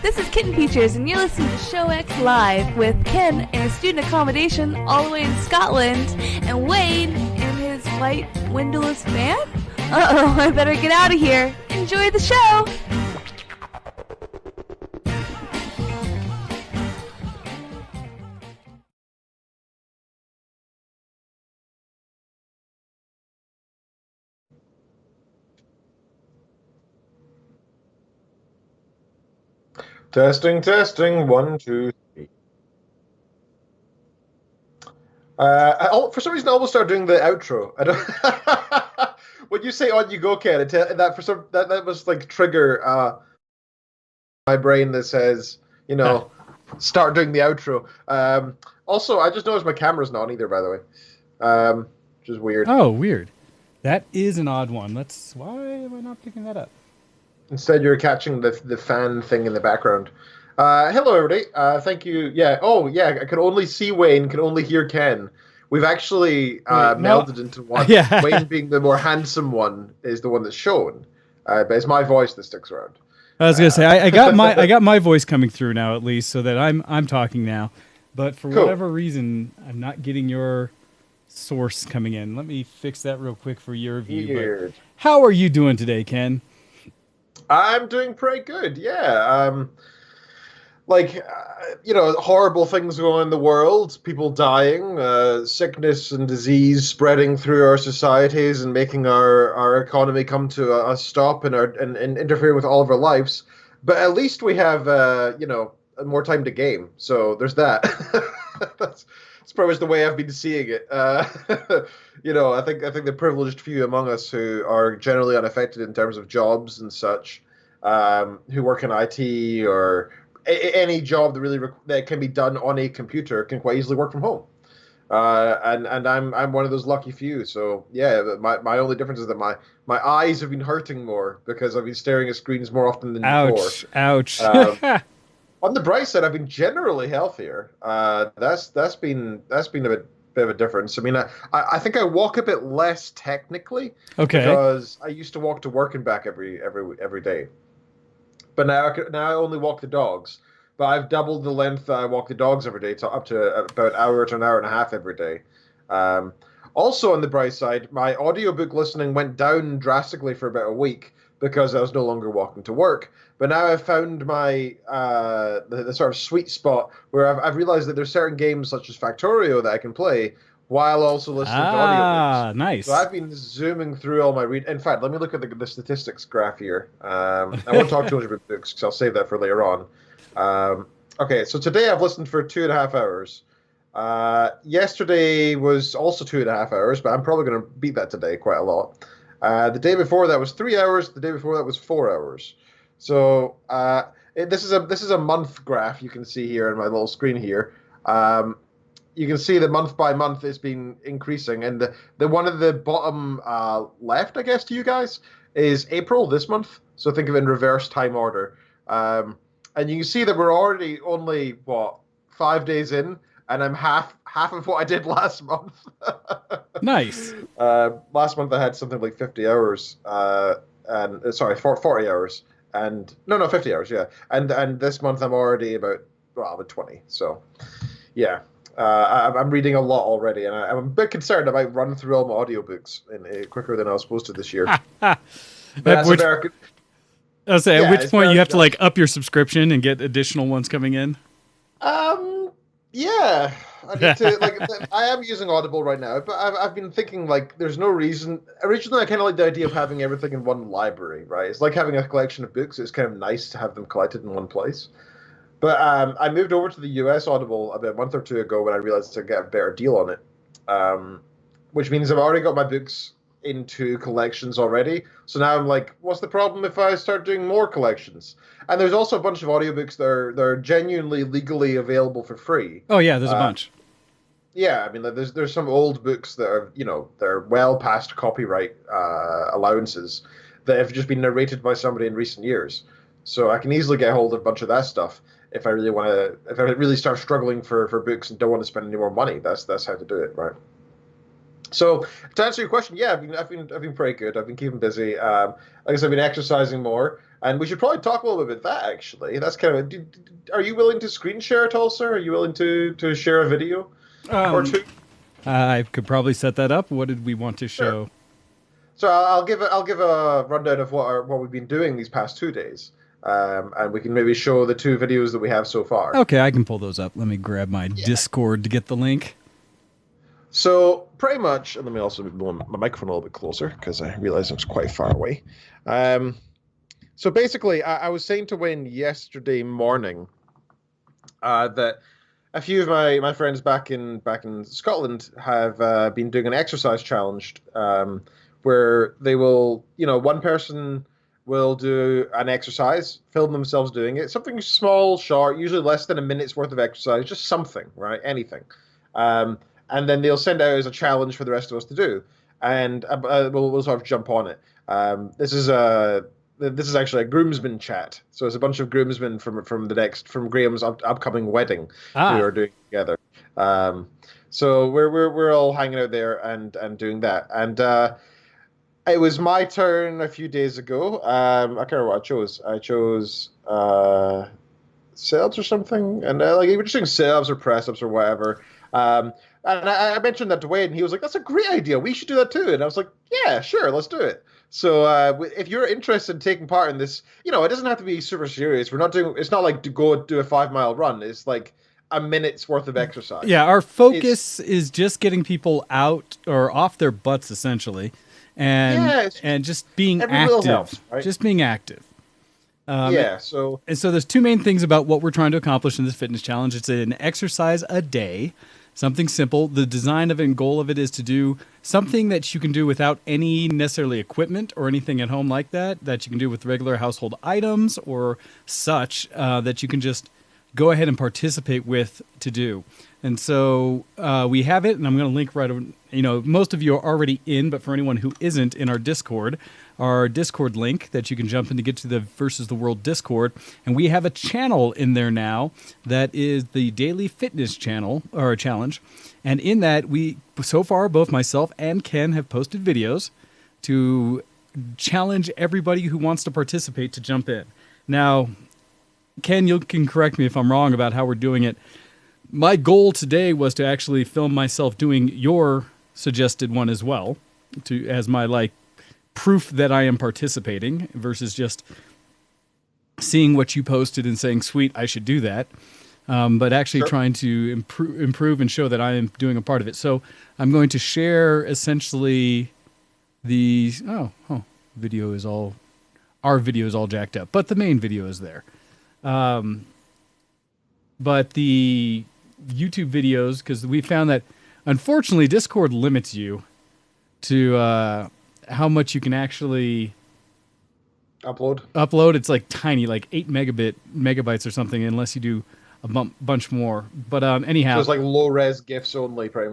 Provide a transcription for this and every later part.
This is Kitten Features, and you're listening to ShowX Live with Ken in his student accommodation all the way in Scotland, and Wade in his white windowless van? Uh-oh, I better get out of here. Enjoy the show! Testing, testing, 1, 2, 3. For some reason, I almost started doing the outro. I don't. When you say "on you go, Ken," that must like trigger my brain that says, start doing the outro. Also, I just noticed my camera's not on either, by the way, which is weird. Oh, weird. That is an odd one. Why am I not picking that up? Instead, you're catching the fan thing in the background. Hello, everybody. Thank you. Yeah. Oh, yeah. I could only see Wayne. Could only hear Ken. We've actually melded into one. Yeah. Wayne, being the more handsome one, is the one that's shown. But it's my voice that sticks around. I was gonna say I got my voice coming through now, at least, so that I'm talking now. But for whatever reason, I'm not getting your source coming in. Let me fix that real quick for your view. Weird. But how are you doing today, Ken? I'm doing pretty good, yeah. Horrible things going on in the world, people dying, sickness and disease spreading through our societies and making our economy come to a stop and interfere with all of our lives. But at least we have, more time to game. So there's that. That's pretty much the way I've been seeing it. I think the privileged few among us who are generally unaffected in terms of jobs and such, who work in IT or any job that really that can be done on a computer can quite easily work from home. And I'm one of those lucky few. So yeah, my only difference is that my eyes have been hurting more because I've been staring at screens more often than before. Ouch. On the bright side, I've been generally healthier. That's been a bit of a difference. I mean, I think I walk a bit less technically. Okay. Because I used to walk to work and back every day, but now I only walk the dogs. But I've doubled the length that I walk the dogs every day, to up to about an hour to an hour and a half every day. Also, on the bright side, my audiobook listening went down drastically for about a week because I was no longer walking to work. But now I've found my the sort of sweet spot where I've realized that there's certain games such as Factorio that I can play while also listening to audiobooks. Nice. So I've been zooming through all my In fact, let me look at the statistics graph here. I won't talk too much about books because I'll save that for later on. Okay, so today I've listened for 2.5 hours. Yesterday was also 2.5 hours, but I'm probably going to beat that today quite a lot. The day before that was 3 hours. The day before that was 4 hours. So this is a month graph you can see here on my little screen here. You can see that month by month it's been increasing, and the one at the bottom left, I guess, to you guys is April this month. So think of it in reverse time order. And you can see that we're already only 5 days in, and I'm half of what I did last month. Nice. Last month I had something like 50 hours, 40 hours, and no, 50 hours, yeah. And this month I'm already about 20. So, yeah, I'm reading a lot already, and I'm a bit concerned I might run through all my audiobooks quicker than I was supposed to this year. But that's American. I'll say, at which point you have to up your subscription and get additional ones coming in? Yeah. I need to, I am using Audible right now, but I've been thinking, there's no reason. Originally, I kind of like the idea of having everything in one library, right? It's like having a collection of books. It's kind of nice to have them collected in one place. But I moved over to the US Audible about a month or two ago when I realized I get a better deal on it, which means I've already got my books into collections already. So now I'm like, what's the problem if I start doing more collections? And there's also a bunch of audiobooks that are genuinely legally available for free. Oh yeah, there's a bunch. Yeah, I mean, there's some old books that are, they're well past copyright allowances that have just been narrated by somebody in recent years. So I can easily get hold of a bunch of that stuff if I really start struggling for books and don't want to spend any more money. That's how to do it, right? So to answer your question, yeah, I've been pretty good. I've been keeping busy. Like I said, I've been exercising more. And we should probably talk a little bit about that, actually. That's kind of. Are you willing to screen share at all, sir? Are you willing to share a video or two? I could probably set that up. What did we want to show? Sure. So I'll give a rundown of what we've been doing these past 2 days, and we can maybe show the 2 videos that we have so far. Okay, I can pull those up. Let me grab my Discord to get the link. So pretty much, and let me also move my microphone a little bit closer because I realize it's quite far away. So basically, I was saying to Wayne yesterday morning that a few of my friends back in Scotland have been doing an exercise challenge where they will, one person will do an exercise, film themselves doing it, something small, short, usually less than a minute's worth of exercise, just something, right? Anything. And then they'll send out as a challenge for the rest of us to do, and we'll sort of jump on it. This is actually a groomsmen chat, so it's a bunch of groomsmen from Graham's upcoming wedding who are doing it together. So we're all hanging out there and doing that, and it was my turn a few days ago. I can't remember what I chose. I chose sit-ups or something, and like you were just doing sit-ups or press-ups or whatever. And I mentioned that to Wade, and he was like, "That's a great idea. We should do that too." And I was like, "Yeah, sure, let's do it." So if you're interested in taking part in this, it doesn't have to be super serious. We're not doing. It's not like to go do a 5-mile run. It's like a minute's worth of exercise. Yeah, our focus is just getting people out or off their butts, essentially, and just being active. Helps, right? Just being active. So there's 2 main things about what we're trying to accomplish in this fitness challenge. It's an exercise a day. Something simple. The design of it and goal of it is to do something that you can do without any necessarily equipment or anything at home like that you can do with regular household items or such, that you can just go ahead and participate with to do. And so we have it, and I'm going to link right over. Most of you are already in, but for anyone who isn't in our Discord link that you can jump in to get to the Versus the World Discord. And we have a channel in there now that is the Daily Fitness channel, or challenge. And in that, so far, both myself and Ken have posted videos to challenge everybody who wants to participate to jump in. Now, Ken, you can correct me if I'm wrong about how we're doing it. My goal today was to actually film myself doing your suggested one as well, as my proof that I am participating versus just seeing what you posted and saying, "Sweet, I should do that." But actually trying to improve and show that I am doing a part of it. So I'm going to share essentially our video is all jacked up, but the main video is there. But the YouTube videos, because we found that unfortunately Discord limits you to how much you can actually upload. It's like tiny, like 8 megabytes or something, unless you do a bunch more. But anyhow, so it's like low res GIFs only, pretty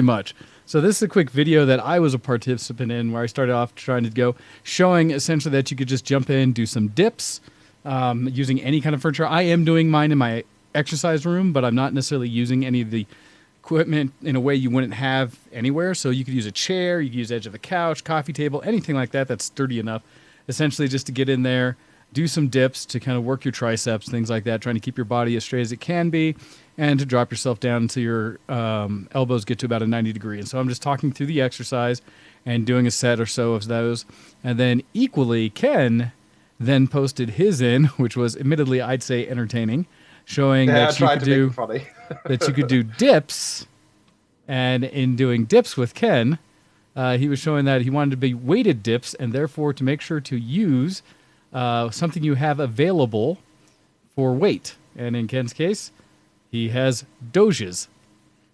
much. So this is a quick video that I was a participant in, where I started off trying to go, showing essentially that you could just jump in, do some dips, using any kind of furniture. I am doing mine in my exercise room, but I'm not necessarily using any of the equipment in a way you wouldn't have anywhere. So you could use a chair, you could use the edge of a couch, coffee table, anything like that that's sturdy enough, essentially just to get in there, do some dips to kind of work your triceps, things like that, trying to keep your body as straight as it can be, and to drop yourself down until your elbows get to about a 90 degree. And so I'm just talking through the exercise and doing a set or so of those. And then equally, Ken then posted his in, which was admittedly, I'd say, entertaining, showing that you could do dips. And in doing dips with Ken, he was showing that he wanted to be weighted dips, and therefore to make sure to use something you have available for weight. And in Ken's case, he has Doges.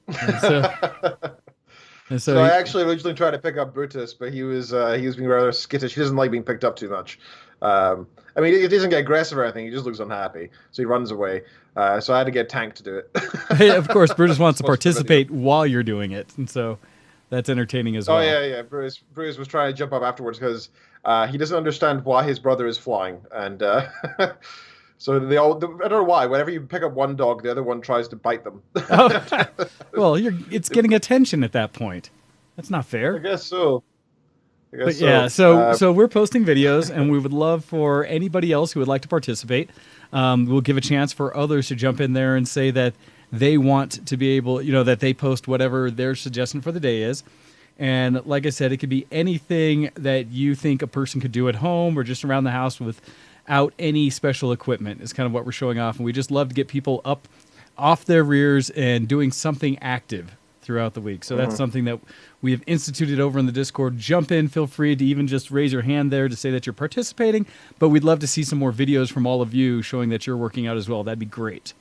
And so I actually originally tried to pick up Brutus, but he was being rather skittish. He doesn't like being picked up too much. I mean, he doesn't get aggressive or anything. He just looks unhappy, so he runs away. So I had to get Tank to do it. Of course, Brutus wants to participate while you're doing it, and so that's entertaining as well. Oh yeah. Brutus was trying to jump up afterwards because he doesn't understand why his brother is flying, and so I don't know why. Whenever you pick up one dog, the other one tries to bite them. Well, it's getting attention at that point. That's not fair. I guess so. I guess But yeah, so we're posting videos, and we would love for anybody else who would like to participate. We'll give a chance for others to jump in there and say that they want to be able, that they post whatever their suggestion for the day is. And like I said, it could be anything that you think a person could do at home or just around the house without any special equipment is kind of what we're showing off. And we just love to get people up off their rears and doing something active throughout the week. So that's something that we have instituted over in the Discord. Jump in, feel free to even just raise your hand there to say that you're participating. But we'd love to see some more videos from all of you showing that you're working out as well. That'd be great.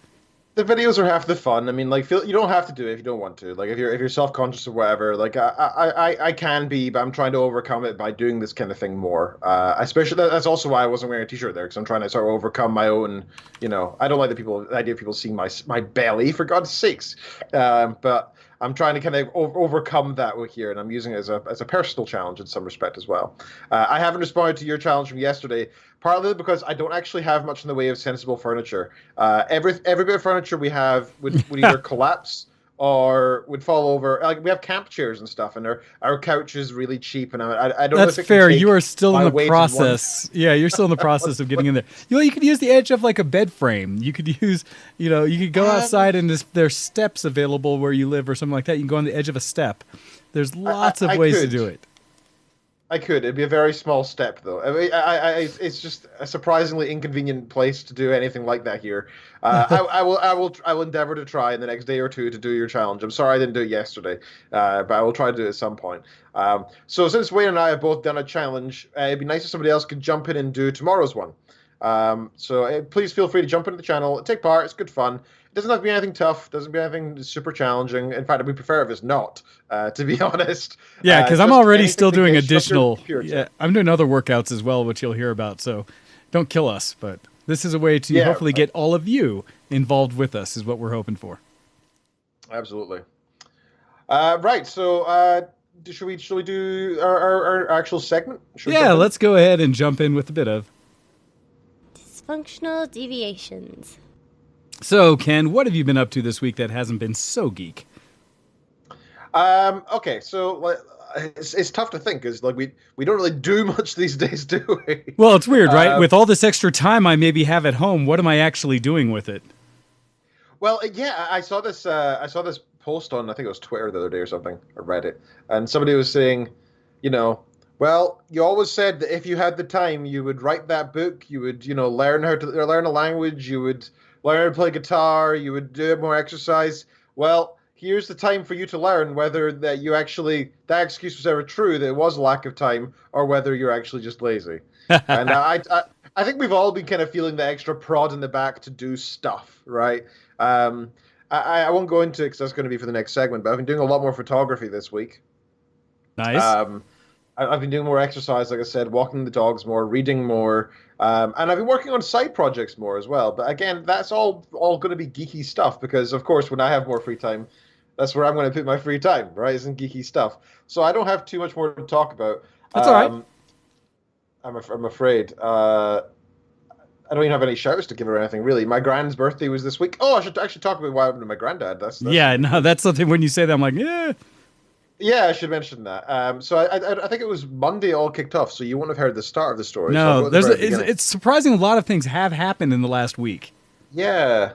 The videos are half the fun. I mean, like, you don't have to do it if you don't want to. Like, if you're self-conscious or whatever, like, I can be, but I'm trying to overcome it by doing this kind of thing more. Especially that's also why I wasn't wearing a t-shirt there, because I'm trying to sort of overcome my own. I don't like the idea of people seeing my belly, for God's sakes. But I'm trying to kind of overcome that with here, and I'm using it as a personal challenge in some respect as well. I haven't responded to your challenge from yesterday, partly because I don't actually have much in the way of sensible furniture. Every bit of furniture we have would either collapse or would fall over. Like, we have camp chairs and stuff, and our couch is really cheap, and I don't know if it fair. can take You are still in my the weight process. Yeah, you're still in the process of getting in there. You could use the edge of like a bed frame. You could use, you could go outside and there's steps available where you live or something like that. You can go on the edge of a step. There's lots of ways to do it. I could. It'd be a very small step, though. I mean, it's just a surprisingly inconvenient place to do anything like that here. I will endeavor to try in the next day or two to do your challenge. I'm sorry I didn't do it yesterday, but I will try to do it at some point. So since Wayne and I have both done a challenge, it'd be nice if somebody else could jump in and do tomorrow's one. So please feel free to jump into the channel, take part. It's good fun. It doesn't have to be anything tough. Doesn't be anything super challenging. In fact, we prefer if it's not, to be honest. Yeah, because I'm already still doing additional. Yeah, I'm doing other workouts as well, which you'll hear about. So don't kill us. But this is a way to hopefully get all of you involved with us, is what we're hoping for. Absolutely. Right. So should we do our actual segment? Let's go ahead and jump in with a bit of Dysfunctional Deviations. So, Ken, what have you been up to this week that hasn't been so geek? Okay, so it's tough to think, because like we don't really do much these days, do we? Well, it's weird, right? With all this extra time I maybe have at home, what am I actually doing with it? Well, yeah, I saw this post on, I think it was Twitter the other day or something, or Reddit, and somebody was saying, well, you always said that if you had the time, you would write that book, you would, learn how to learn a language, you would learn how to play guitar, you would do more exercise. Well, here's the time for you to learn whether that excuse was ever true, that it was lack of time, or whether you're actually just lazy. And I think we've all been kind of feeling the extra prod in the back to do stuff, right? I won't go into it because that's going to be for the next segment, but I've been doing a lot more photography this week. Nice. I've been doing more exercise, like I said, walking the dogs more, reading more, and I've been working on side projects more as well. But again, that's all going to be geeky stuff, because, of course, when I have more free time, that's where I'm going to put my free time, right? Isn't geeky stuff. So I don't have too much more to talk about. That's all right. I'm afraid. I don't even have any shouts to give or anything, really. My grand's birthday was this week. Oh, I should actually talk about what happened to my granddad. That's something when you say that, I'm like, yeah. Yeah, I should mention that. So I think it was Monday all kicked off, so you wouldn't have heard the start of the story. No, it's surprising a lot of things have happened in the last week. Yeah.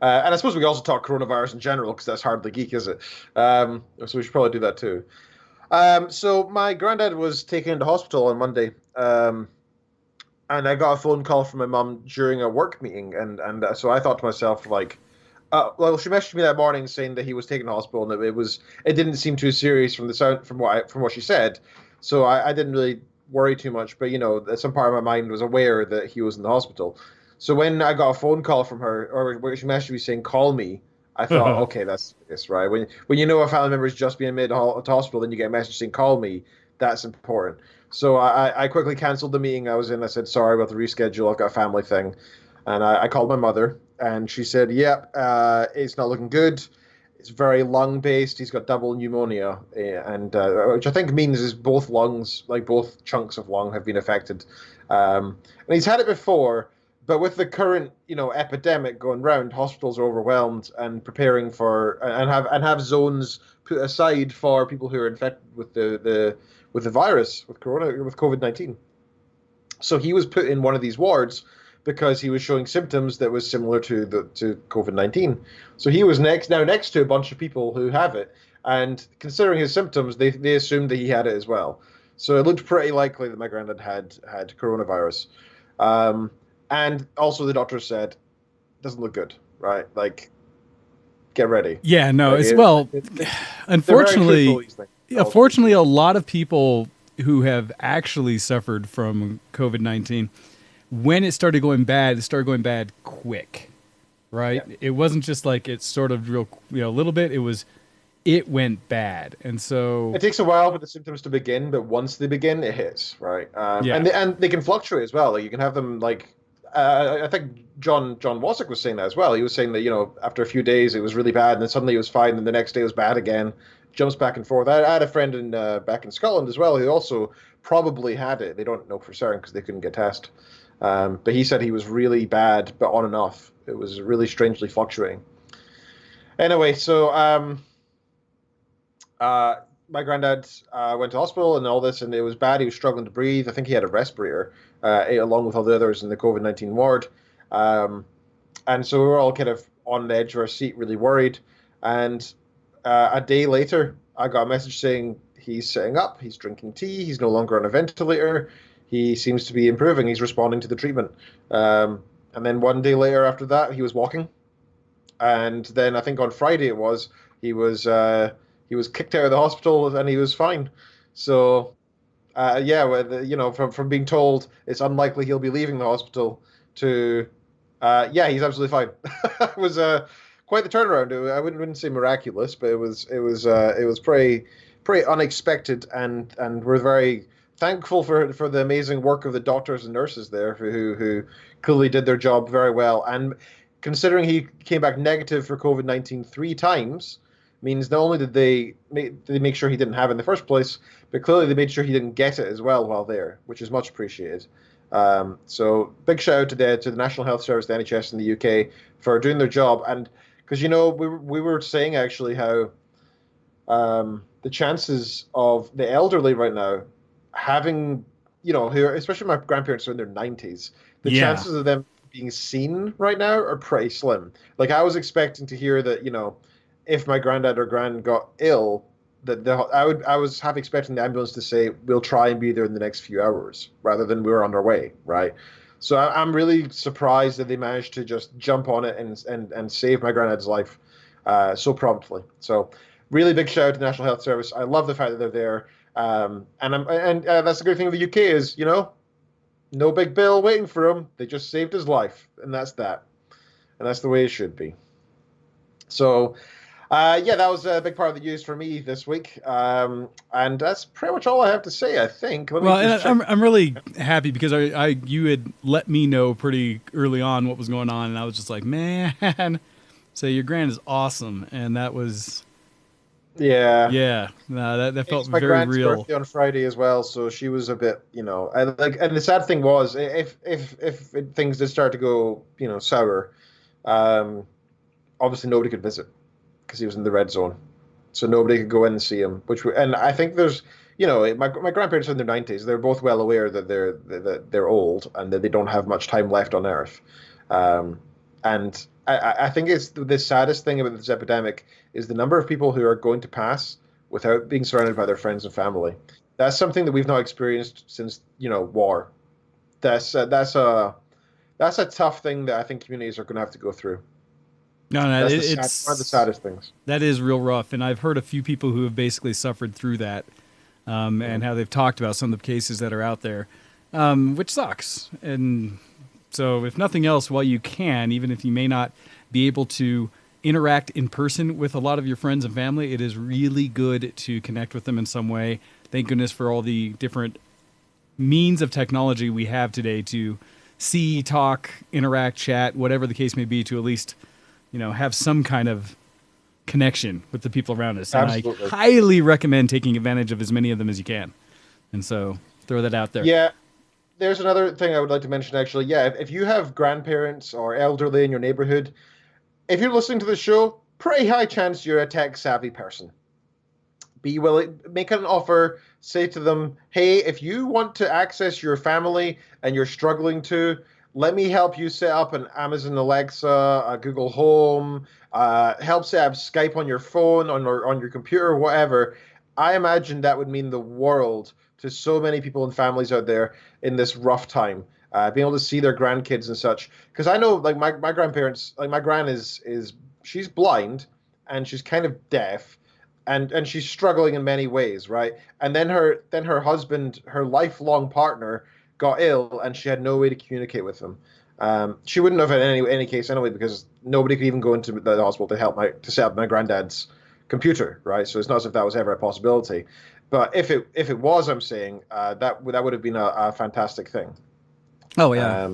And I suppose we can also talk coronavirus in general, because that's hardly geek, is it? So we should probably do that too. So my granddad was taken into hospital on Monday, and I got a phone call from my mum during a work meeting, and so I thought to myself, like, well, she messaged me that morning saying that he was taken to hospital, and it didn't seem too serious from what she said, so I didn't really worry too much. But some part of my mind was aware that he was in the hospital. So when I got a phone call from her, or where she messaged me saying "call me," I thought, okay, that's right. When a family member is just being admitted to hospital, then you get a message saying "call me." That's important. So I quickly cancelled the meeting I was in. I said, sorry about the reschedule. I've got a family thing. And I called my mother, and she said, yep, it's not looking good. It's very lung-based. He's got double pneumonia, and which I think means is both lungs, like both chunks of lung, have been affected. And he's had it before, but with the current, epidemic going round, hospitals are overwhelmed and preparing for and have zones put aside for people who are infected with the with the virus, with COVID-19. So he was put in one of these wards because he was showing symptoms that was similar to COVID-19. So he was next to a bunch of people who have it, and considering his symptoms, they assumed that he had it as well. So it looked pretty likely that my granddad had coronavirus. And also the doctor said, it doesn't look good, right? Like, get ready. Yeah, no, unfortunately, a lot of people who have actually suffered from COVID-19, when it started going bad, quick, right? Yeah. It wasn't just like it's sort of real, a little bit. It went bad, and so it takes a while for the symptoms to begin. But once they begin, it hits, right? And they can fluctuate as well. Like you can have them like. I think John Wasik was saying that as well. He was saying that after a few days it was really bad, and then suddenly it was fine, and the next day it was bad again. Jumps back and forth. I had a friend back in Scotland as well who also probably had it. They don't know for certain because they couldn't get tested. But he said he was really bad, but on and off. It was really strangely fluctuating. Anyway, so my granddad went to hospital and all this, and it was bad. He was struggling to breathe. I think he had a respirator along with all the others in the COVID-19 ward. And so we were all kind of on the edge of our seat, really worried. And a day later, I got a message saying he's sitting up, he's drinking tea, he's no longer on a ventilator, he seems to be improving, he's responding to the treatment. And then one day later after that, he was walking. And then I think on Friday he was kicked out of the hospital and he was fine. So, from being told it's unlikely he'll be leaving the hospital to, he's absolutely fine. It was quite the turnaround. I wouldn't say miraculous, but it was pretty unexpected, and we're very thankful for the amazing work of the doctors and nurses there who clearly did their job very well. And considering he came back negative for COVID-19 3 times, means not only did they make sure he didn't have it in the first place, but clearly they made sure he didn't get it as well while there, which is much appreciated. So big shout out to the National Health Service, the NHS in the UK, for doing their job. And because we were saying actually how the chances of the elderly right now having who are, especially my grandparents are in their 90s, the chances of them being seen right now are pretty slim. Like I was expecting to hear that if my granddad or grand got ill, I was half expecting the ambulance to say we'll try and be there in the next few hours rather than we're on our way, right? So I'm really surprised that they managed to just jump on it and save my granddad's life so promptly. So really big shout out to the National Health Service. I love the fact that they're there, and that's the good thing of the UK is no big bill waiting for him. They just saved his life, and that's that, and that's the way it should be. So. That was a big part of the news for me this week, and that's pretty much all I have to say. I think. I'm really happy because you had let me know pretty early on what was going on, and I was just like, man, so your grand is awesome, and that was, that felt very real. My grand's birthday on Friday as well, so she was a bit, and the sad thing was, if things did start to go, sour, obviously nobody could visit. Because he was in the red zone, so nobody could go in and see him. And I think there's, my grandparents are in their 90s. They're both well aware that they're old and that they don't have much time left on Earth. And I think it's the saddest thing about this epidemic is the number of people who are going to pass without being surrounded by their friends and family. That's something that we've not experienced since war. That's a tough thing that I think communities are going to have to go through. No, it's one of the saddest things. That is real rough, and I've heard a few people who have basically suffered through that, and how they've talked about some of the cases that are out there, which sucks. And so, if nothing else, while you can, even if you may not be able to interact in person with a lot of your friends and family, it is really good to connect with them in some way. Thank goodness for all the different means of technology we have today to see, talk, interact, chat, whatever the case may be, to at least have some kind of connection with the people around us. And Absolutely. I highly recommend taking advantage of as many of them as you can. And so throw that out there. Yeah. There's another thing I would like to mention, actually. Yeah, if you have grandparents or elderly in your neighborhood, if you're listening to the show, pretty high chance you're a tech-savvy person. be willing, make an offer, say to them, hey, if you want to access your family and you're struggling to, let me help you set up an Amazon Alexa, a Google Home, help set up Skype on your phone, on your computer, whatever. I imagine that would mean the world to so many people and families out there in this rough time. Being able to see their grandkids and such. Because I know, like, my grandparents, like, my gran is she's blind and she's kind of deaf, and she's struggling in many ways, right? And then her husband, her lifelong partner, got ill, and she had no way to communicate with him. She wouldn't have in any case anyway, because nobody could even go into the hospital to set up my granddad's computer, right? So it's not as if that was ever a possibility. But if it was, I'm saying that would have been a fantastic thing. Oh yeah.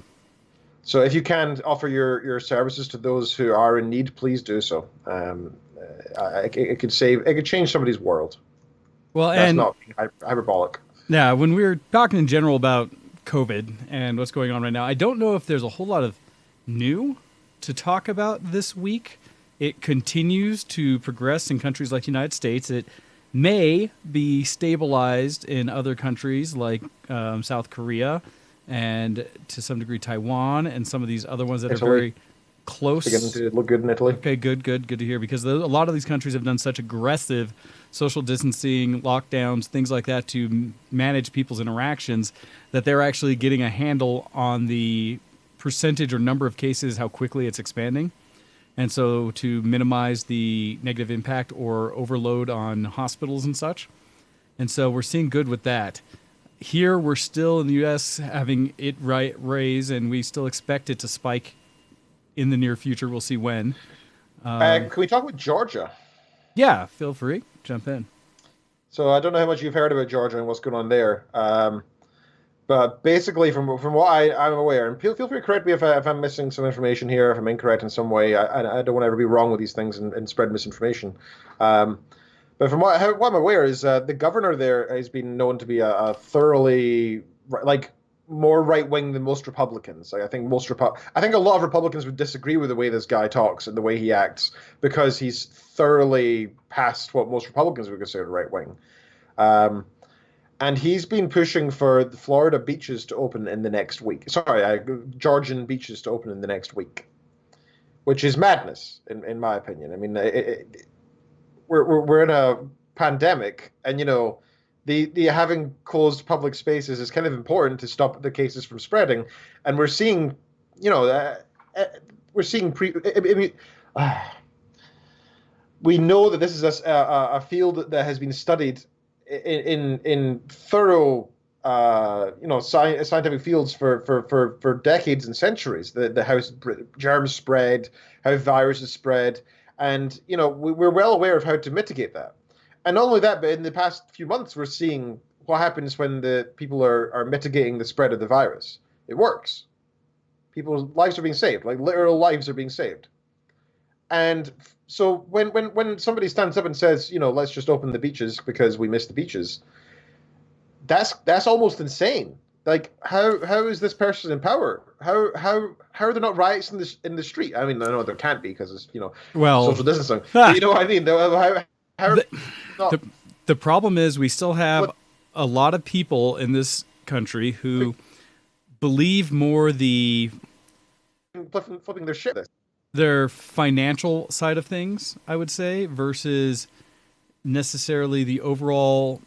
So if you can offer your services to those who are in need, please do so. It could change somebody's world. Well, that's and not hyperbolic. Yeah, when we were talking in general about COVID and what's going on right now, I don't know if there's a whole lot of new to talk about this week. It continues to progress in countries like the United States. It may be stabilized in other countries like South Korea and to some degree Taiwan and some of these other ones that Italy. are very close. Beginning to look good in Italy. Okay, good to hear, because a lot of these countries have done such aggressive social distancing, lockdowns, things like that to manage people's interactions that they're actually getting a handle on the percentage or number of cases, how quickly it's expanding. And so to minimize the negative impact or overload on hospitals and such. And so we're seeing good with that. Here, we're still in the U.S. having it raise, and we still expect it to spike in the near future. We'll see when. Can we talk about Georgia? Yeah, feel free. Jump in. So I don't know how much you've heard about Georgia and what's going on there. But basically, from what I'm aware, and feel free to correct me if I'm missing some information here, if I'm incorrect in some way. I don't want to ever be wrong with these things and spread misinformation. But from what I'm aware is the governor there has been known to be a thoroughly, like, more right-wing than most Republicans. Like, I think a lot of Republicans would disagree with the way this guy talks and the way he acts, because he's thoroughly past what most Republicans would consider right-wing. And he's been pushing for the Florida beaches to open in the next week. Sorry, Georgian beaches to open in the next week, which is madness, in my opinion. I mean, we're in a pandemic, and the having closed public spaces is kind of important to stop the cases from spreading, and we're seeing, we know that this is a field that has been studied in thorough, scientific fields for decades and centuries. How germs spread, how viruses spread, and we're well aware of how to mitigate that. And not only that, but in the past few months, we're seeing what happens when the people are mitigating the spread of the virus. It works. People's lives are being saved, like literal lives are being saved. And so when somebody stands up and says, let's just open the beaches because we miss the beaches, that's almost insane. Like, how is this person in power? How are there not riots in the street? I mean, I know there can't be because it's social distancing. But you know what I mean? The problem is we still have a lot of people in this country who believe more the flipping their shit. Their financial side of things, I would say, versus necessarily the overall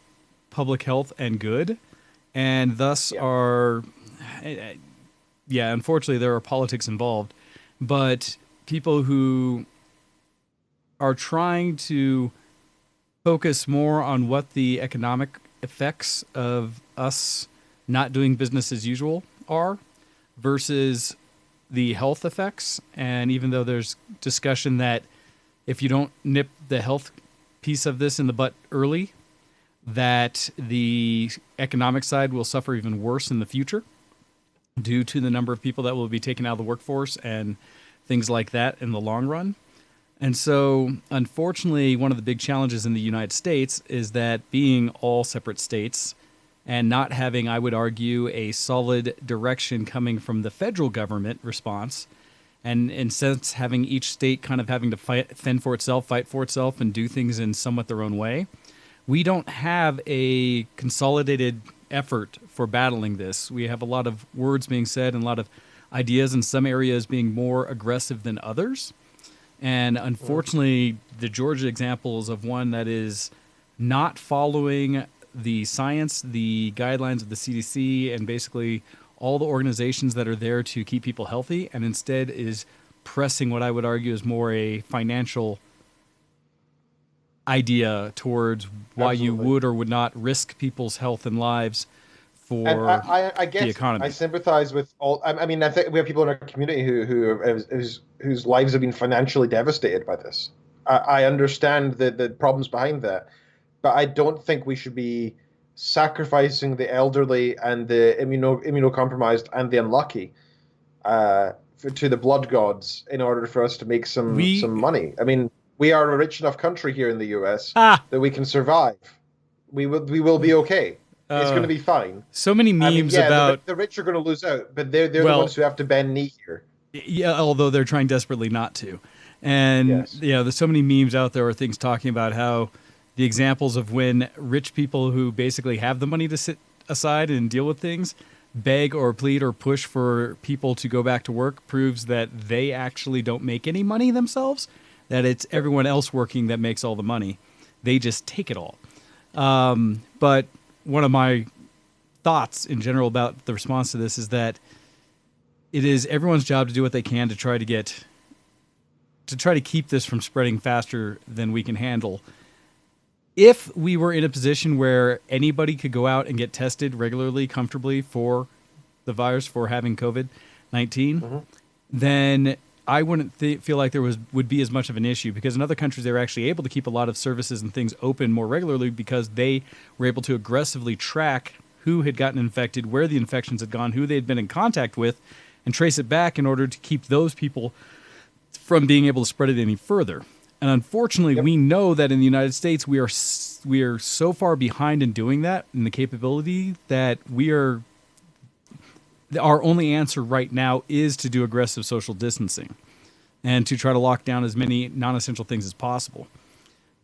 public health and good. And thus unfortunately there are politics involved, but people who are trying to focus more on what the economic effects of us not doing business as usual are versus the health effects. And even though there's discussion that if you don't nip the health piece of this in the butt early, that the economic side will suffer even worse in the future due to the number of people that will be taken out of the workforce and things like that in the long run. And so, unfortunately, one of the big challenges in the United States is that being all separate states and not having, I would argue, a solid direction coming from the federal government response, and in sense having each state kind of having to fend for itself, fight for itself, and do things in somewhat their own way, we don't have a consolidated effort for battling this. We have a lot of words being said and a lot of ideas in some areas being more aggressive than others. And unfortunately, the Georgia example is of one that is not following the science, the guidelines of the CDC, and basically all the organizations that are there to keep people healthy, and instead is pressing what I would argue is more a financial idea towards why you would or would not risk people's health and lives for I guess the economy. I sympathize with all. I mean, I think we have people in our community whose lives have been financially devastated by this. I understand the problems behind that, but I don't think we should be sacrificing the elderly and the immunocompromised and the unlucky to the blood gods in order for us to make some money. I mean, we are a rich enough country here in the U.S. that we can survive. We will be okay. It's going to be fine. So many memes about the rich are going to lose out, but they're the ones who have to bend knee here. Yeah, although they're trying desperately not to. And there's so many memes out there or things talking about how the examples of when rich people who basically have the money to sit aside and deal with things beg or plead or push for people to go back to work proves that they actually don't make any money themselves, that it's everyone else working that makes all the money. They just take it all. But one of my thoughts in general about the response to this is that it is everyone's job to do what they can to try to keep this from spreading faster than we can handle. If we were in a position where anybody could go out and get tested regularly, comfortably for the virus, for having COVID-19, then I wouldn't feel like there would be as much of an issue, because in other countries they were actually able to keep a lot of services and things open more regularly because they were able to aggressively track who had gotten infected, where the infections had gone, who they had been in contact with, and trace it back in order to keep those people from being able to spread it any further. And unfortunately, we know that in the United States, we are so far behind in doing that, in the capability, that our only answer right now is to do aggressive social distancing and to try to lock down as many non-essential things as possible.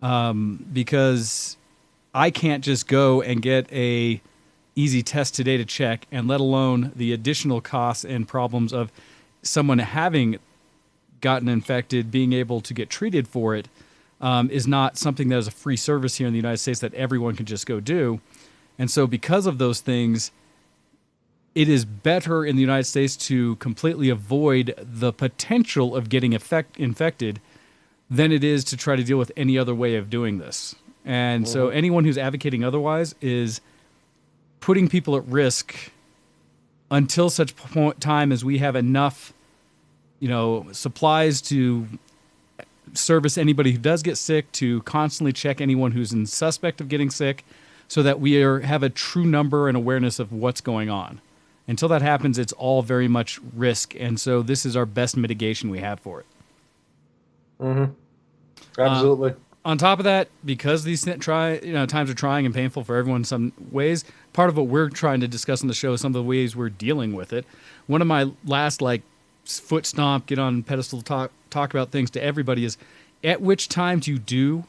Because I can't just go and get a easy test today to check, and let alone the additional costs and problems of someone having gotten infected, being able to get treated for it, is not something that is a free service here in the United States that everyone can just go do. And so because of those things, it is better in the United States to completely avoid the potential of getting infected than it is to try to deal with any other way of doing this. And so anyone who's advocating otherwise is putting people at risk until such time as we have enough supplies to service anybody who does get sick, to constantly check anyone who's in suspect of getting sick, so that we have a true number and awareness of what's going on. Until that happens, it's all very much risk, and so this is our best mitigation we have for it. Absolutely. On top of that, because these times are trying and painful for everyone in some ways, part of what we're trying to discuss on the show is some of the ways we're dealing with it. One of my last foot stomp, get on pedestal, talk about things to everybody is, at which times you do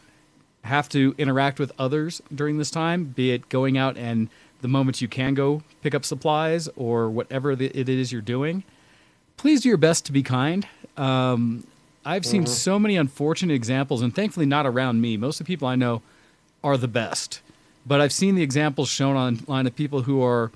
have to interact with others during this time, be it going out and the moments you can go pick up supplies or whatever it is you're doing, please do your best to be kind. I've seen so many unfortunate examples, and thankfully not around me. Most of the people I know are the best. But I've seen the examples shown online of people who are,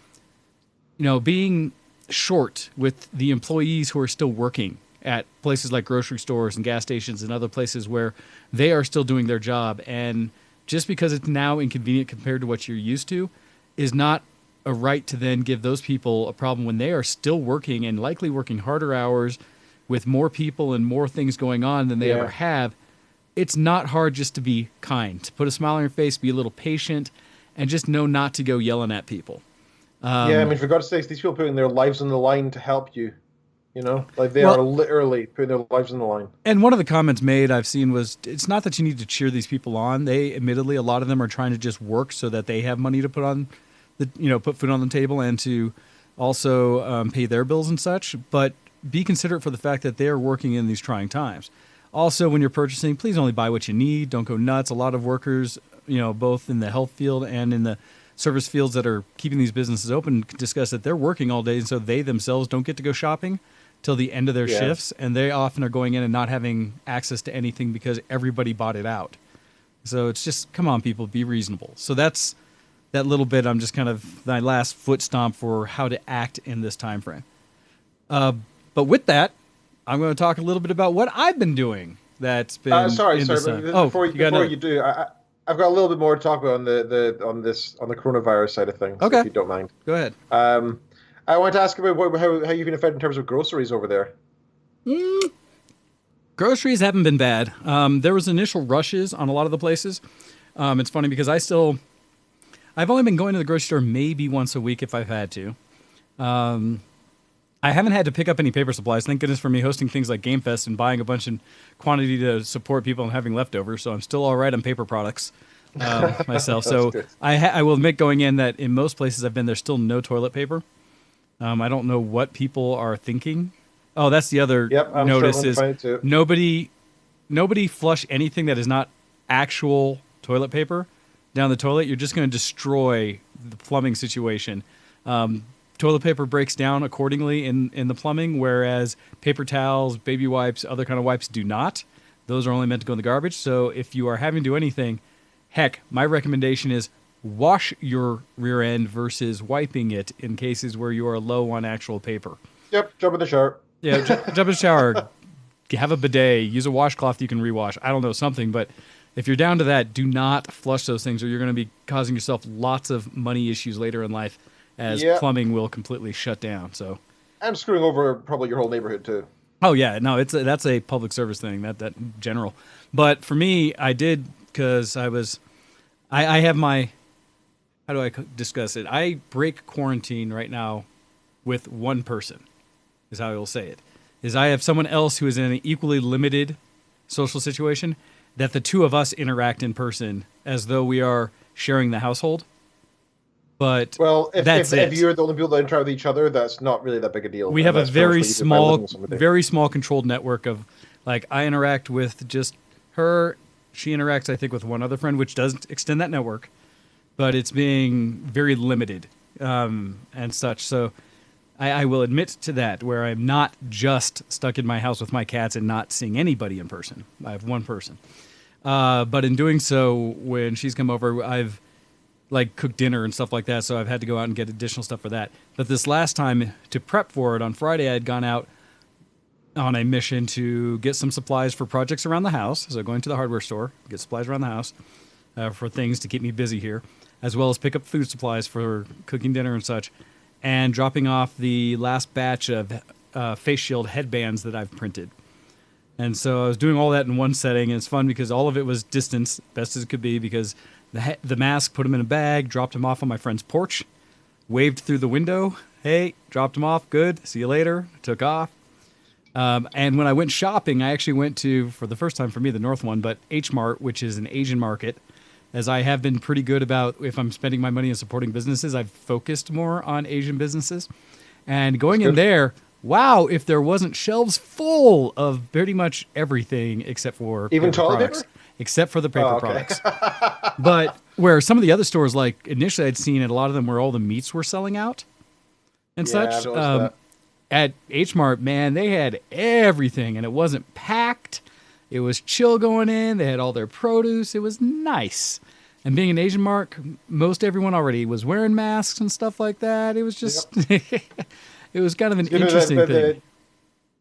being short with the employees who are still working at places like grocery stores and gas stations and other places where they are still doing their job. And just because it's now inconvenient compared to what you're used to is not a right to then give those people a problem when they are still working and likely working harder hours with more people and more things going on than they ever have. It's not hard just to be kind, to put a smile on your face, be a little patient, and just know not to go yelling at people. For God's sakes, these people putting their lives on the line to help you. They are literally putting their lives on the line. And one of the comments made I've seen was, it's not that you need to cheer these people on. They, admittedly, a lot of them are trying to just work so that they have money to put food on the table and to also pay their bills and such. But be considerate for the fact that they are working in these trying times. Also, when you're purchasing, please only buy what you need. Don't go nuts. A lot of workers both in the health field and in the service fields that are keeping these businesses open, discuss that they're working all day, and so they themselves don't get to go shopping till the end of their shifts, and they often are going in and not having access to anything because everybody bought it out. So it's just, come on, people, be reasonable. So that's that little bit. I'm just kind of my last foot stomp for how to act in this time frame. But with that, I'm going to talk a little bit about what I've been doing. That's been sorry. Before you do, I've got a little bit more to talk about on the coronavirus side of things. Okay, if you don't mind. Go ahead. I want to ask about how you've been affected in terms of groceries over there. Groceries haven't been bad. There was initial rushes on a lot of the places. It's funny because I've only been going to the grocery store maybe once a week if I've had to. I haven't had to pick up any paper supplies. Thank goodness for me hosting things like Game Fest and buying a bunch in quantity to support people and having leftovers. So I'm still all right on paper products myself. So I will admit going in that in most places I've been, there's still no toilet paper. I don't know what people are thinking. Oh, that's the other notice is nobody flush anything that is not actual toilet paper down the toilet. You're just going to destroy the plumbing situation. Toilet paper breaks down accordingly in the plumbing, whereas paper towels, baby wipes, other kind of wipes do not. Those are only meant to go in the garbage. So if you are having to do anything, heck, my recommendation is wash your rear end versus wiping it in cases where you are low on actual paper. Yep, jump in the shower. Yeah, jump in the shower. Have a bidet. Use a washcloth you can rewash. I don't know, something. But if you're down to that, do not flush those things or you're going to be causing yourself lots of money issues later in life as plumbing will completely shut down. So, and screwing over probably your whole neighborhood too. Oh yeah, no, that's a public service thing, that general. But for me, I did because I have my, how do I discuss it? I break quarantine right now with one person, is how I will say it. Is I have someone else who is in an equally limited social situation that the two of us interact in person as though we are sharing the household. But if you're the only people that interact with each other, that's not really that big a deal. We have a very small controlled network of, like, I interact with just her. She interacts, I think, with one other friend, which does extend that network, but it's being very limited and such. So I will admit to that, where I'm not just stuck in my house with my cats and not seeing anybody in person. I have one person. But in doing so, when she's come over, I've cooked dinner and stuff like that, so I've had to go out and get additional stuff for that. But this last time, to prep for it, on Friday I had gone out on a mission to get some supplies for projects around the house. So going to the hardware store, get supplies around the house for things to keep me busy here, as well as pick up food supplies for cooking dinner and such, and dropping off the last batch of face shield headbands that I've printed. And so I was doing all that in one setting, and it's fun because all of it was distance, best as it could be, because the mask, put them in a bag, dropped them off on my friend's porch, waved through the window, hey, dropped them off, good, see you later, took off. And when I went shopping, I actually went to, for the first time for me, the North one, but H Mart, which is an Asian market, as I have been pretty good about, if I'm spending my money on supporting businesses, I've focused more on Asian businesses. And going in there, wow, if there wasn't shelves full of pretty much everything except for even paper toilet products. paper? Except for the paper products. But where some of the other stores, like initially I'd seen at a lot of them where all the meats were selling out and such. At H Mart, man, they had everything, and it wasn't packed. It was chill going in. They had all their produce. It was nice. And being an Asian Mart, most everyone already was wearing masks and stuff like that. It was just, it was kind of an interesting thing. The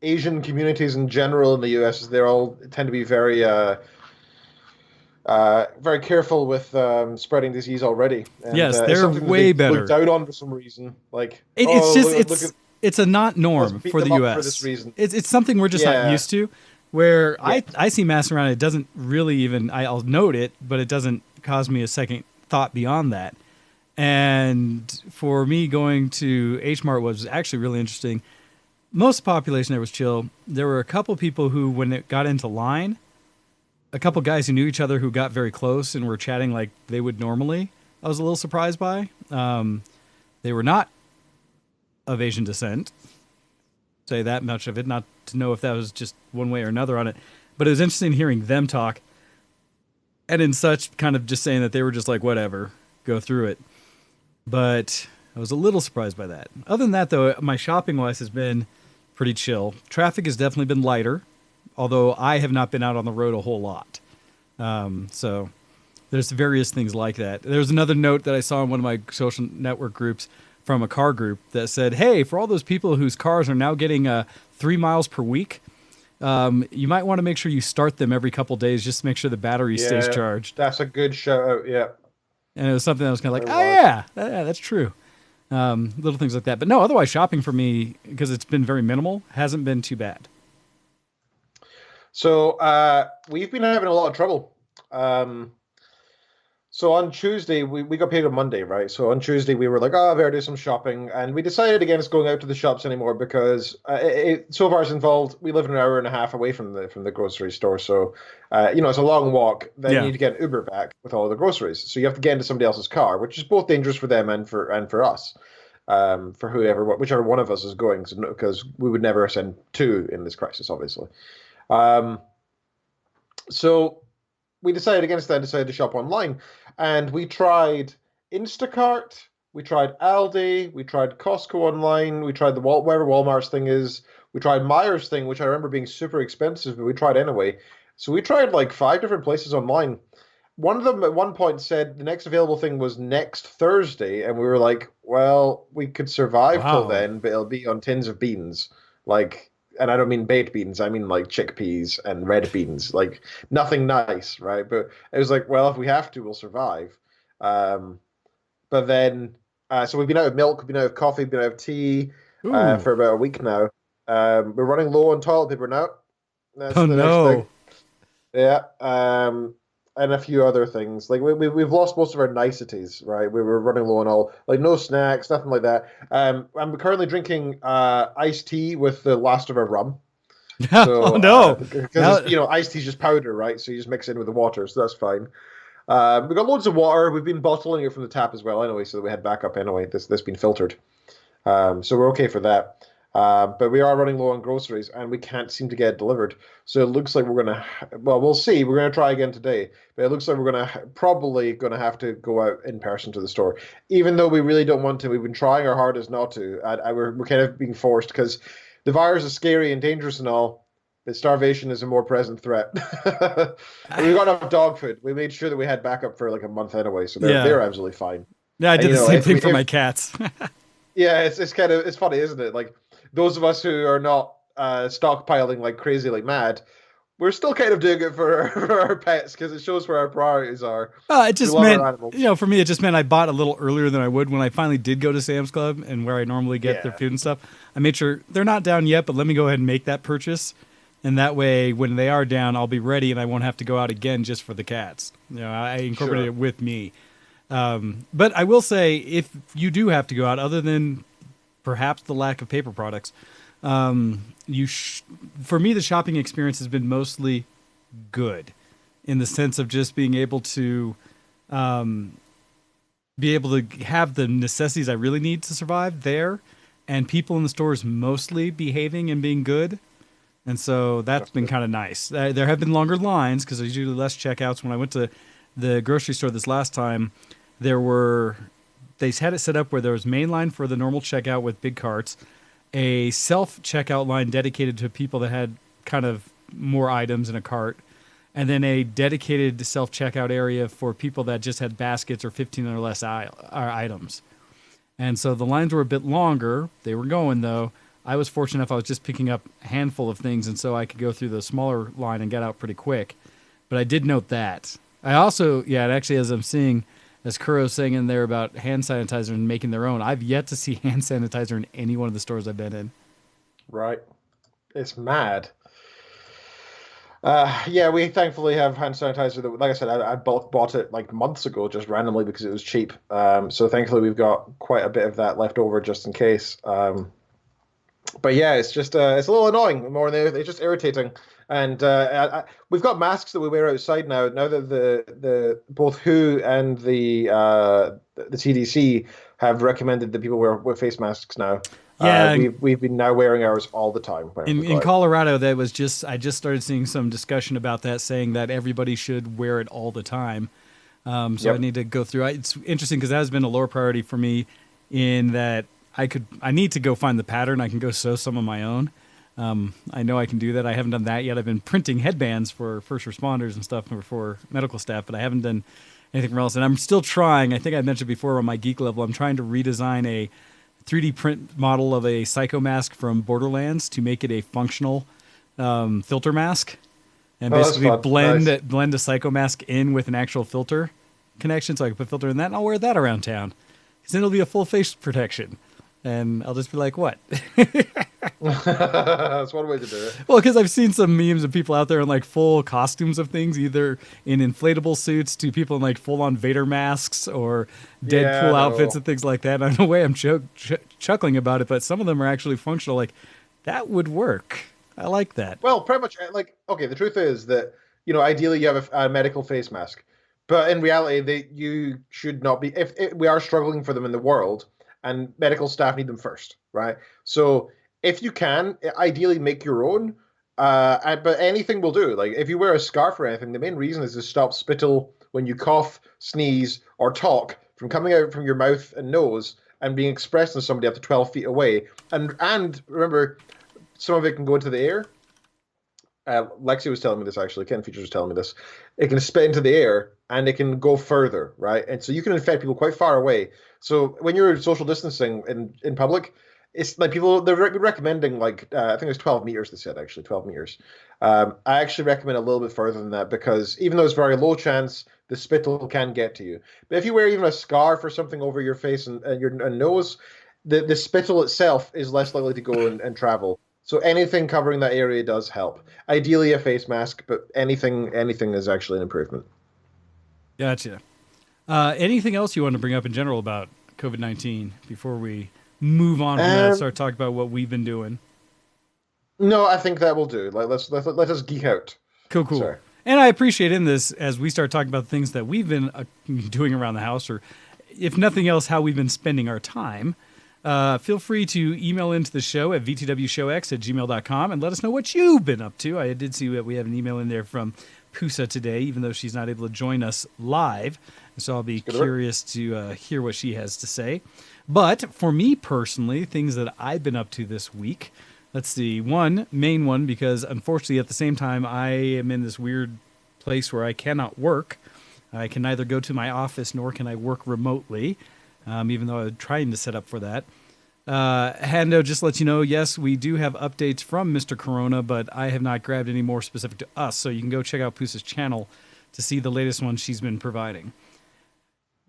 Asian communities in general in the U.S., they all tend to be very very careful with spreading disease already. And, yes, they're way better. Looked out on for some reason. It's a not norm for the U.S. For this reason. It's something we're just not used to. Where I see masks around, it doesn't really even. I'll note it, but it doesn't cause me a second thought beyond that. And for me, going to H Mart was actually really interesting. Most of the population there was chill. There were a couple people who, when it got into line, a couple guys who knew each other who got very close and were chatting like they would normally. I was a little surprised by. They were not of Asian descent. Say that much of it, not to know if that was just one way or another on it. But it was interesting hearing them talk. and in such kind of just saying that they were just like, whatever, go through it. But I was a little surprised by that. Other than that, though, my shopping wise has been pretty chill. Traffic has definitely been lighter, although I have not been out on the road a whole lot. So there's various things like that. There's another note that I saw in one of my social network groups from a car group that said, hey, for all those people whose cars are now getting 3 miles per week, you might want to make sure you start them every couple days just to make sure the battery stays charged. That's a good shout out, yeah. And it was something that was kind of like, yeah, that's true. Little things like that. But no, otherwise shopping for me, because it's been very minimal, hasn't been too bad. So we've been having a lot of trouble. So on Tuesday, we got paid on Monday, right? So on Tuesday, we were like, oh, I better do some shopping. And we decided against going out to the shops anymore because so far it's involved, we live an hour and a half away from the grocery store. So, it's a long walk. Then you need to get an Uber back with all the groceries. So you have to get into somebody else's car, which is both dangerous for them and for us, for whichever one of us is going, because we would never send two in this crisis, obviously. So we decided against that, decided to shop online. And we tried Instacart, we tried Aldi, we tried Costco online, we tried whatever Walmart's thing is, we tried Myers thing, which I remember being super expensive, but we tried anyway. So we tried like 5 different places online. One of them at one point said the next available thing was next Thursday, and we were like, well, we could survive till then, but it'll be on tins of beans. And I don't mean baked beans, I mean like chickpeas and red beans, like nothing nice, right? But it was like, well, if we have to, we'll survive. But then, so we've been out of milk, we've been out of coffee, we've been out of tea for about a week now. We're running low on toilet paper now. That's the next thing. Yeah. And a few other things. Like we've lost most of our niceties, right? We were running low on all, like no snacks, nothing like that. I'm currently drinking iced tea with the last of our rum. So, because iced tea is just powder, right? So you just mix it in with the water, so that's fine. We've got loads of water. We've been bottling it from the tap as well, anyway, so that we had backup anyway. This been filtered, so we're okay for that. But we are running low on groceries, and we can't seem to get it delivered. So it looks like we're gonna. Well, we'll see. We're gonna try again today, but it looks like we're probably gonna have to go out in person to the store, even though we really don't want to. We've been trying our hardest not to. We're kind of being forced because the virus is scary and dangerous and all. But starvation is a more present threat. We got enough dog food. We made sure that we had backup for like a month anyway, so they're absolutely fine. Yeah, I did the same thing for my cats. Yeah, it's funny, isn't it? Like those of us who are not stockpiling like crazy, like mad, we're still kind of doing it for our pets because it shows where our priorities are. It just meant, for me, it just meant I bought a little earlier than I would when I finally did go to Sam's Club and where I normally get their food and stuff. I made sure they're not down yet, but let me go ahead and make that purchase. And that way, when they are down, I'll be ready and I won't have to go out again just for the cats. I incorporated it with me. But I will say, if you do have to go out, other than perhaps the lack of paper products, for me, the shopping experience has been mostly good in the sense of just being able to have the necessities I really need to survive there, and people in the stores mostly behaving and being good. And so that's been kind of nice. There have been longer lines because there's usually less checkouts. When I went to the grocery store this last time, they had it set up where there was main line for the normal checkout with big carts, a self-checkout line dedicated to people that had kind of more items in a cart, and then a dedicated self-checkout area for people that just had baskets or 15 or less items. And so the lines were a bit longer. They were going, though. I was fortunate enough I was just picking up a handful of things, and so I could go through the smaller line and get out pretty quick. But I did note that. I also, and actually as I'm seeing, as Kuro's saying in there about hand sanitizer and making their own, I've yet to see hand sanitizer in any one of the stores I've been in. Right. It's mad. We thankfully have hand sanitizer that, like I said, I bought it like months ago just randomly because it was cheap. So thankfully we've got quite a bit of that left over just in case. But yeah, it's just it's a little annoying more than anything. It's just irritating. And we've got masks that we wear outside now. Now that the both WHO and the CDC have recommended that people wear face masks now. Yeah, we've been now wearing ours all the time. in Colorado, I just started seeing some discussion about that, saying that everybody should wear it all the time. So I need to go through. It's interesting because that has been a lower priority for me, in that I need to go find the pattern. I can go sew some of my own. I know I can do that. I haven't done that yet. I've been printing headbands for first responders and stuff for medical staff, but I haven't done anything else. And I'm still trying. I think I mentioned before on my geek level, I'm trying to redesign a 3D print model of a psycho mask from Borderlands to make it a functional filter mask, and basically blend a psycho mask in with an actual filter connection, so I can put filter in that, and I'll wear that around town. Because then it'll be a full face protection, and I'll just be like, what? That's one way to do it. Well, because I've seen some memes of people out there in like full costumes of things, either in inflatable suits to people in like full-on Vader masks or Deadpool outfits and things like that. And in a way, I'm chuckling about it, but some of them are actually functional. Like, that would work. I like that. Well, pretty much, like, okay, the truth is that, ideally you have a medical face mask, but in reality, you should not be, if we are struggling for them in the world, and medical staff need them first, right? So if you can, ideally make your own, but anything will do. Like, if you wear a scarf or anything, the main reason is to stop spittle when you cough, sneeze, or talk from coming out from your mouth and nose and being expressed to somebody up to 12 feet away. And remember, some of it can go into the air. Lexi was telling me this, actually. Ken Features was telling me this. It can spit into the air, and it can go further, right? And so you can infect people quite far away. So when you're social distancing in public, it's like they're recommending, like, I think it's 12 meters, they said, actually, 12 meters. I actually recommend a little bit further than that, because even though it's very low chance, the spittle can get to you. But if you wear even a scarf or something over your face and your nose, the spittle itself is less likely to go and travel. So anything covering that area does help. Ideally a face mask, but anything is actually an improvement. Gotcha. Anything else you want to bring up in general about COVID-19 before we move on from that and start talking about what we've been doing? No, I think that will do. Let us geek out. Cool. Sorry. And I appreciate in this, as we start talking about things that we've been doing around the house, or if nothing else, how we've been spending our time. Feel free to email into the show at VtWShowX@gmail.com and let us know what you've been up to. I did see that we have an email in there from Pusa today, even though she's not able to join us live. So I'll be curious to hear what she has to say. But for me personally, things that I've been up to this week, let's see, main one, because unfortunately at the same time I am in this weird place where I cannot work. I can neither go to my office nor can I work remotely. Even though I'm trying to set up for that. Hando, just to let you know, yes, we do have updates from Mr. Corona, but I have not grabbed any more specific to us, so you can go check out Pusa's channel to see the latest one she's been providing.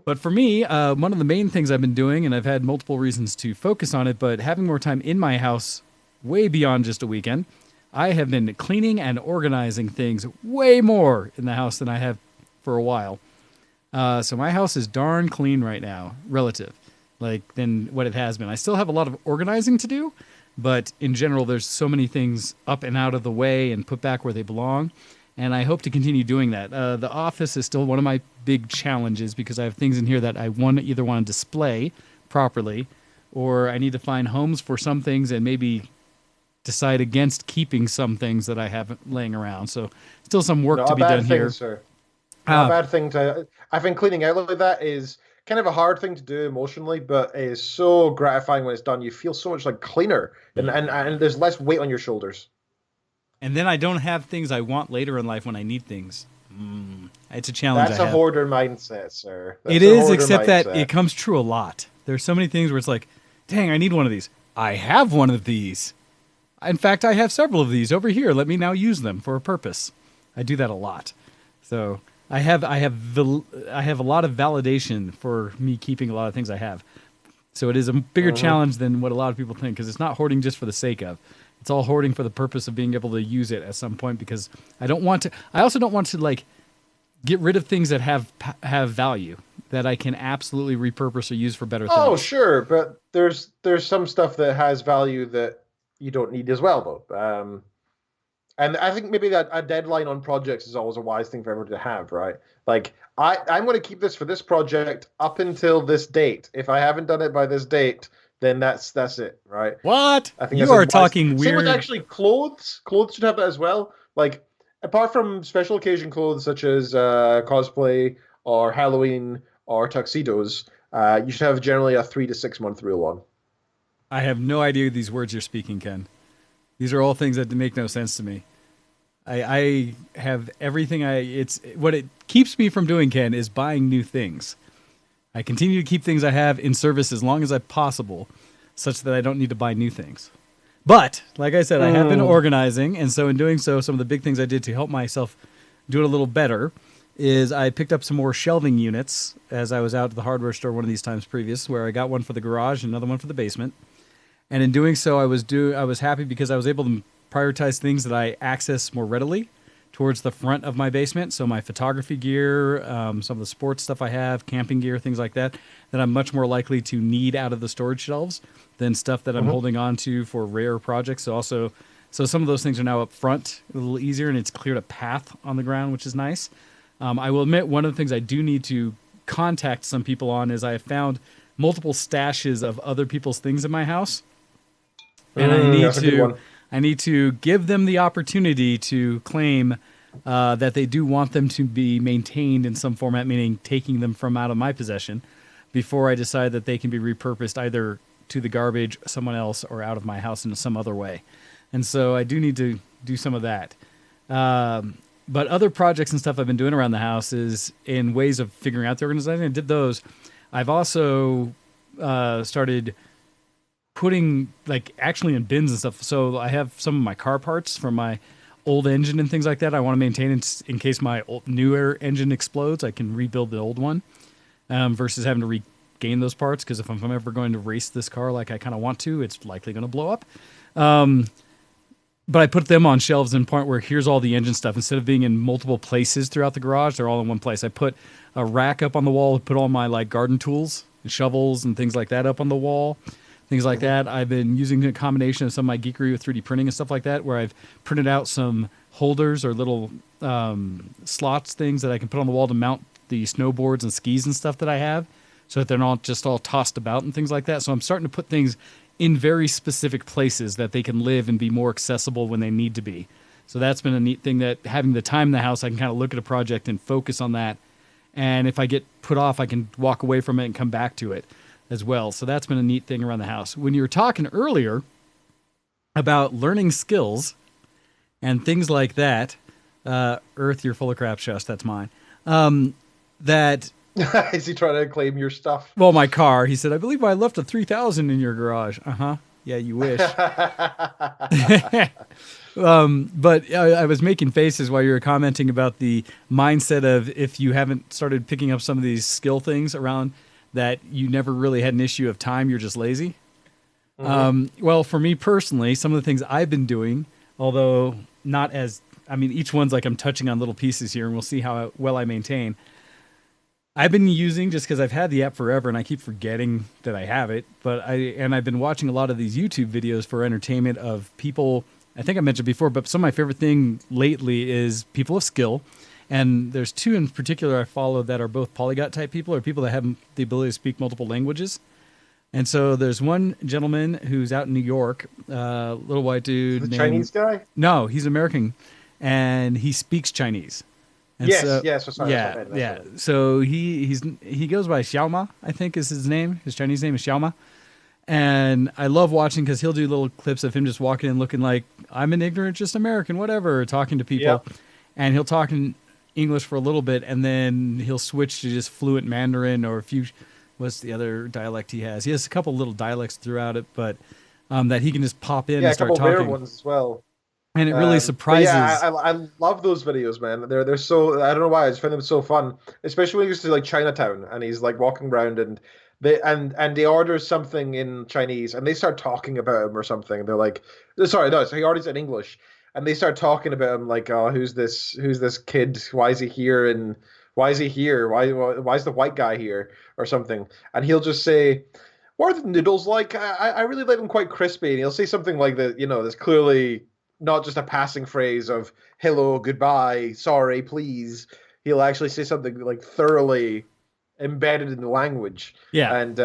But for me, one of the main things I've been doing, and I've had multiple reasons to focus on it, but having more time in my house way beyond just a weekend, I have been cleaning and organizing things way more in the house than I have for a while. So my house is darn clean right now, relative, than what it has been. I still have a lot of organizing to do, but in general, there's so many things up and out of the way and put back where they belong, and I hope to continue doing that. The office is still one of my big challenges because I have things in here that I either want to display properly, or I need to find homes for some things and maybe decide against keeping some things that I have laying around. So still some work to be done here. Sir. A bad thing to. I think cleaning out like that is kind of a hard thing to do emotionally, but it is so gratifying when it's done. You feel so much cleaner, and there's less weight on your shoulders. And then I don't have things I want later in life when I need things. It's a challenge. That's a hoarder mindset, sir. It is, except that it comes true a lot. There's so many things where it's like, dang, I need one of these. I have one of these. In fact, I have several of these over here. Let me now use them for a purpose. I do that a lot. So I have a lot of validation for me keeping a lot of things I have. So it is a bigger challenge than what a lot of people think, because it's not hoarding just for the sake of. It's all hoarding for the purpose of being able to use it at some point, because I also don't want to get rid of things that have value that I can absolutely repurpose or use for better things. Oh, sure, but there's some stuff that has value that you don't need as well, though. And I think maybe that a deadline on projects is always a wise thing for everyone to have, right? I'm going to keep this for this project up until this date. If I haven't done it by this date, then that's it, right? What? I think You that's are advice. talking Same with weird. actually clothes. Clothes should have that as well. Like, apart from special occasion clothes such as cosplay or Halloween or tuxedos, you should have generally a 3 to 6 month rule on. I have no idea these words you're speaking, Ken. These are all things that make no sense to me. I have everything. It's what it keeps me from doing, Ken, is buying new things. I continue to keep things I have in service as long as I possible, such that I don't need to buy new things. But like I said, I have been organizing, and so in doing so, some of the big things I did to help myself do it a little better is I picked up some more shelving units as I was out at the hardware store one of these times previous, where I got one for the garage and another one for the basement. And in doing so, I was happy because I was able to prioritize things that I access more readily towards the front of my basement. So my photography gear, some of the sports stuff I have, camping gear, things like that, that I'm much more likely to need out of the storage shelves than stuff that I'm holding on to for rare projects. So some of those things are now up front, a little easier, and it's cleared a path on the ground, which is nice. I will admit one of the things I do need to contact some people on is I have found multiple stashes of other people's things in my house. And I need to give them the opportunity to claim that they do want them to be maintained in some format, meaning taking them from out of my possession, before I decide that they can be repurposed either to the garbage, someone else, or out of my house in some other way. And so I do need to do some of that. But other projects and stuff I've been doing around the house is in ways of figuring out the organization. I did those. I've also started putting like actually in bins and stuff. So I have some of my car parts from my old engine and things like that I want to maintain in case my newer engine explodes. I can rebuild the old one versus having to regain those parts, because if I'm ever going to race this car like I kind of want to, it's likely going to blow up. But I put them on shelves in point where here's all the engine stuff. Instead of being in multiple places throughout the garage, they're all in one place. I put a rack up on the wall, put all my like garden tools and shovels and things like that up on the wall. Things like that. I've been using a combination of some of my geekery with 3D printing and stuff like that, where I've printed out some holders or little slots things that I can put on the wall to mount the snowboards and skis and stuff that I have, so that they're not just all tossed about and things like that. So I'm starting to put things in very specific places that they can live and be more accessible when they need to be. So that's been a neat thing, that having the time in the house, I can kind of look at a project and focus on that. And if I get put off, I can walk away from it and come back to it as well. So that's been a neat thing around the house. When you were talking earlier about learning skills and things like that, Earth, you're full of crap, Shush, that's mine. That Is he trying to claim your stuff? Well, my car. He said, I believe I left a 3000 in your garage. Uh-huh. Yeah, you wish. But I was making faces while you were commenting about the mindset of, if you haven't started picking up some of these skill things around, that you never really had an issue of time, you're just lazy. Well, for me personally, some of the things I've been doing, although not as, I mean, each one's like I'm touching on little pieces here, and we'll see how well I maintain. I've been using, just because I've had the app forever and I keep forgetting that I have it, but I've been watching a lot of these YouTube videos for entertainment of people. I think I mentioned before, but some of my favorite thing lately is people of skill. And there's two in particular I follow that are both polyglot type people, or people that have the ability to speak multiple languages. And so there's one gentleman who's out in New York, little white dude. The Chinese guy? No, he's American, and he speaks Chinese. And yes. So he goes by Xiaoma, I think is his name. His Chinese name is Xiaoma. And I love watching, because he'll do little clips of him just walking in looking like, I'm an ignorant, just American, whatever, talking to people. Yep. And he'll talk in English for a little bit, and then he'll switch to just fluent Mandarin, or a few, what's the other dialect he has? He has a couple little dialects throughout it, but that he can just pop in and start talking. Yeah, a couple rare ones as well. And it really surprises. Yeah, I love those videos, man. They're so, I don't know why, I just find them so fun. Especially when he goes to like Chinatown and he's like walking around, and they order something in Chinese and they start talking about him or something. They're like, sorry, no, so he orders in English, and they start talking about him like, oh, who's this kid? Why is he here? And why is he here? Why is the white guy here or something? And he'll just say, what are the noodles like? I really like them quite crispy. And he'll say something like that, that's clearly not just a passing phrase of hello, goodbye, sorry, please. He'll actually say something like thoroughly embedded in the language. Yeah. And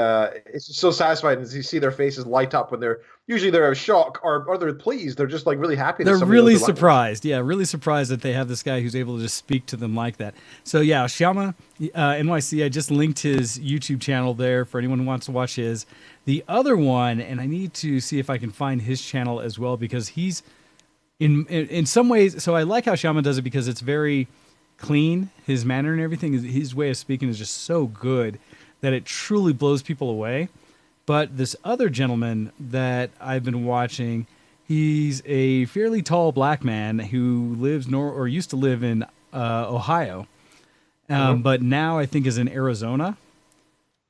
it's just so satisfying as you see their faces light up when they're shocked or they're pleased. They're just like really happy that They're somebody knows really the language. surprised. Yeah, really surprised that they have this guy who's able to just speak to them like that. So yeah, Xiaoma NYC, I just linked his YouTube channel there for anyone who wants to watch his. The other one, and I need to see if I can find his channel as well, because he's in some ways, so I like how Xiaoma does it because it's very clean. His manner and everything, his way of speaking is just so good that it truly blows people away. But this other gentleman that I've been watching, he's a fairly tall black man who lives or used to live in Ohio, but now I think is in Arizona.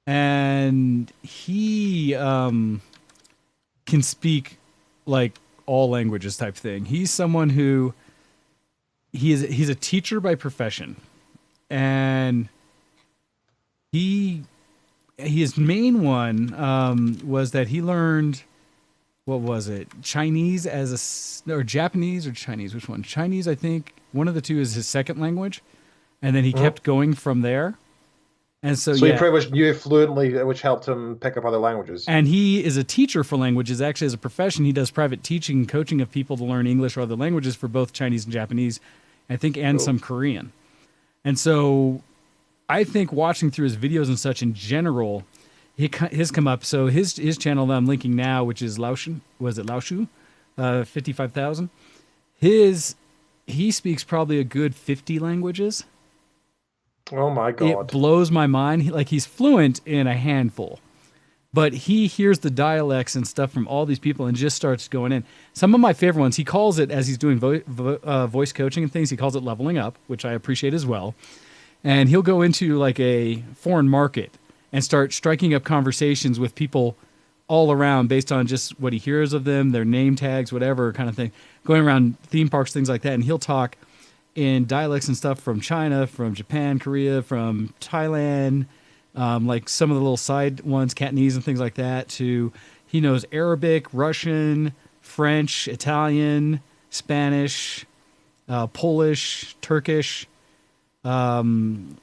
And he can speak like all languages type thing. He's someone who he's a teacher by profession, and his main one was that he learned, what was it, Chinese or Japanese or Chinese, which one? Chinese, I think. One of the two is his second language, and then he kept going from there. And so he pretty much knew it fluently, which helped him pick up other languages. And he is a teacher for languages. Actually, as a profession, he does private teaching and coaching of people to learn English or other languages for both Chinese and Japanese, I think, and some Korean. And so I think watching through his videos and such in general, his come up. So his channel that I'm linking now, which is Laoshu, 55,000. He speaks probably a good 50 languages. Oh my God. It blows my mind. He's fluent in a handful, but he hears the dialects and stuff from all these people and just starts going in. Some of my favorite ones, he calls it, as he's doing voice coaching and things, he calls it leveling up, which I appreciate as well. And he'll go into like a foreign market and start striking up conversations with people all around based on just what he hears of them, their name tags, whatever kind of thing, going around theme parks, things like that. And he'll talk in dialects and stuff from China, from Japan, Korea, from Thailand, like some of the little side ones, Cantonese and things like that, to he knows Arabic, Russian, French, Italian, Spanish, Polish, Turkish. What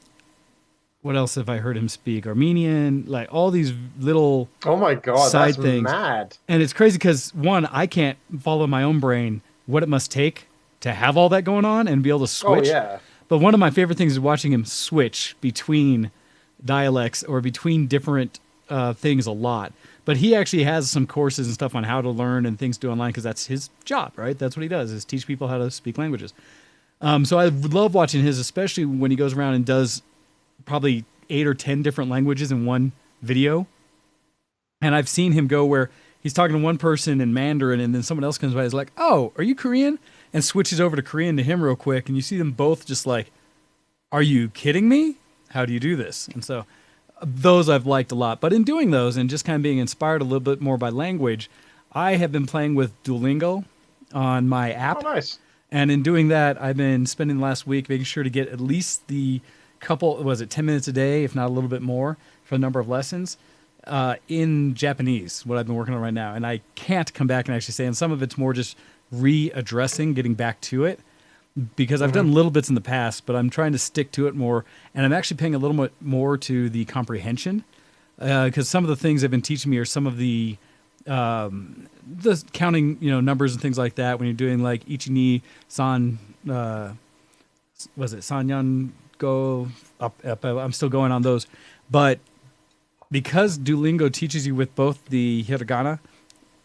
else have I heard him speak? Armenian, like all these little my God, side that's things. Mad. And it's crazy because, one, I can't follow my own brain what it must take to have all that going on and be able to switch. Oh, yeah. But one of my favorite things is watching him switch between dialects or between different things a lot. But he actually has some courses and stuff on how to learn and things to do online because that's his job, right? That's what he does, is teach people how to speak languages. So I love watching his, especially when he goes around and does probably 8 or 10 different languages in one video. And I've seen him go where he's talking to one person in Mandarin and then someone else comes by and is like, "Oh, are you Korean?" And switches over to Korean to him real quick. And you see them both just like, "Are you kidding me? How do you do this?" And so those I've liked a lot. But in doing those and just kind of being inspired a little bit more by language, I have been playing with Duolingo on my app. Oh, nice. And in doing that, I've been spending the last week making sure to get at least the 10 minutes a day, if not a little bit more, for a number of lessons in Japanese, what I've been working on right now. And I can't come back and actually say, and some of it's more just readdressing, getting back to it, because I've done little bits in the past, but I'm trying to stick to it more. And I'm actually paying a little bit more to the comprehension, because some of the things they've been teaching me are some of the counting, numbers and things like that. When you're doing like ichi ni san, sanyan go up. I'm still going on those, but because Duolingo teaches you with both the hiragana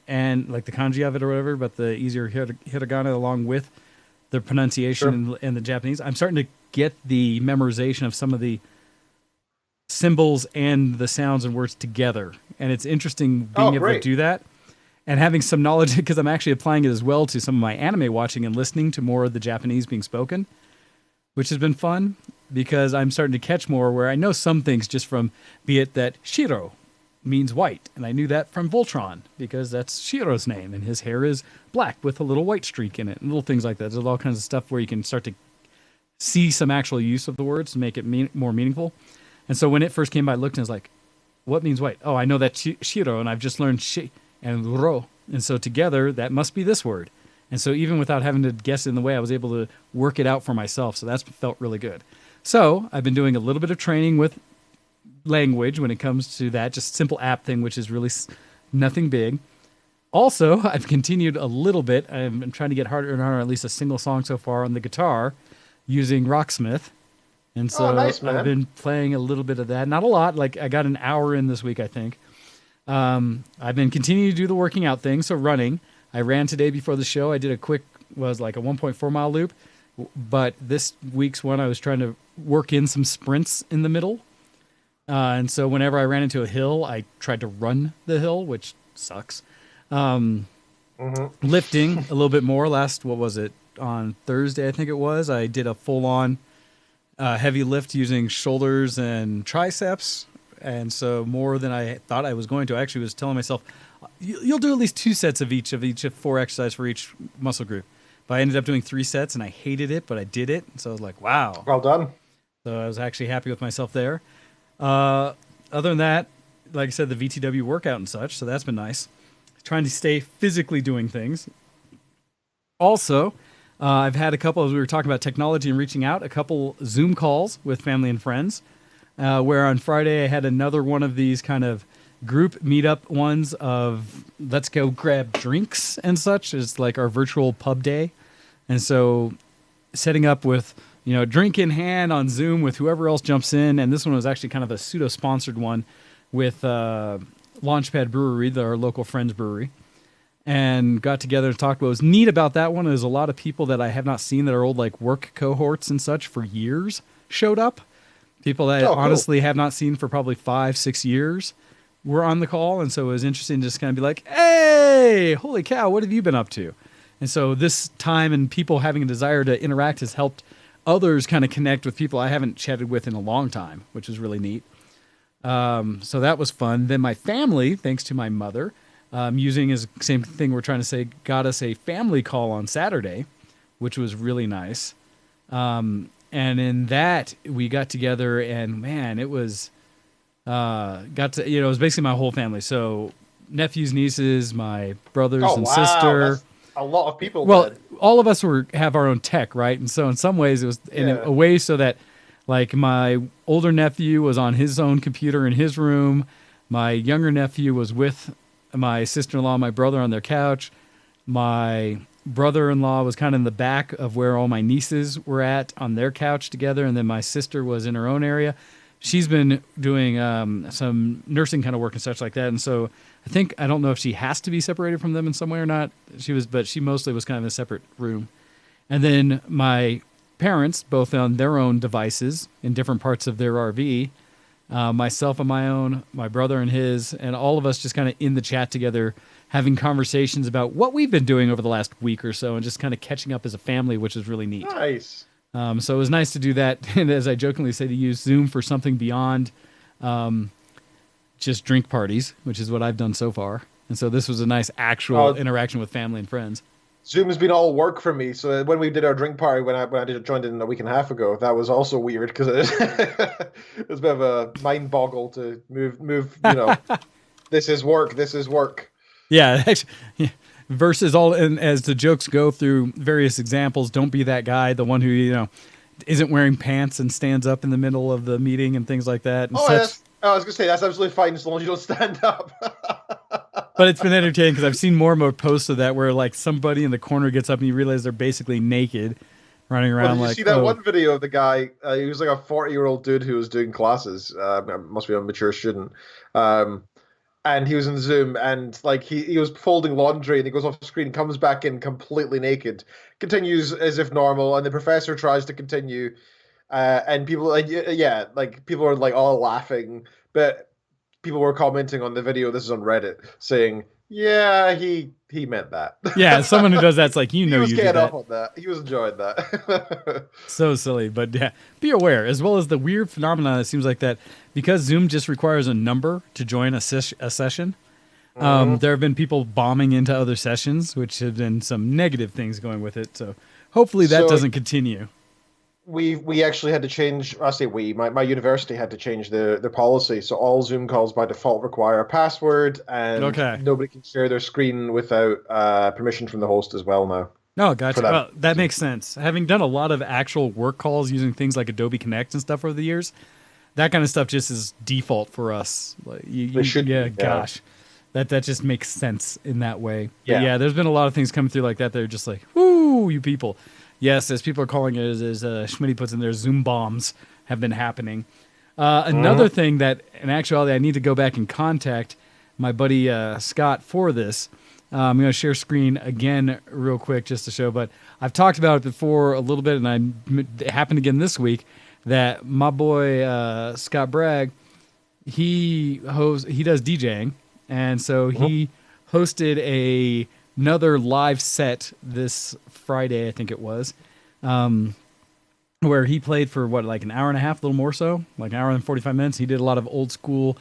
and like the kanji of it or whatever, but the easier hiragana along with the pronunciation and the Japanese, I'm starting to get the memorization of some of the symbols and the sounds and words together. And it's interesting being able to do that and having some knowledge, because I'm actually applying it as well to some of my anime watching and listening to more of the Japanese being spoken, which has been fun because I'm starting to catch more where I know some things just from, be it that Shiro means white. And I knew that from Voltron because that's Shiro's name and his hair is black with a little white streak in it and little things like that. There's all kinds of stuff where you can start to see some actual use of the words to make it more meaningful. And so when it first came by, I looked and I was like, what means white? Oh, I know that's Shiro, and I've just learned shi and ro. And so together, that must be this word. And so even without having to guess it in the way, I was able to work it out for myself. So that's felt really good. So I've been doing a little bit of training with language when it comes to that, just simple app thing, which is really nothing big. Also, I've continued a little bit. I'm trying to get harder and harder, at least a single song so far on the guitar using Rocksmith. And so nice, man. I've been playing a little bit of that. Not a lot. Like I got an hour in this week, I think. I've been continuing to do the working out thing. So running, I ran today before the show. I did a quick, was like a 1.4 mile loop. But this week's one, I was trying to work in some sprints in the middle. And so whenever I ran into a hill, I tried to run the hill, which sucks. Lifting a little bit more. What was it? On Thursday, I think it was. I did a full-on heavy lift using shoulders and triceps. And so more than I thought I was going to. I actually was telling myself, you'll do at least 2 sets of each of 4 exercises for each muscle group. But I ended up doing 3 sets, and I hated it, but I did it. So I was like, wow. Well done. So I was actually happy with myself there. Other than that, like I said, the VtW workout and such, so that's been nice. Trying to stay physically doing things. Also, I've had a couple, as we were talking about technology and reaching out, a couple Zoom calls with family and friends, where on Friday I had another one of these kind of group meetup ones of let's go grab drinks and such. It's like our virtual pub day. And so setting up with, drink in hand on Zoom with whoever else jumps in. And this one was actually kind of a pseudo-sponsored one with Launchpad Brewery, our local friends brewery, and got together and talked. What was neat about that one is a lot of people that I have not seen that are old like work cohorts and such for years showed up. People that I honestly have not seen for probably 5-6 years were on the call. And so it was interesting to just kind of be like, hey, holy cow, what have you been up to? And so this time and people having a desire to interact has helped others kind of connect with people I haven't chatted with in a long time, which is really neat. So that was fun. Then my family, thanks to my mother, using is the same thing we're trying to say, got us a family call on Saturday, which was really nice. And in that we got together and man, it was, it was basically my whole family. So nephews, nieces, my brothers and sister. That's a lot of people. Well, all of us have our own tech, right? And so in some ways it was in a way so that like my older nephew was on his own computer in his room. My younger nephew was with my sister-in-law and my brother on their couch. My brother-in-law was kind of in the back of where all my nieces were at on their couch together. And then my sister was in her own area. She's been doing some nursing kind of work and such like that. And so I don't know if she has to be separated from them in some way or not. But she mostly was kind of in a separate room. And then my parents, both on their own devices in different parts of their RV, myself on my own, my brother and his, and all of us just kind of in the chat together, having conversations about what we've been doing over the last week or so and just kind of catching up as a family, which is really neat. Nice. So it was nice to do that. And as I jokingly say, to use Zoom for something beyond just drink parties, which is what I've done so far. And so this was a nice actual interaction with family and friends. Zoom has been all work for me. So when we did our drink party, when I joined in a week and a half ago, that was also weird because it was a bit of a mind boggle to move. This is work. This is work. Yeah, actually, versus all, and as the jokes go through various examples, don't be that guy, the one who isn't wearing pants and stands up in the middle of the meeting and things like that. And I was gonna say that's absolutely fine as long as you don't stand up. But it's been entertaining because I've seen more and more posts of that where like somebody in the corner gets up and you realize they're basically naked running around. Did you see that one video of the guy? He was like a 40-year-old dude who was doing classes. Must be a mature student. And he was in Zoom and like he was folding laundry and he goes off screen, comes back in completely naked, continues as if normal, and the professor tries to continue. And people people are like all laughing, but people were commenting on the video. This is on Reddit saying, "Yeah, he meant that." Yeah, someone who does that's like he was you getting do that. up on that. He was enjoying that. So silly, but yeah, be aware as well as the weird phenomenon. It seems like that because Zoom just requires a number to join a session. There have been people bombing into other sessions, which have been some negative things going with it. So hopefully that doesn't continue. We actually had to change. I say my university had to change their policy. So all Zoom calls by default require a password, and nobody can share their screen without permission from the host as well now. Oh, gotcha. Well, that makes sense. Having done a lot of actual work calls using things like Adobe Connect and stuff over the years, that kind of stuff just is default for us. Like, gosh, that just makes sense in that way. Yeah. But yeah, there's been a lot of things coming through like that. They're just like, whoo, you people. Yes, as people are calling it, as Schmitty puts in there, Zoom bombs have been happening. Another thing that, in actuality, I need to go back and contact my buddy Scott for this. I'm going to share screen again real quick just to show, but I've talked about it before a little bit, and it happened again this week, that my boy Scott Bragg, he does DJing, and so he hosted another live set this Friday, I think it was, where he played for like an hour and a half, a little more so, like an hour and 45 minutes. He did a lot of old school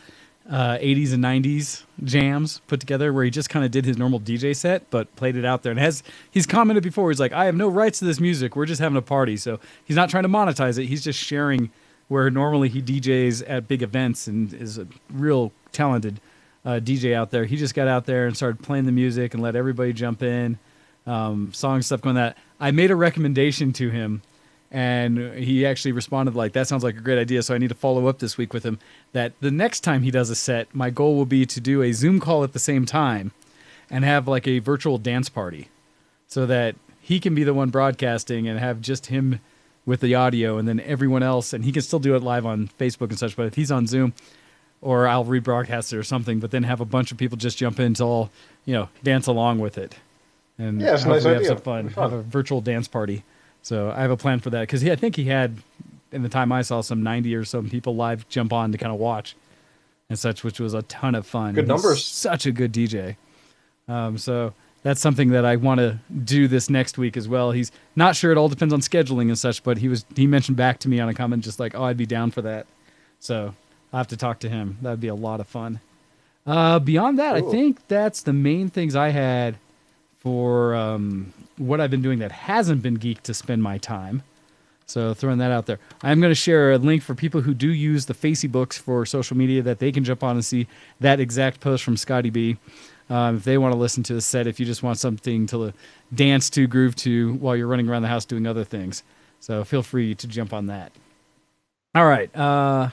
80s and 90s jams put together, where he just kind of did his normal DJ set, but played it out there. And he's commented before, he's like, I have no rights to this music. We're just having a party. So he's not trying to monetize it. He's just sharing, where normally he DJs at big events and is a real talented DJ out there. He just got out there and started playing the music and let everybody jump in. Song stuff going that. I made a recommendation to him, and he actually responded like, that sounds like a great idea, so I need to follow up this week with him, that the next time he does a set, my goal will be to do a Zoom call at the same time and have like a virtual dance party, so that he can be the one broadcasting and have just him with the audio, and then everyone else, and he can still do it live on Facebook and such, but if he's on Zoom, or I'll rebroadcast it or something, but then have a bunch of people just jump in to all, dance along with it. And yeah, it's a nice idea. Have some fun. Have a virtual dance party. So I have a plan for that, because I think he had, in the time I saw, some 90 or so people live jump on to kind of watch and such, which was a ton of fun. Good numbers. He's such a good DJ. So that's something that I want to do this next week as well. He's not sure. It all depends on scheduling and such, but he mentioned back to me on a comment just like, oh, I'd be down for that. So I'll have to talk to him. That'd be a lot of fun. Beyond that, cool. I think that's the main things I had for what I've been doing that hasn't been geek to spend my time. So throwing that out there. I'm going to share a link for people who do use the Facebooks for social media, that they can jump on and see that exact post from Scotty B. If they want to listen to the set, if you just want something to dance to, groove to, while you're running around the house doing other things. So feel free to jump on that. All right.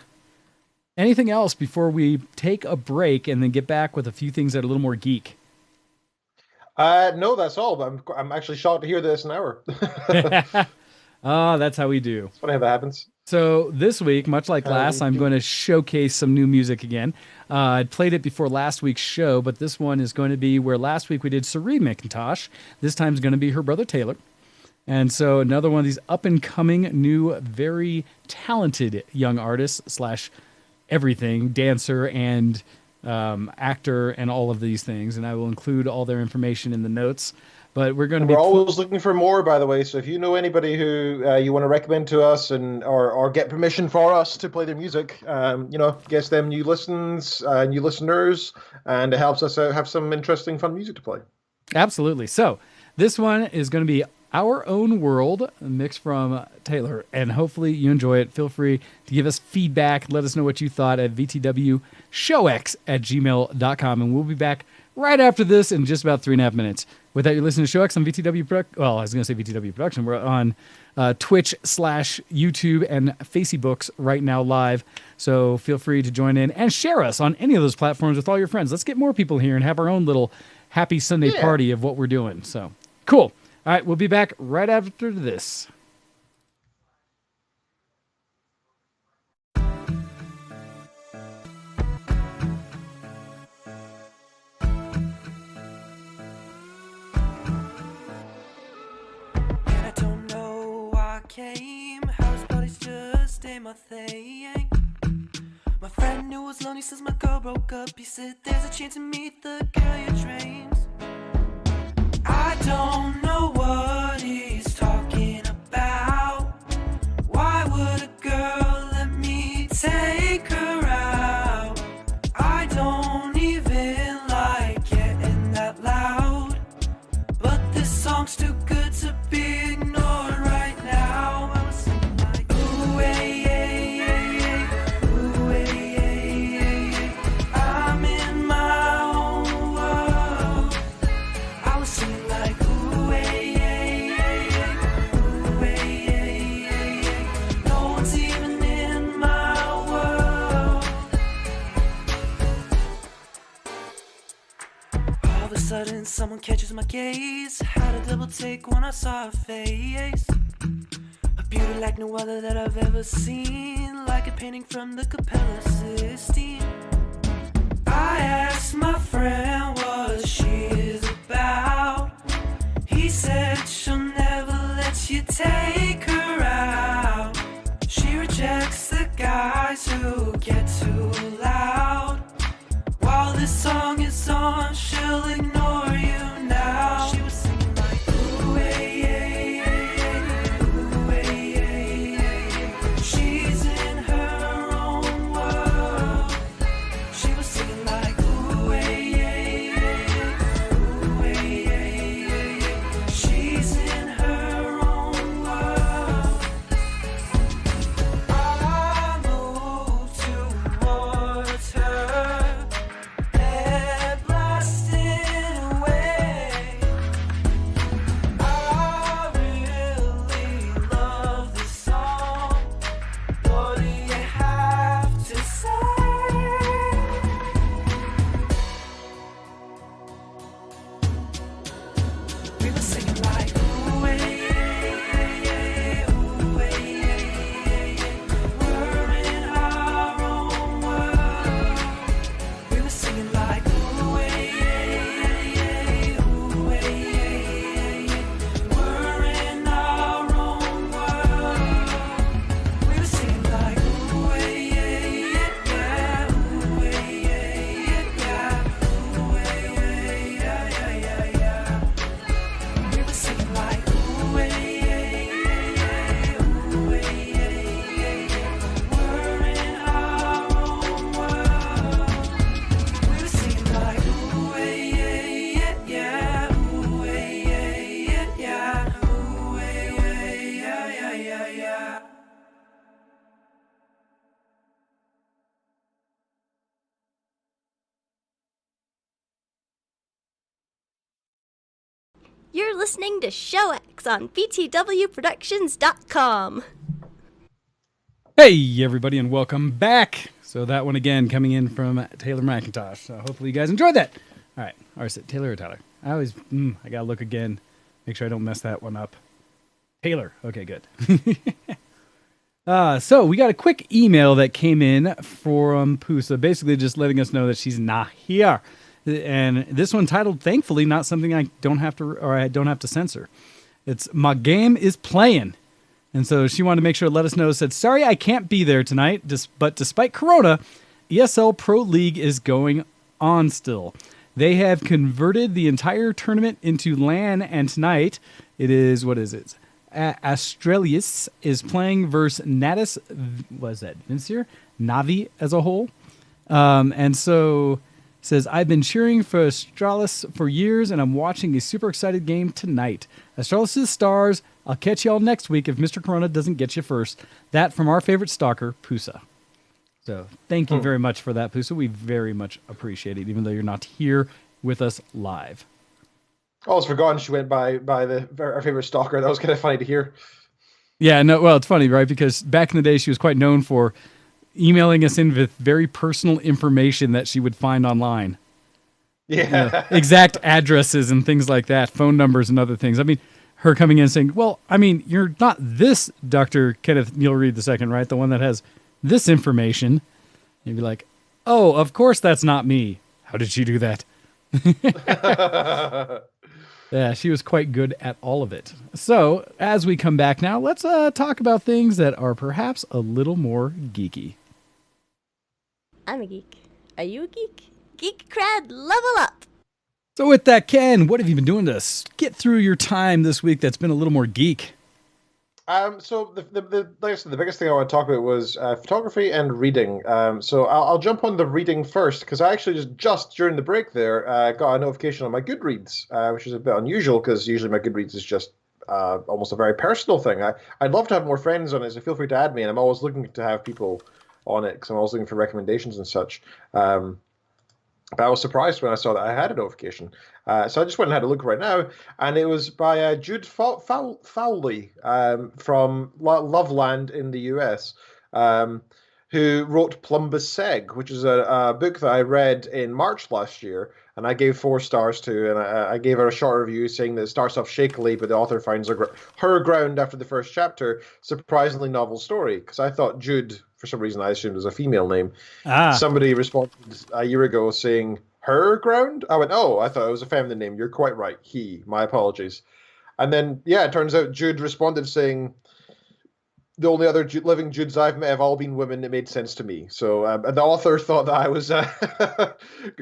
Anything else before we take a break and then get back with a few things that are a little more geek? No, that's all. But I'm actually shocked to hear this an hour. That's how we do. It's funny how that happens. So this week, much like last, I'm going to showcase some new music again. I played it before last week's show, but this one is going to be where last week we did Cerie McIntosh. This time is going to be her brother Taylor. And so another one of these up-and-coming, new, very talented young artists / everything, dancer and actor and all of these things, and I will include all their information in the notes. But we're going to We're always looking for more, by the way. So if you know anybody who you want to recommend to us, and or get permission for us to play their music, gets them new listeners, and it helps us have some interesting, fun music to play. Absolutely. So this one is going to be Our Own World, mixed from Taylor, and hopefully you enjoy it. Feel free to give us feedback. Let us know what you thought at VtWShowX@gmail.com, and we'll be back right after this in just about 3.5 minutes. With that, you're listening to ShowX on VtW Production. Well, I was going to say VtW Production. We're on Twitch / YouTube and Facebooks right now live, so feel free to join in and share us on any of those platforms with all your friends. Let's get more people here and have our own little happy Sunday party of what we're doing. So, cool. All right, we'll be back right after this. I don't know why I came. House parties just ain't my thing. My friend who was lonely since my girl broke up, he said there's a chance to meet the girl your dreams. I don't know what he's talking about. Why would a girl let me take her out? I don't even like getting that loud, but this song's too good to be ignored right now. I was singing like, ooh, hey, hey, hey, hey. Ooh, hey, hey, hey, hey. I'm in my own world. I was singing like, ooh, hey, someone catches my gaze. Had a double take when I saw her face. A beauty like no other that I've ever seen, like a painting from the Capella Sistine. I asked my friend what she is about. He said she'll never let you take her out. She rejects the guys who get too loud. While this song is on, she'll ignore you now. She was singing like, ooh, hey, hey, hey, ooh, hey, hey, hey. She's in her own world. She was singing like, ooh, hey, hey, hey, ooh, hey, hey, hey. She's in her own world. I moved towards her, head blasting away. I really love this song. What do you have to say? We were singing like, ooh, hey, hey, hey, ooh, hey, hey, hey. We're in our own world. We were singing like, ooh, hey, hey, hey, ooh, hey, hey, hey. We're in our own world. We were singing like, ooh, hey, hey, yeah, ooh, hey, hey, yeah, ooh, hey, hey, yeah, yeah, yeah. We were singing like, ooh, hey, hey, hey, ooh, hey, hey, hey. We're in our own world. We were singing like, ooh, hey, hey, yeah, ooh, hey, hey, yeah, ooh, hey, hey, yeah, yeah, yeah. You're listening to ShowX on VtWProductions.com. Hey, everybody, and welcome back. So that one again coming in from Taylor McIntosh. So hopefully you guys enjoyed that. All right. Or is it Taylor or Tyler? I always, I got to look again. Make sure I don't mess that one up. Taylor. Okay, good. So we got a quick email that came in from Pusa, basically just letting us know that she's not here. And this one titled, thankfully, not something I don't have to censor. It's My Game is Playing. And so she wanted to make sure to let us know, said, sorry, I can't be there tonight, but despite Corona, ESL Pro League is going on still. They have converted the entire tournament into LAN, and tonight it is, what is it? Astralis is playing versus Natus, was that Vincier? Navi as a whole. And so says, I've been cheering for Astralis for years, and I'm watching a super excited game tonight. Astralis' stars. I'll catch y'all next week if Mr. Corona doesn't get you first. That from our favorite stalker, Pusa. So thank you very much for that, Pusa. We very much appreciate it, even though you're not here with us live. I almost forgotten she went by our favorite stalker. That was kind of funny to hear. Yeah, no, well, it's funny, right? Because back in the day, she was quite known for emailing us in with very personal information that she would find online. Yeah. Exact addresses and things like that, phone numbers and other things. I mean, her coming in and saying, well, I mean, you're not this Dr. Kenneth Muelreed II, right? The one that has this information. You'd be like, oh, of course that's not me. How did she do that? Yeah, she was quite good at all of it. So, as we come back now, let's talk about things that are perhaps a little more geeky. I'm a geek. Are you a geek? Geek Cred, level up! So with that, Ken, what have you been doing to get through your time this week that's been a little more geek? So like I said, the biggest thing I want to talk about was photography and reading. So I'll jump on the reading first, because I actually just during the break there got a notification on my Goodreads, which is a bit unusual because usually my Goodreads is just almost a very personal thing. I'd love to have more friends on it, so feel free to add me, and I'm always looking to have people on it because I'm always looking for recommendations and such. But I was surprised when I saw that I had a notification. So I just went and had a look right now, and it was by Jude Fowley from Loveland in the US. who wrote Plumbus Seg, which is a book that I read in March last year, and I gave 4 stars to, and I gave her a short review saying that it starts off shakily, but the author finds her ground after the first chapter. Surprisingly novel story, because I thought Jude, for some reason, I assumed was a female name. Somebody responded a year ago saying her ground. I went, oh, I thought it was a feminine name. You're quite right. He. My apologies. And then, yeah, it turns out Jude responded saying, the only other living Judes I've met have all been women. It made sense to me. So the author thought that I was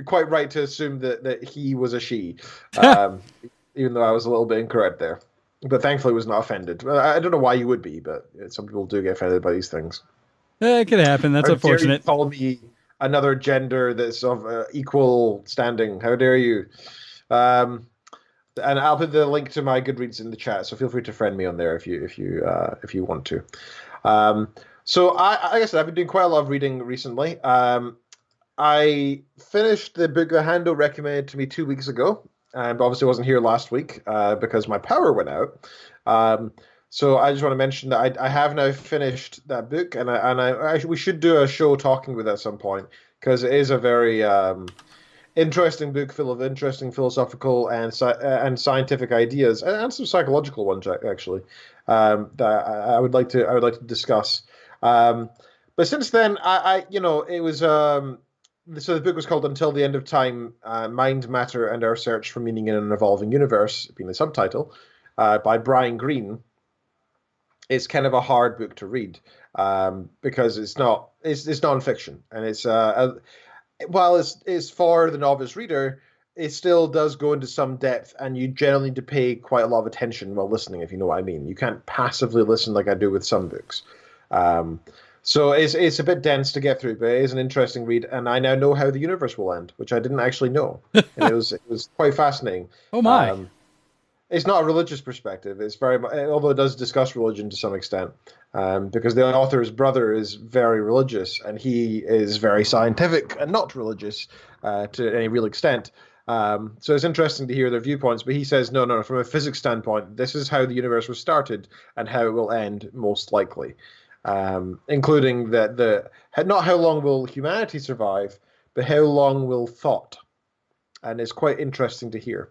quite right to assume that he was a she, even though I was a little bit incorrect there. But thankfully was not offended. I don't know why you would be, but some people do get offended by these things. It could happen. That's unfortunate. How dare you call me another gender that's of equal standing? How dare you? And I'll put the link to my Goodreads in the chat, so feel free to friend me on there if you want to. So like I said, I've been doing quite a lot of reading recently. I finished the book that Hando recommended to me 2 weeks ago, but obviously wasn't here last week because my power went out. So I just want to mention that I have now finished that book, and we should do a show talking with it at some point, because it is a very interesting book full of interesting philosophical and scientific ideas, and some psychological ones actually that I would like to discuss. But since then, it was so the book was called Until the End of Time: Mind, Matter, and Our Search for Meaning in an Evolving Universe, being the subtitle, by Brian Greene. It's kind of a hard book to read because it's nonfiction, and it's while it's for the novice reader, it still does go into some depth, and you generally need to pay quite a lot of attention while listening, if you know what I mean. You can't passively listen like I do with some books. So it's a bit dense to get through, but it is an interesting read, and I now know how the universe will end, which I didn't actually know. And it was quite fascinating. Oh my. It's not a religious perspective. It's very, although it does discuss religion to some extent, because the author's brother is very religious and he is very scientific and not religious to any real extent. So it's interesting to hear their viewpoints. But he says, no, from a physics standpoint, this is how the universe was started and how it will end most likely, including that not how long will humanity survive, but how long will thought, and it's quite interesting to hear.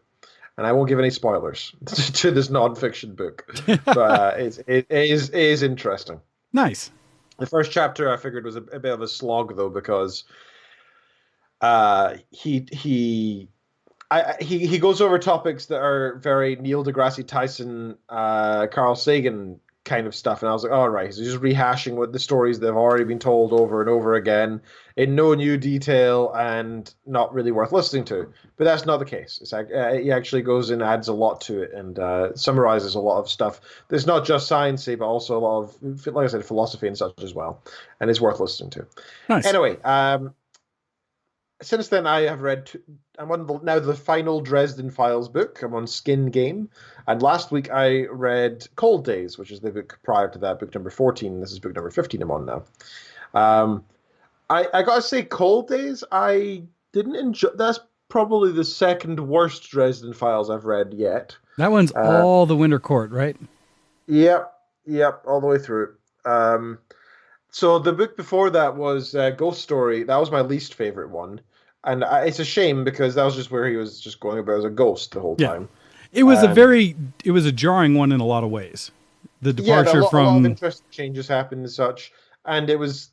And I won't give any spoilers to this non-fiction book, but it is interesting. Nice. The first chapter I figured was a bit of a slog, though, because he goes over topics that are very Neil deGrasse Tyson, Carl Sagan kind of stuff, and I was like, all right, he's just rehashing what the stories that have already been told over and over again in no new detail and not really worth listening to. But that's not the case. It's he actually goes and adds a lot to it and summarizes a lot of stuff that's not just sciencey, but also a lot of, like I said, philosophy and such as well, and it's worth listening to. Nice. Anyway, since then, I have read. I'm on now the final Dresden Files book. I'm on Skin Game, and last week I read Cold Days, which is the book prior to that, book number 14. This is book number 15. I'm on now. I gotta say, Cold Days, I didn't enjoy. That's probably the second worst Dresden Files I've read yet. That one's all the Winter Court, right? Yep, all the way through. So the book before that was Ghost Story. That was my least favorite one. And it's a shame because that was just where he was just going about as a ghost the whole time. It was it was a jarring one in a lot of ways. The departure a from lot of interesting changes happened and such. And it was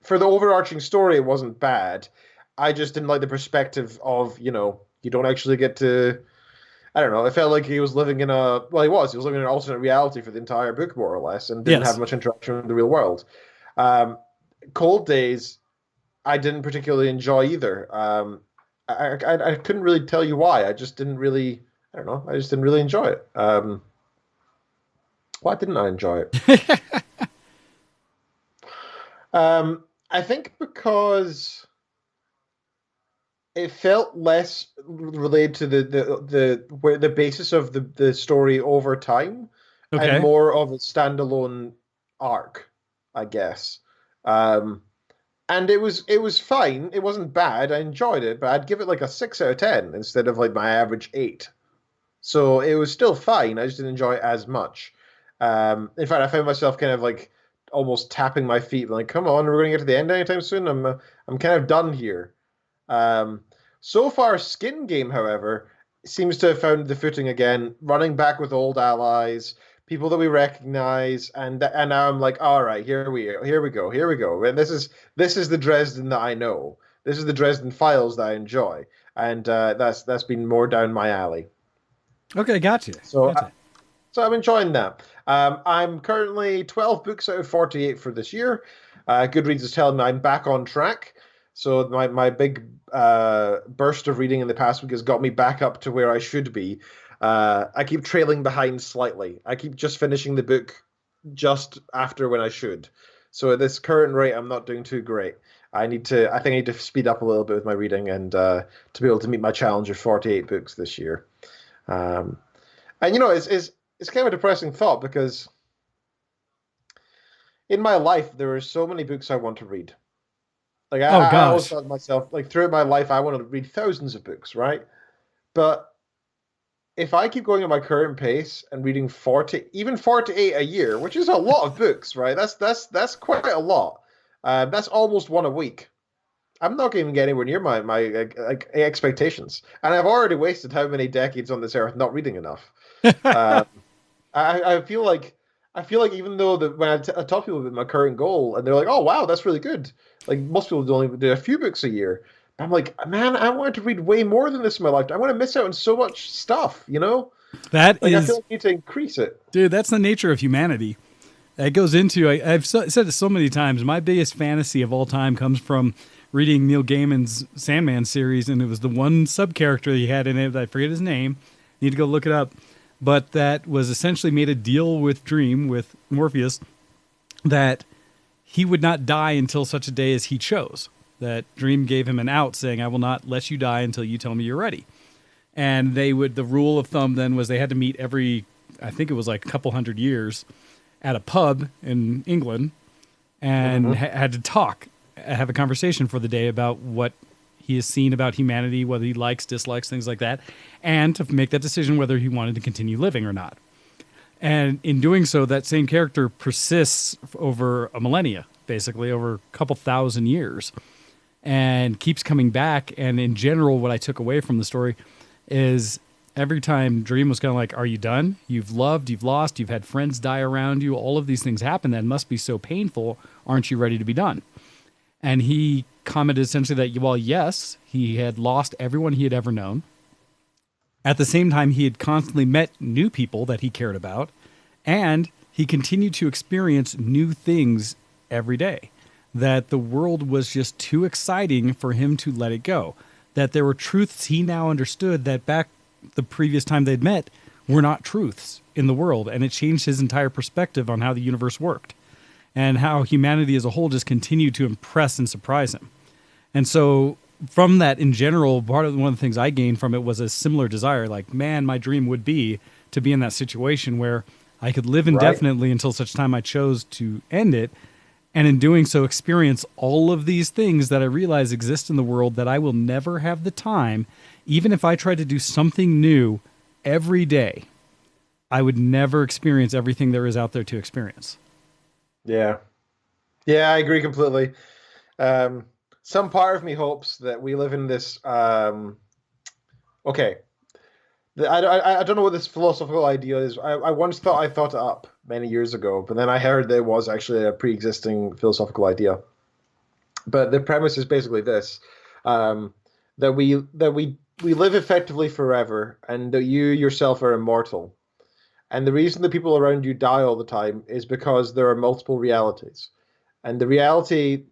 for the overarching story, it wasn't bad. I just didn't like the perspective of, you don't actually get to, I don't know. It felt like he was living in he was living in an alternate reality for the entire book, more or less, and didn't have much interaction with the real world. Cold Days, I didn't particularly enjoy either. I couldn't really tell you why. I just didn't really, I don't know. I just didn't really enjoy it. Why didn't I enjoy it? I think because it felt less related to the basis of the story over time, and more of a standalone arc, I guess. And it was fine. It wasn't bad. I enjoyed it, but I'd give it like a 6 out of 10 instead of like my average 8. So it was still fine. I just didn't enjoy it as much. In fact, I found myself kind of like almost tapping my feet, like, come on, we're going to get to the end anytime soon. I'm kind of done here. So far, Skin Game, however, seems to have found the footing again, running back with old allies, people that we recognize, and now I'm like, all right, here we go. And this is the Dresden that I know. This is the Dresden Files that I enjoy, and that's been more down my alley. Okay, gotcha. So I'm enjoying that. I'm currently 12 books out of 48 for this year. Goodreads is telling me I'm back on track. So my big burst of reading in the past week has got me back up to where I should be. I keep trailing behind slightly. I keep just finishing the book just after when I should. So at this current rate, I'm not doing too great. I think I need to speed up a little bit with my reading and to be able to meet my challenge of 48 books this year. And it's kind of a depressing thought because in my life there are so many books I want to read. Like I always thought to myself, like throughout my life, I want to read thousands of books, right? But if I keep going at my current pace and reading 48 a year, which is a lot of books, right? That's quite a lot. That's almost one a week. I'm not even getting anywhere near my expectations, and I've already wasted how many decades on this earth not reading enough. I feel like even though when I talk to people about my current goal, and they're like, "Oh wow, that's really good." Like most people only do a few books a year. I'm like, man, I wanted to read way more than this in my lifetime. I want to miss out on so much stuff, you know? I feel like I need to increase it. Dude, that's the nature of humanity. It goes into, I've said it so many times, my biggest fantasy of all time comes from reading Neil Gaiman's Sandman series, and it was the one sub-character he had in it, I forget his name, need to go look it up, but that was essentially made a deal with Dream, with Morpheus, that he would not die until such a day as he chose. That Dream gave him an out saying, I will not let you die until you tell me you're ready. And the rule of thumb then was they had to meet every, I think it was like a couple hundred years at a pub in England and had to talk, have a conversation for the day about what he has seen about humanity, whether he likes, dislikes, things like that, and to make that decision whether he wanted to continue living or not. And in doing so, that same character persists over a millennia, basically over a couple thousand years, and keeps coming back. And in general, what I took away from the story is every time Dream was kind of like, are you done? You've loved, you've lost, you've had friends die around you. All of these things happen that must be so painful. Aren't you ready to be done? And he commented essentially that, well, yes, he had lost everyone he had ever known. At the same time, he had constantly met new people that he cared about, and he continued to experience new things every day. That the world was just too exciting for him to let it go. That there were truths he now understood that back the previous time they'd met were not truths in the world, and it changed his entire perspective on how the universe worked and how humanity as a whole just continued to impress and surprise him. And so from that, in general, one of the things I gained from it was a similar desire. Like, man, my dream would be to be in that situation where I could live indefinitely until such time I chose to end it. And in doing so, experience all of these things that I realize exist in the world that I will never have the time. Even if I tried to do something new every day, I would never experience everything there is out there to experience. Yeah. Yeah, I agree completely. Some part of me hopes that we live in this. Okay, I don't know what this philosophical idea is. I once thought I thought it up many years ago, but then I heard there was actually a pre-existing philosophical idea. But the premise is basically this: that we live effectively forever, and that you yourself are immortal. And the reason that people around you die all the time is because there are multiple realities, and the reality.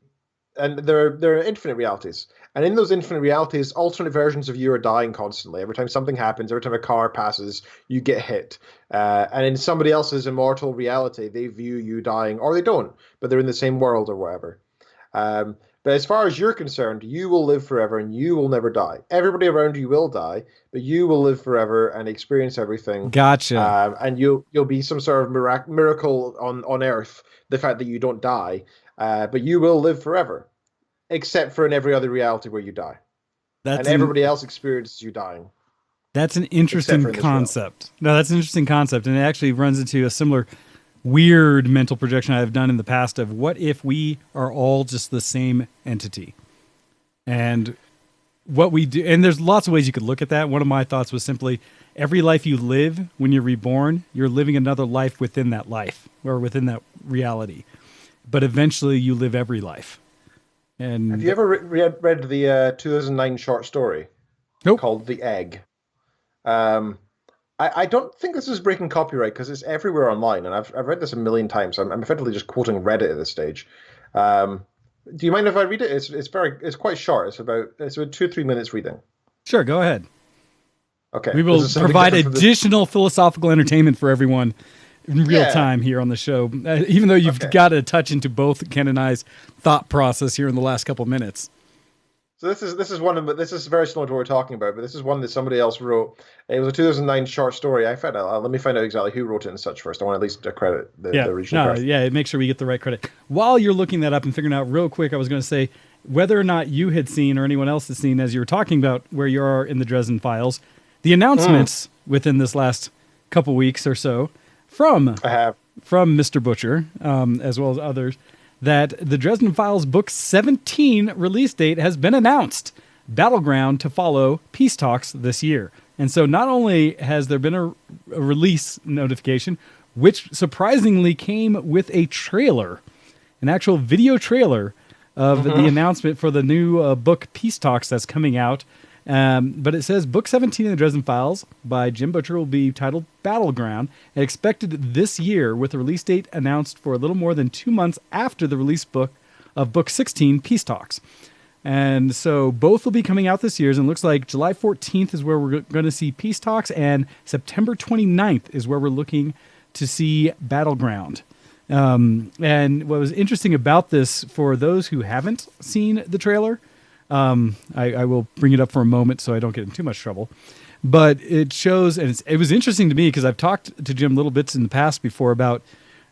And there are infinite realities. And in those infinite realities, alternate versions of you are dying constantly. Every time something happens, every time a car passes, you get hit. And in somebody else's immortal reality, they view you dying, or they don't, but they're in the same world or whatever. But as far as you're concerned, you will live forever and you will never die. Everybody around you will die, but you will live forever and experience everything. Gotcha. And you'll be some sort of miracle on Earth, the fact that you don't die. But you will live forever, except for in every other reality where you die. And everybody else experiences you dying. That's an interesting concept. No, that's an interesting concept. And it actually runs into a similar weird mental projection I've done in the past of what if we are all just the same entity, and what we do. And there's lots of ways you could look at that. One of my thoughts was simply every life you live when you're reborn, you're living another life within that life or within that reality. But eventually you live every life. And have you ever read the 2009 short story called The Egg? I don't think this is breaking copyright because it's everywhere online, and I've read this a million times. So I'm effectively just quoting Reddit at this stage. Do you mind if I read it? It's quite short. It's about 2 or 3 minutes reading. Sure, go ahead. Okay. We will provide additional philosophical entertainment for everyone in real time here on the show, even though you've got to touch into both Ken and I's thought process here in the last couple of minutes. So this is one of this is very similar to what we're talking about, but this is one that somebody else wrote. It was a 2009 short story. Let me find out exactly who wrote it and such first. I want to at least credit the original person. Yeah, make sure we get the right credit. While you're looking that up and figuring out real quick, I was going to say whether or not you had seen or anyone else has seen, as you were talking about where you are in the Dresden Files, the announcements within this last couple weeks or so from Mr. Butcher, as well as others, that the Dresden Files Book 17 release date has been announced. Battleground to follow Peace Talks this year. And so not only has there been a release notification, which surprisingly came with a trailer, an actual video trailer of the announcement for the new book Peace Talks that's coming out. But it says Book 17 in the Dresden Files by Jim Butcher will be titled Battleground and expected this year, with a release date announced for a little more than 2 months after the release of Book 16, Peace Talks. And so both will be coming out this year, and it looks like July 14th is where we're going to see Peace Talks, and September 29th is where we're looking to see Battleground. And what was interesting about this, for those who haven't seen the trailer, I will bring it up for a moment so I don't get in too much trouble. But it shows, and it was interesting to me because I've talked to Jim little bits in the past before about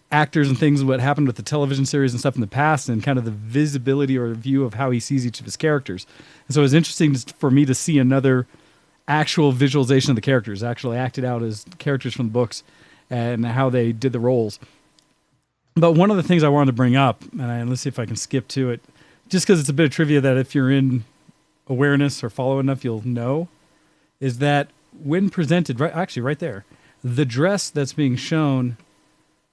actors and things, what happened with the television series and stuff in the past, and kind of the visibility or view of how he sees each of his characters. And so it was interesting for me to see another actual visualization of the characters, actually acted out as characters from the books and how they did the roles. But one of the things I wanted to bring up, and let's see if I can skip to it, just because it's a bit of trivia that if you're in awareness or follow enough, you'll know, is that when presented, right there, the dress that's being shown,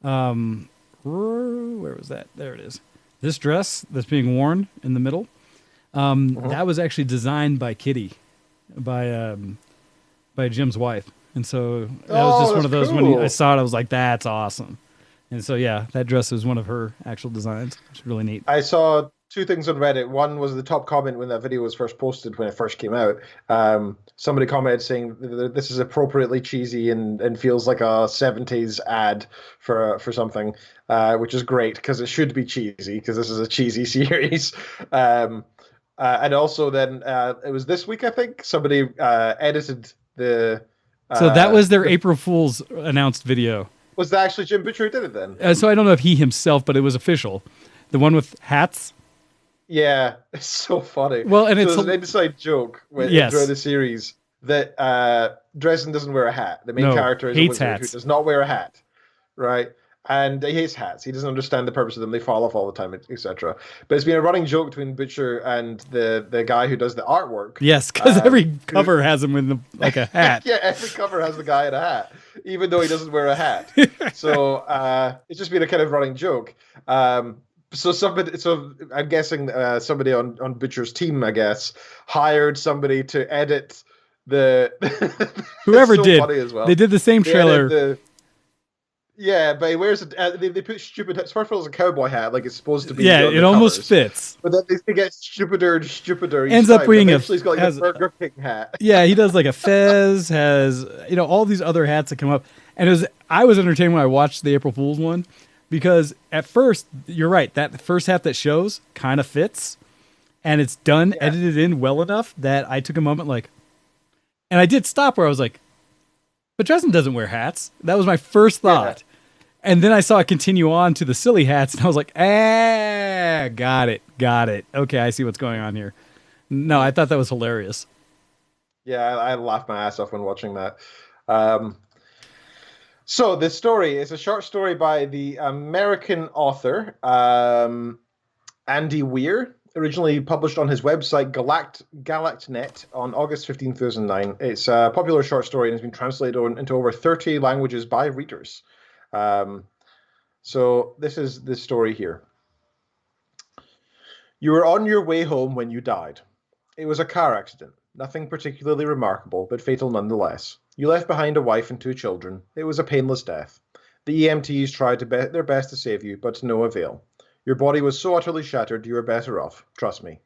where was that? There it is. This dress that's being worn in the middle, that was actually designed by Kitty, by Jim's wife. And so that was just one of those, cool. When I saw it, I was like, that's awesome. And so, yeah, that dress was one of her actual designs. It's really neat. I saw 2 things on Reddit. One was the top comment when that video was first posted, when it first came out. Somebody commented saying this is appropriately cheesy and feels like a 70s ad for something, which is great because it should be cheesy because this is a cheesy series. And also then it was this week, I think, somebody edited the... so that was their April Fool's announced video. Was that actually Jim Butcher who did it then? So I don't know if he himself, but it was official. The one with hats? Yeah, it's so funny. Well, and it's an inside joke throughout the series that Dresden doesn't wear a hat. The main character is a wizard who does not wear a hat, right? And he hates hats. He doesn't understand the purpose of them. They fall off all the time, etc. But it's been a running joke between Butcher and the guy who does the artwork. Yes, because every cover has him with like a hat. Yeah, every cover has the guy in a hat, even though he doesn't wear a hat. So it's just been a kind of running joke. So I'm guessing somebody on Butcher's team, I guess, hired somebody to edit the. Whoever did, funny as well. They did the same trailer. Yeah, but he wears they put stupid. First of all, it's a cowboy hat, like it's supposed to be. Yeah, it almost fits. But then they get stupider and stupider. Ends up being he's got like a Burger King hat. Yeah, he does like a fez, has all these other hats that come up, and I was entertained when I watched the April Fool's one, because at first you're right, that first hat that shows kind of fits, and it's done edited in well enough that I took a moment and I did stop where I was like, but Dresden doesn't wear hats. That was my first thought. Yeah. And then I saw it continue on to the silly hats, and I was like, got it. Okay, I see what's going on here. No, I thought that was hilarious. Yeah, I laughed my ass off when watching that. So this story is a short story by the American author Andy Weir, originally published on his website GalactNet on August 15th, 2009. It's a popular short story and has been translated into over 30 languages by readers. So this is the story here. You were on your way home when you died. It was a car accident. Nothing particularly remarkable, but fatal nonetheless. You left behind a wife and 2 children. It was a painless death. The EMTs tried their best to save you, but to no avail. Your body was so utterly shattered you were better off, trust me.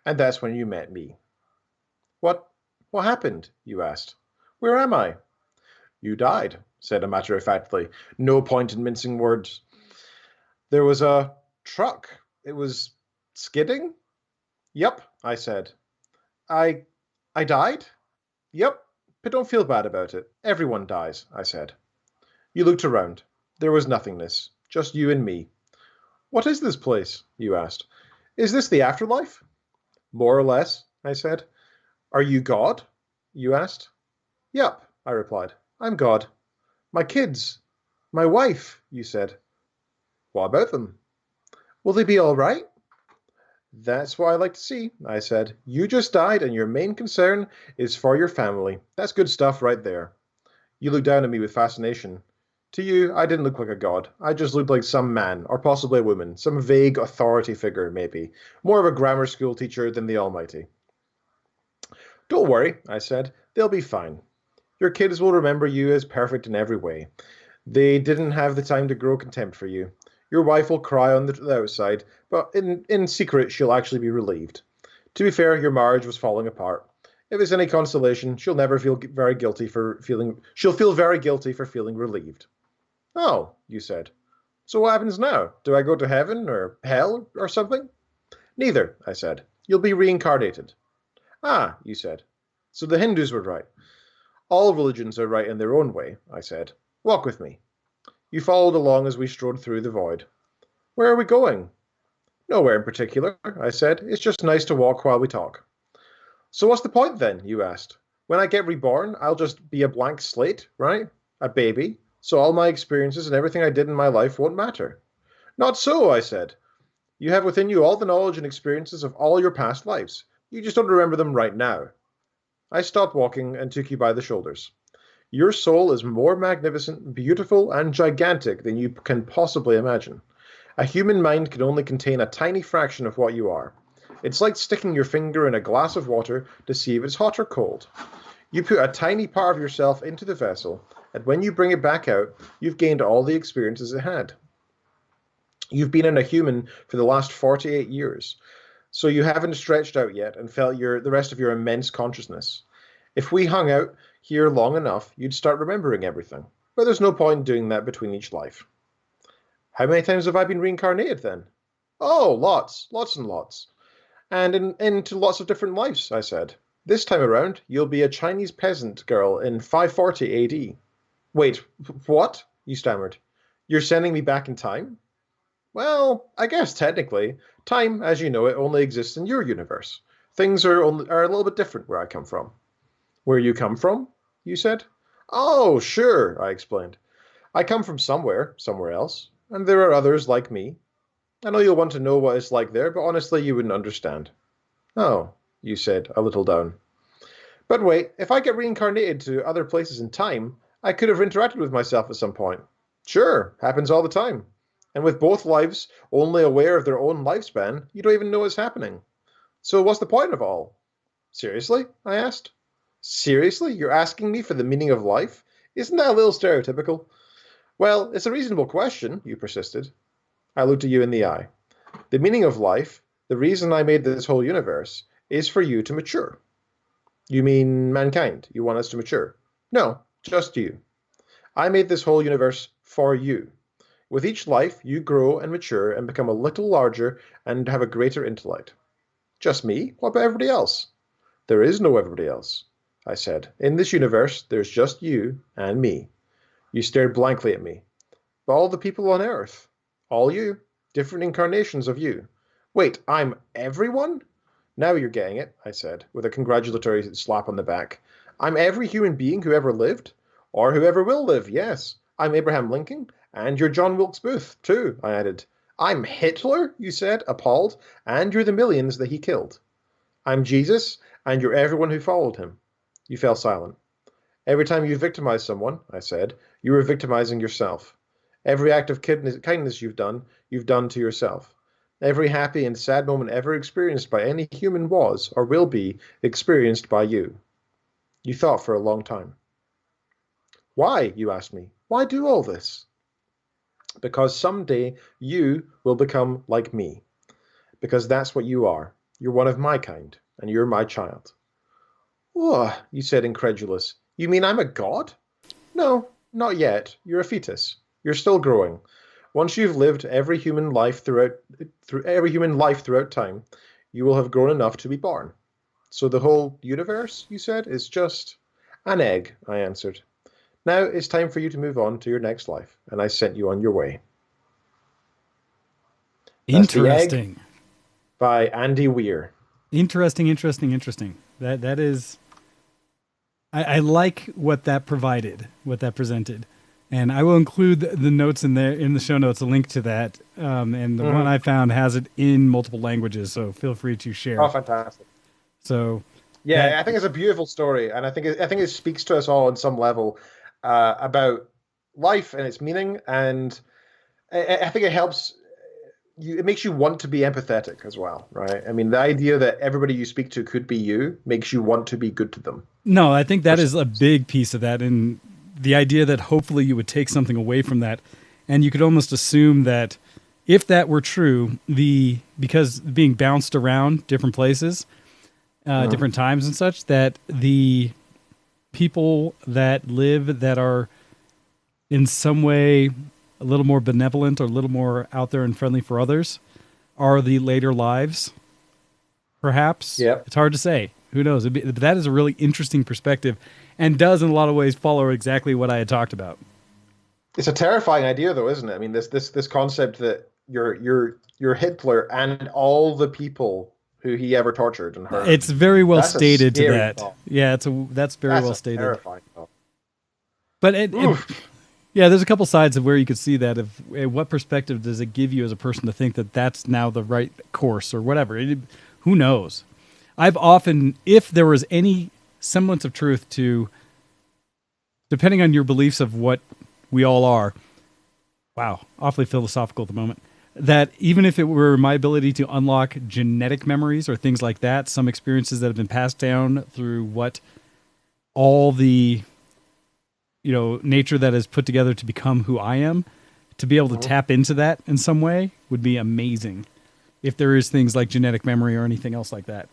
And that's when you met me. What happened? You asked. Where am I? You died, said I matter-of-factly. No point in mincing words. There was a truck. It was skidding? Yep, I said. I died? Yep, but don't feel bad about it. Everyone dies, I said. You looked around. There was nothingness, just you and me. What is this place? You asked. Is this the afterlife? More or less, I said. Are you God? You asked. Yep, I replied. I'm God. My kids. My wife, you said. What about them? Will they be all right? That's what I like to see, I said. You just died and your main concern is for your family. That's good stuff right there. You looked down at me with fascination. To you, I didn't look like a god. I just looked like some man, or possibly a woman, some vague authority figure, maybe. More of a grammar school teacher than the Almighty. Don't worry, I said. They'll be fine. Your kids will remember you as perfect in every way. They didn't have the time to grow contempt for you. Your wife will cry on the outside, but in secret she'll actually be relieved. To be fair, your marriage was falling apart. If it's any consolation, she'll feel very guilty for feeling relieved. Oh, you said. So what happens now? Do I go to heaven or hell or something? Neither, I said. You'll be reincarnated. Ah, you said. So the Hindus were right. All religions are right in their own way, I said. Walk with me. You followed along as we strode through the void. Where are we going? Nowhere in particular, I said. It's just nice to walk while we talk. So what's the point then, you asked. When I get reborn, I'll just be a blank slate, right? A baby. So all my experiences and everything I did in my life won't matter. Not so, I said. You have within you all the knowledge and experiences of all your past lives. You just don't remember them right now. I stopped walking and took you by the shoulders. Your soul is more magnificent, beautiful, and gigantic than you can possibly imagine. A human mind can only contain a tiny fraction of what you are. It's like sticking your finger in a glass of water to see if it's hot or cold. You put a tiny part of yourself into the vessel, and when you bring it back out, you've gained all the experiences it had. You've been in a human for the last 48 years, so you haven't stretched out yet and felt the rest of your immense consciousness. If we hung out here long enough, you'd start remembering everything. But there's no point in doing that between each life. How many times have I been reincarnated then? Oh, lots and lots. And into lots of different lives, I said. This time around, you'll be a Chinese peasant girl in 540 AD. Wait, what? You stammered. You're sending me back in time? Well, I guess technically, time, as you know it, only exists in your universe. Things are a little bit different where I come from. Where you come from? You said. Oh, sure, I explained. I come from somewhere else, and there are others like me. I know you'll want to know what it's like there, but honestly, you wouldn't understand. Oh, you said, a little down. But wait, if I get reincarnated to other places in time, I could have interacted with myself at some point. Sure, happens all the time. And with both lives only aware of their own lifespan, you don't even know what's happening. So what's the point of all? Seriously? I asked. Seriously? You're asking me for the meaning of life? Isn't that a little stereotypical? Well, it's a reasonable question, you persisted. I looked at you in the eye. The meaning of life, the reason I made this whole universe, is for you to mature. You mean mankind? You want us to mature? No, just you. I made this whole universe for you. With each life, you grow and mature and become a little larger and have a greater intellect. Just me? What about everybody else? There is no everybody else, I said. In this universe, there's just you and me. You stared blankly at me. But all the people on Earth. All you. Different incarnations of you. Wait, I'm everyone? Now you're getting it, I said, with a congratulatory slap on the back. I'm every human being who ever lived? Or who ever will live, yes. I'm Abraham Lincoln, and you're John Wilkes Booth, too, I added. I'm Hitler, you said, appalled, and you're the millions that he killed. I'm Jesus, and you're everyone who followed him. You fell silent. Every time you victimize someone, I said, you were victimizing yourself. Every act of kindness you've done to yourself. Every happy and sad moment ever experienced by any human was, or will be, experienced by you. You thought for a long time. Why, you asked me, why do all this? Because someday you will become like me. Because that's what you are. You're one of my kind, and you're my child. Oh, you said incredulous. You mean I'm a god? No, not yet. You're a fetus. You're still growing. Once you've lived every human life throughout time, you will have grown enough to be born. So the whole universe, you said, is just an egg, I answered. Now it's time for you to move on to your next life, and I sent you on your way. Interesting. By Andy Weir. Interesting. That is... I like what that provided, what that presented. And I will include the notes in there, in the show notes, a link to that. And the one I found has it in multiple languages, so feel free to share. Oh, fantastic. So... Yeah, I think it's a beautiful story, and I think it speaks to us all on some level about life and its meaning, and I think it helps you. It makes you want to be empathetic as well, right? I mean, the idea that everybody you speak to could be you makes you want to be good to them. No, I think that is a big piece of that, and the idea that hopefully you would take something away from that, and you could almost assume that if that were true, because being bounced around different places. Different times and such, that the people that live that are in some way a little more benevolent or a little more out there and friendly for others are the later lives, perhaps. Yep. It's hard to say. Who knows? But that is a really interesting perspective and does in a lot of ways follow exactly what I had talked about. It's a terrifying idea, though, isn't it? I mean, this concept that you're Hitler and all the people who he ever tortured and hurt. It's very well stated to that. Thought. Yeah, that's very well stated. Terrifying thought. But yeah, there's a couple sides of where you could see that. What perspective does it give you as a person to think that that's now the right course or whatever? Who knows? I've often, if there was any semblance of truth to, depending on your beliefs of what we all are, wow, awfully philosophical at the moment, that even if it were my ability to unlock genetic memories or things like that, some experiences that have been passed down through what all the, nature that is put together to become who I am, to be able to tap into that in some way would be amazing. If there is things like genetic memory or anything else like that.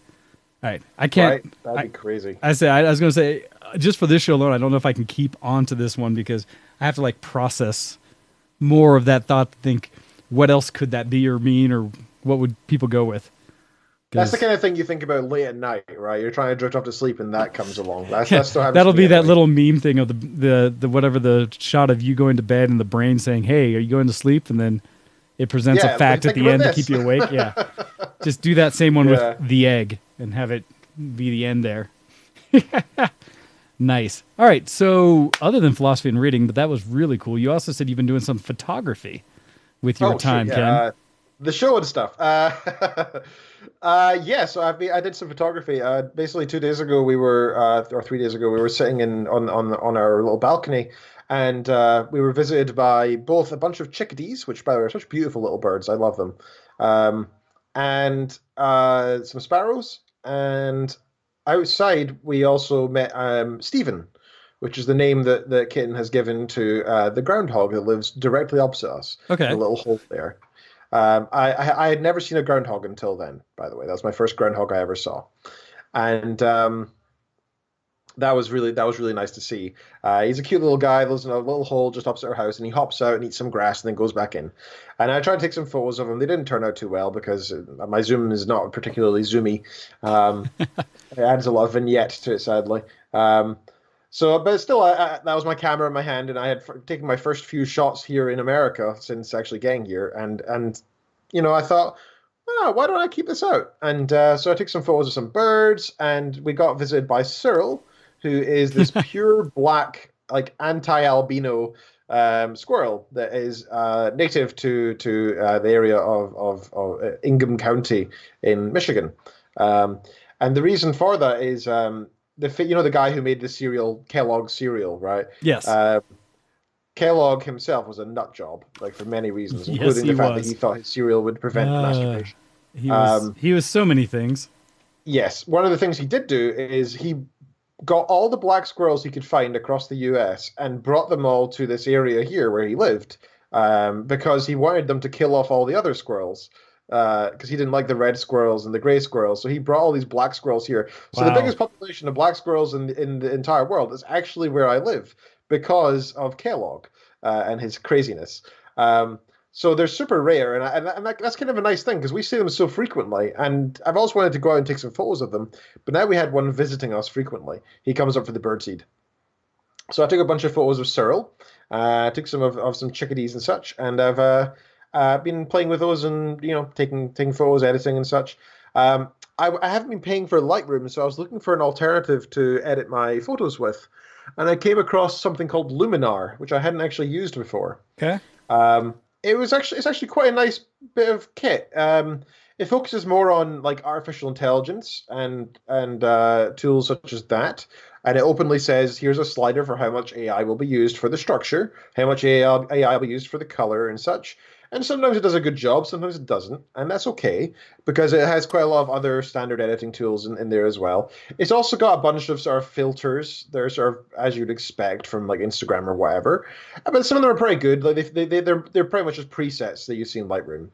All right. I can't. Right? That'd be crazy. I was going to say, just for this show alone, I don't know if I can keep on to this one because I have to process more of that thought to think, what else could that be or mean, or what would people go with? That's the kind of thing you think about late at night, right? You're trying to drift off to sleep, and that comes along. That's still happens. That'll be that little meme thing of the whatever the shot of you going to bed and the brain saying, "Hey, are you going to sleep?" And then it presents a fact at the end to keep you awake. Yeah, just do that same one with the egg and have it be the end there. Nice. All right. So, other than philosophy and reading, but that was really cool. You also said you've been doing some photography with your time, Ken. The show and stuff. So I did some photography. Basically, 2 days ago we were, or 3 days ago, we were sitting on our little balcony, and we were visited by both a bunch of chickadees, which by the way are such beautiful little birds. I love them, and some sparrows. And outside we also met Stephen, which is the name that Kitten has given to the groundhog that lives directly opposite us. Okay. A little hole there. I had never seen a groundhog until then, by the way. That was my first groundhog I ever saw. And that was really nice to see. He's a cute little guy, lives in a little hole just opposite our house, and he hops out and eats some grass and then goes back in. And I tried to take some photos of him. They didn't turn out too well because my zoom is not particularly zoomy. It adds a lot of vignette to it, sadly. But still, that was my camera in my hand, and I had taken my first few shots here in America since actually getting here. And I thought, why don't I keep this out? And so I took some photos of some birds, and we got visited by Cyril, who is this pure black, anti-albino squirrel that is native to the area of Ingham County in Michigan. And the reason for that is the guy who made the cereal, Kellogg's cereal, right? Yes. Kellogg himself was a nut job, like for many reasons, Yes, including the he fact was. that he thought his cereal would prevent masturbation. He was so many things. Yes, one of the things he did do is he got all the black squirrels he could find across the US and brought them all to this area here where he lived, because he wanted them to kill off all the other squirrels, because he didn't like the red squirrels and the gray squirrels. So he brought all these black squirrels here. So the Wow. biggest population of black squirrels in the entire world is actually where I live because of Kellogg and his craziness. So they're super rare, and that's kind of a nice thing because we see them so frequently. And I've always wanted to go out and take some photos of them, but now we had one visiting us frequently. He comes up for the birdseed. So I took a bunch of photos of Cyril, took some of some chickadees and such, and I've been playing with those and taking photos, editing and such. I haven't been paying for Lightroom, so I was looking for an alternative to edit my photos with, and I came across something called Luminar, which I hadn't actually used before. Okay. It's actually quite a nice bit of kit. It focuses more on like artificial intelligence and tools such as that. And it openly says, here's a slider for how much AI will be used for the structure, how much AI will be used for the color and such. And sometimes it does a good job, sometimes it doesn't. And that's okay, because it has quite a lot of other standard editing tools in there as well. It's also got a bunch of sort of filters. They're sort of as you'd expect from like Instagram or whatever. But some of them are pretty good. Like they're pretty much just presets that you see in Lightroom.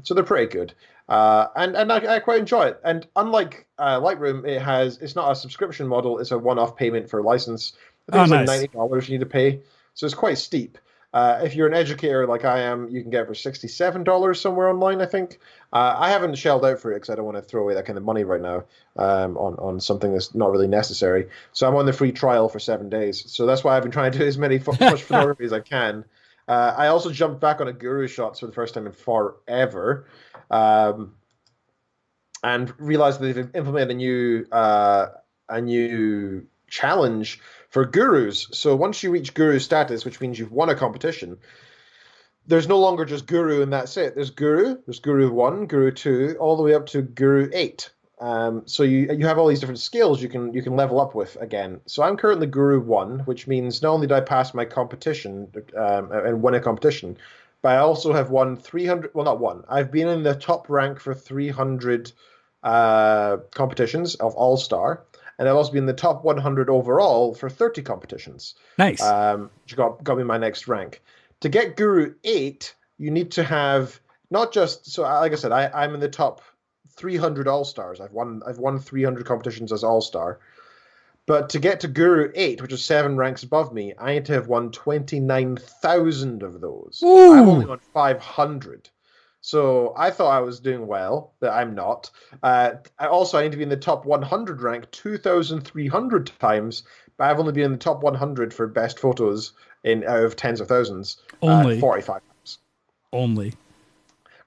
So they're pretty good. And I quite enjoy it. And unlike Lightroom, it's not a subscription model. It's a one-off payment for a license. I think it's like $90 you need to pay. So it's quite steep. If you're an educator like I am, you can get it for $67 somewhere online, I think. I haven't shelled out for it because I don't want to throw away that kind of money right now on something that's not really necessary. So I'm on the free trial for 7 days. So that's why I've been trying to do as much photography as I can. I also jumped back on a Guru Shots for the first time in forever, and realized that they've implemented a new challenge for gurus. So once you reach guru status, which means you've won a competition, there's no longer just guru and that's it. There's guru 1, guru 2, all the way up to guru 8. So you have all these different skills you can level up with again. So I'm currently guru 1, which means not only did I pass my competition and win a competition, but I also have won 300. Well, not one. I've been in the top rank for 300 competitions of All-Star. And I've also been in the top 100 overall for 30 competitions. Nice. Which got me my next rank. To get Guru 8, you need to have not just... So, like I said, I'm in the top 300 All-Stars. I've won 300 competitions as All-Star. But to get to Guru 8, which is 7 ranks above me, I need to have won 29,000 of those. Ooh. I've only won 500. So I thought I was doing well, but I'm not. I need to be in the top 100 rank 2,300 times, but I've only been in the top 100 for best photos out of tens of thousands. Only 45 times. Only.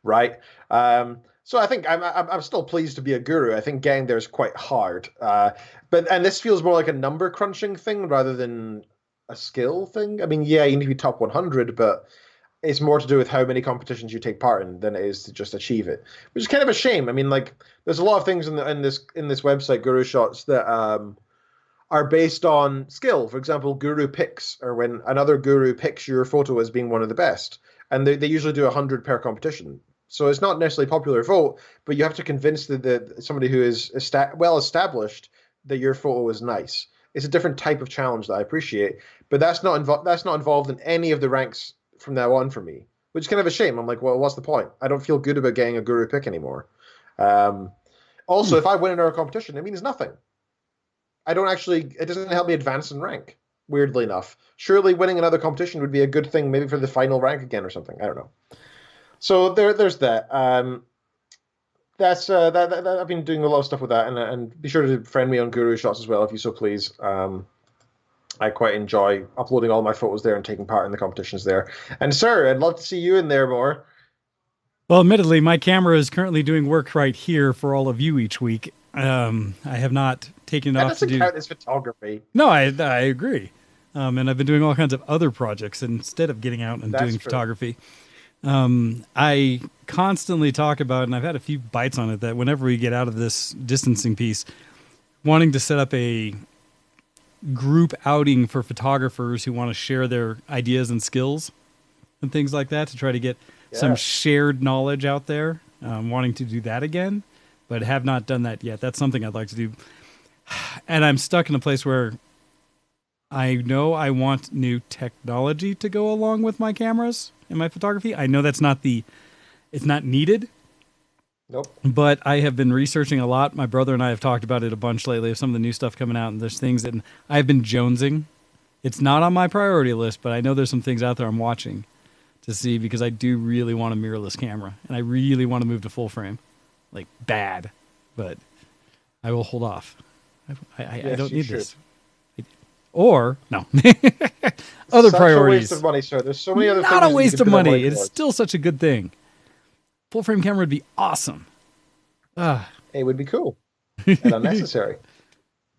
Right. So I think I'm still pleased to be a guru. I think getting there is quite hard. But this feels more like a number crunching thing rather than a skill thing. I mean, yeah, you need to be top 100, but it's more to do with how many competitions you take part in than it is to just achieve it, which is kind of a shame. I mean, like, there's a lot of things in this website, Guru Shots, that are based on skill. For example, Guru Picks, or when another guru picks your photo as being one of the best, and they usually do 100 per competition. So it's not necessarily popular vote, but you have to convince somebody who is well established that your photo is nice. It's a different type of challenge that I appreciate, but that's not involved in any of the ranks from now on for me, which is kind of a shame. I'm like, well, what's the point? I don't feel good about getting a guru pick anymore. Also, if I win another competition, it means nothing. It doesn't help me advance in rank, weirdly enough. Surely winning another competition would be a good thing, maybe for the final rank again or something. I don't know. So there's that. That's I've been doing a lot of stuff with that, and be sure to friend me on Guru Shots as well, if you so please. I quite enjoy uploading all my photos there and taking part in the competitions there. And sir, I'd love to see you in there more. Well, admittedly, my camera is currently doing work right here for all of you each week. I have not taken it off to do... That doesn't count as photography. No, I agree. And I've been doing all kinds of other projects instead of getting out and doing photography. I constantly talk about, and I've had a few bites on it, that whenever we get out of this distancing piece, wanting to set up a group outing for photographers who want to share their ideas and skills and things like that, to try to get some shared knowledge out there. Wanting to do that again, but have not done that yet. That's something I'd like to do. And I'm stuck in a place where I know I want new technology to go along with my cameras and my photography. I know it's not needed. Nope. But I have been researching a lot. My brother and I have talked about it a bunch lately, of some of the new stuff coming out, and there's things that I've been jonesing. It's not on my priority list, but I know there's some things out there I'm watching to see, because I do really want a mirrorless camera, and I really want to move to full frame, like bad, but I will hold off. I don't need this. Or no, other priorities. Such a waste of money, sir. There's so many other things. Not a waste of money. It's still such a good thing. Full frame camera would be awesome. It would be cool and unnecessary.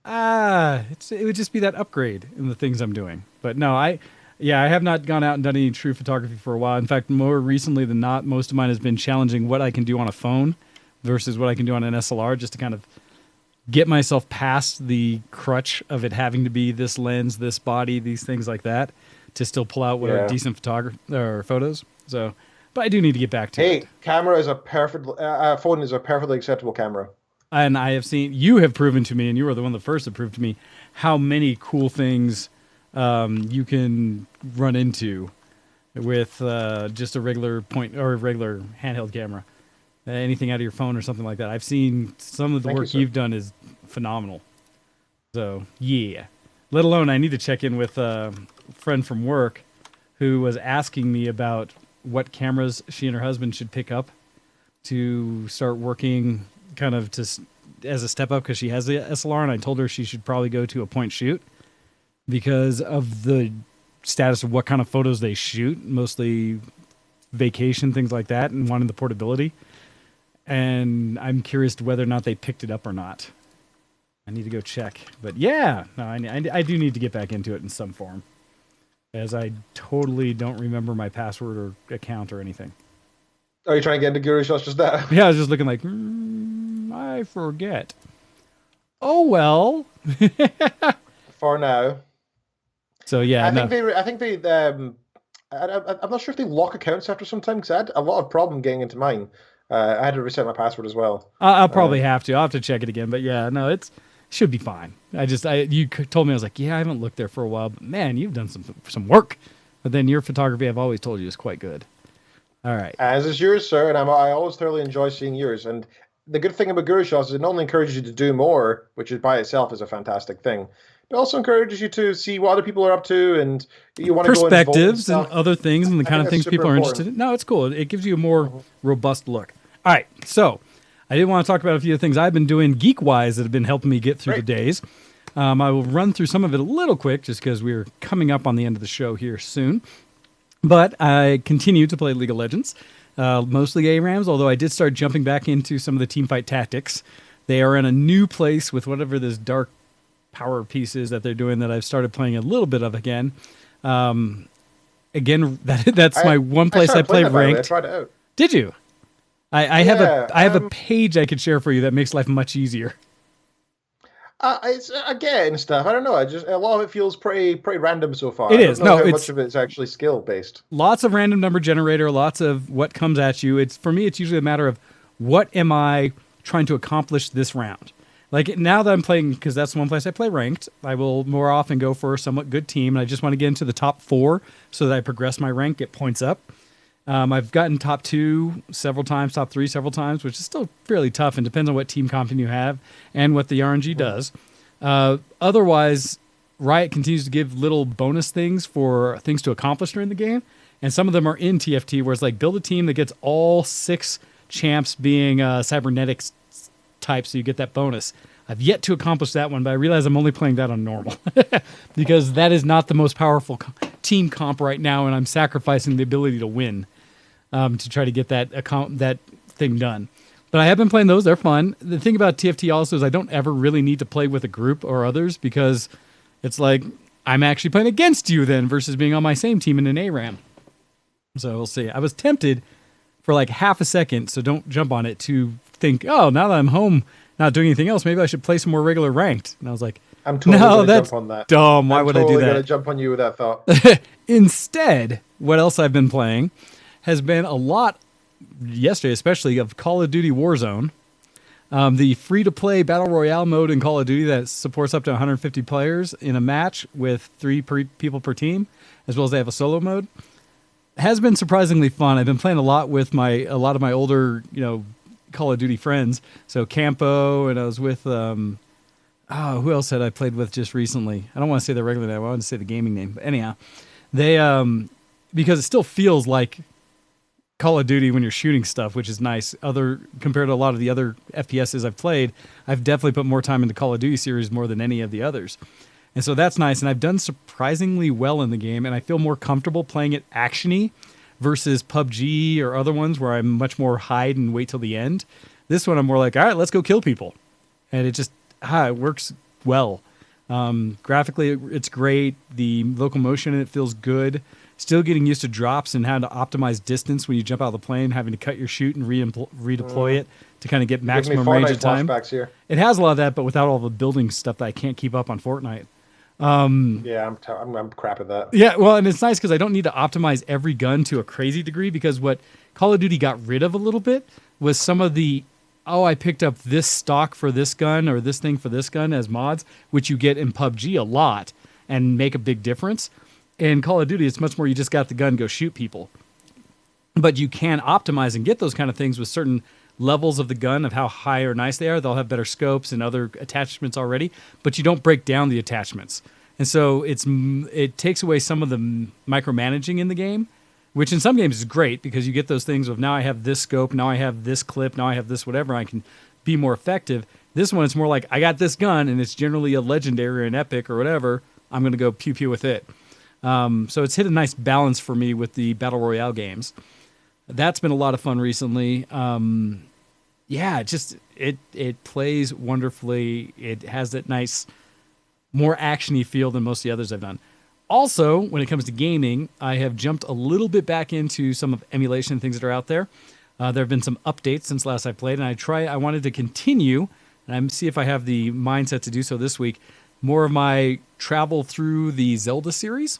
It would just be that upgrade in the things I'm doing. But no, I have not gone out and done any true photography for a while. In fact, more recently than not, most of mine has been challenging what I can do on a phone versus what I can do on an SLR, just to kind of get myself past the crutch of it having to be this lens, this body, these things like that, to still pull out what are decent photos. So, but I do need to get back to it. Camera is a perfect phone is a perfectly acceptable camera. And I have seen, you have proven to me, and you were the one that first that proved to me, how many cool things you can run into with just a regular point or a regular handheld camera. Anything out of your phone or something like that. I've seen some of the work you've done is phenomenal. So, yeah. Let alone, I need to check in with a friend from work who was asking me about what cameras she and her husband should pick up to start working kind of as a step up, because she has the SLR, and I told her she should probably go to a point shoot because of the status of what kind of photos they shoot, mostly vacation, things like that, and wanting the portability. And I'm curious to whether or not they picked it up or not. I need to go check. But yeah, no, I do need to get back into it in some form, as I totally don't remember my password or account or anything. Are you trying to get into Guru Shots just now? Yeah, I was just looking like, I forget. Oh, well. For now. So yeah, I think they I'm not sure if they lock accounts after some time, because I had a lot of problem getting into mine. I had to reset my password as well. I'll probably have to. I'll have to check it again. But yeah, no, it should be fine. You told me, I was like, yeah, I haven't looked there for a while. But man, you've done some work. But then your photography, I've always told you, is quite good. All right. As is yours, sir, and I always thoroughly enjoy seeing yours. And the good thing about Guru Shots is it not only encourages you to do more, which is by itself is a fantastic thing, but also encourages you to see what other people are up to, and you want to go perspectives and other things and the kind of things people are interested in. No, it's cool. It gives you a more robust look. All right, so I did want to talk about a few things I've been doing geek-wise that have been helping me get through the days. I will run through some of it a little quick, just because we're coming up on the end of the show here soon. But I continue to play League of Legends, mostly ARAMs, although I did start jumping back into some of the teamfight tactics. They are in a new place with whatever this dark power piece is that they're doing that I've started playing a little bit of again. That's my one place I play ranked. I tried it out. Did you? I have a page I could share for you that makes life much easier. It's again stuff. I don't know. A lot of it feels pretty random so far. It is. Much of it's actually skill based. Lots of random number generator. Lots of what comes at you. For me, it's usually a matter of what am I trying to accomplish this round. Like now that I'm playing, because that's the one place I play ranked, I will more often go for a somewhat good team, and I just want to get into the top 4 so that I progress my rank, get points up. I've gotten top 2 several times, top 3 several times, which is still fairly tough and depends on what team comp you have and what the RNG does. Otherwise, Riot continues to give little bonus things for things to accomplish during the game, and some of them are in TFT, where it's like build a team that gets all 6 champs being cybernetics type, so you get that bonus. I've yet to accomplish that one, but I realize I'm only playing that on normal because that is not the most powerful team comp right now, and I'm sacrificing the ability to win to try to get that thing done. But I have been playing those. They're fun. The thing about TFT also is I don't ever really need to play with a group or others, because it's like I'm actually playing against you then versus being on my same team in an ARAM. So we'll see. I was tempted for like half a second, so don't jump on it, to think, oh, now that I'm home not doing anything else, maybe I should play some more regular ranked. And I was like, I'm totally going to jump on that. Dumb. Why would I do that? I'm totally going to jump on you with that thought. Instead, what else I've been playing has been a lot, yesterday especially, of Call of Duty Warzone. The free-to-play Battle Royale mode in Call of Duty that supports up to 150 players in a match with 3 people per team, as well as they have a solo mode, has been surprisingly fun. I've been playing a lot with a lot of my older, Call of Duty friends. So Campo, and I was with, who else had I played with just recently? I don't want to say the regular name. I want to say the gaming name. But anyhow, they, because it still feels like Call of Duty when you're shooting stuff, which is nice. Compared to a lot of the other FPSs I've played, I've definitely put more time into Call of Duty series more than any of the others. And so that's nice. And I've done surprisingly well in the game, and I feel more comfortable playing it action-y versus PUBG or other ones where I'm much more hide and wait till the end. This one I'm more like, all right, let's go kill people. And it just, it works well. Graphically, it's great. The locomotion in it feels good. Still getting used to drops and how to optimize distance when you jump out of the plane, having to cut your chute and redeploy it to kind of get maximum range of time. Here. It has a lot of that, but without all the building stuff that I can't keep up on Fortnite. Yeah, I'm crap at that. Yeah, well, and it's nice because I don't need to optimize every gun to a crazy degree, because what Call of Duty got rid of a little bit was some of the, I picked up this stock for this gun or this thing for this gun as mods, which you get in PUBG a lot and make a big difference. In Call of Duty, it's much more you just got the gun, go shoot people. But you can optimize and get those kind of things with certain levels of the gun of how high or nice they are. They'll have better scopes and other attachments already, but you don't break down the attachments. And so it takes away some of the micromanaging in the game, which in some games is great because you get those things of now I have this scope, now I have this clip, now I have this whatever, I can be more effective. This one, it's more like I got this gun and it's generally a legendary or an epic or whatever. I'm going to go pew-pew with it. So it's hit a nice balance for me with the Battle Royale games. That's been a lot of fun recently. It plays wonderfully. It has that nice, more action-y feel than most of the others I've done. Also, when it comes to gaming, I have jumped a little bit back into some of emulation things that are out there. There have been some updates since last I played, and I wanted to continue, and see if I have the mindset to do so this week, more of my travel through the Zelda series,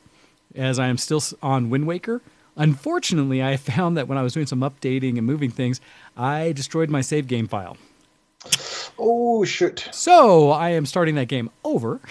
as I am still on Windwaker. Unfortunately, I found that when I was doing some updating and moving things, I destroyed my save game file. Oh, shoot. So I am starting that game over.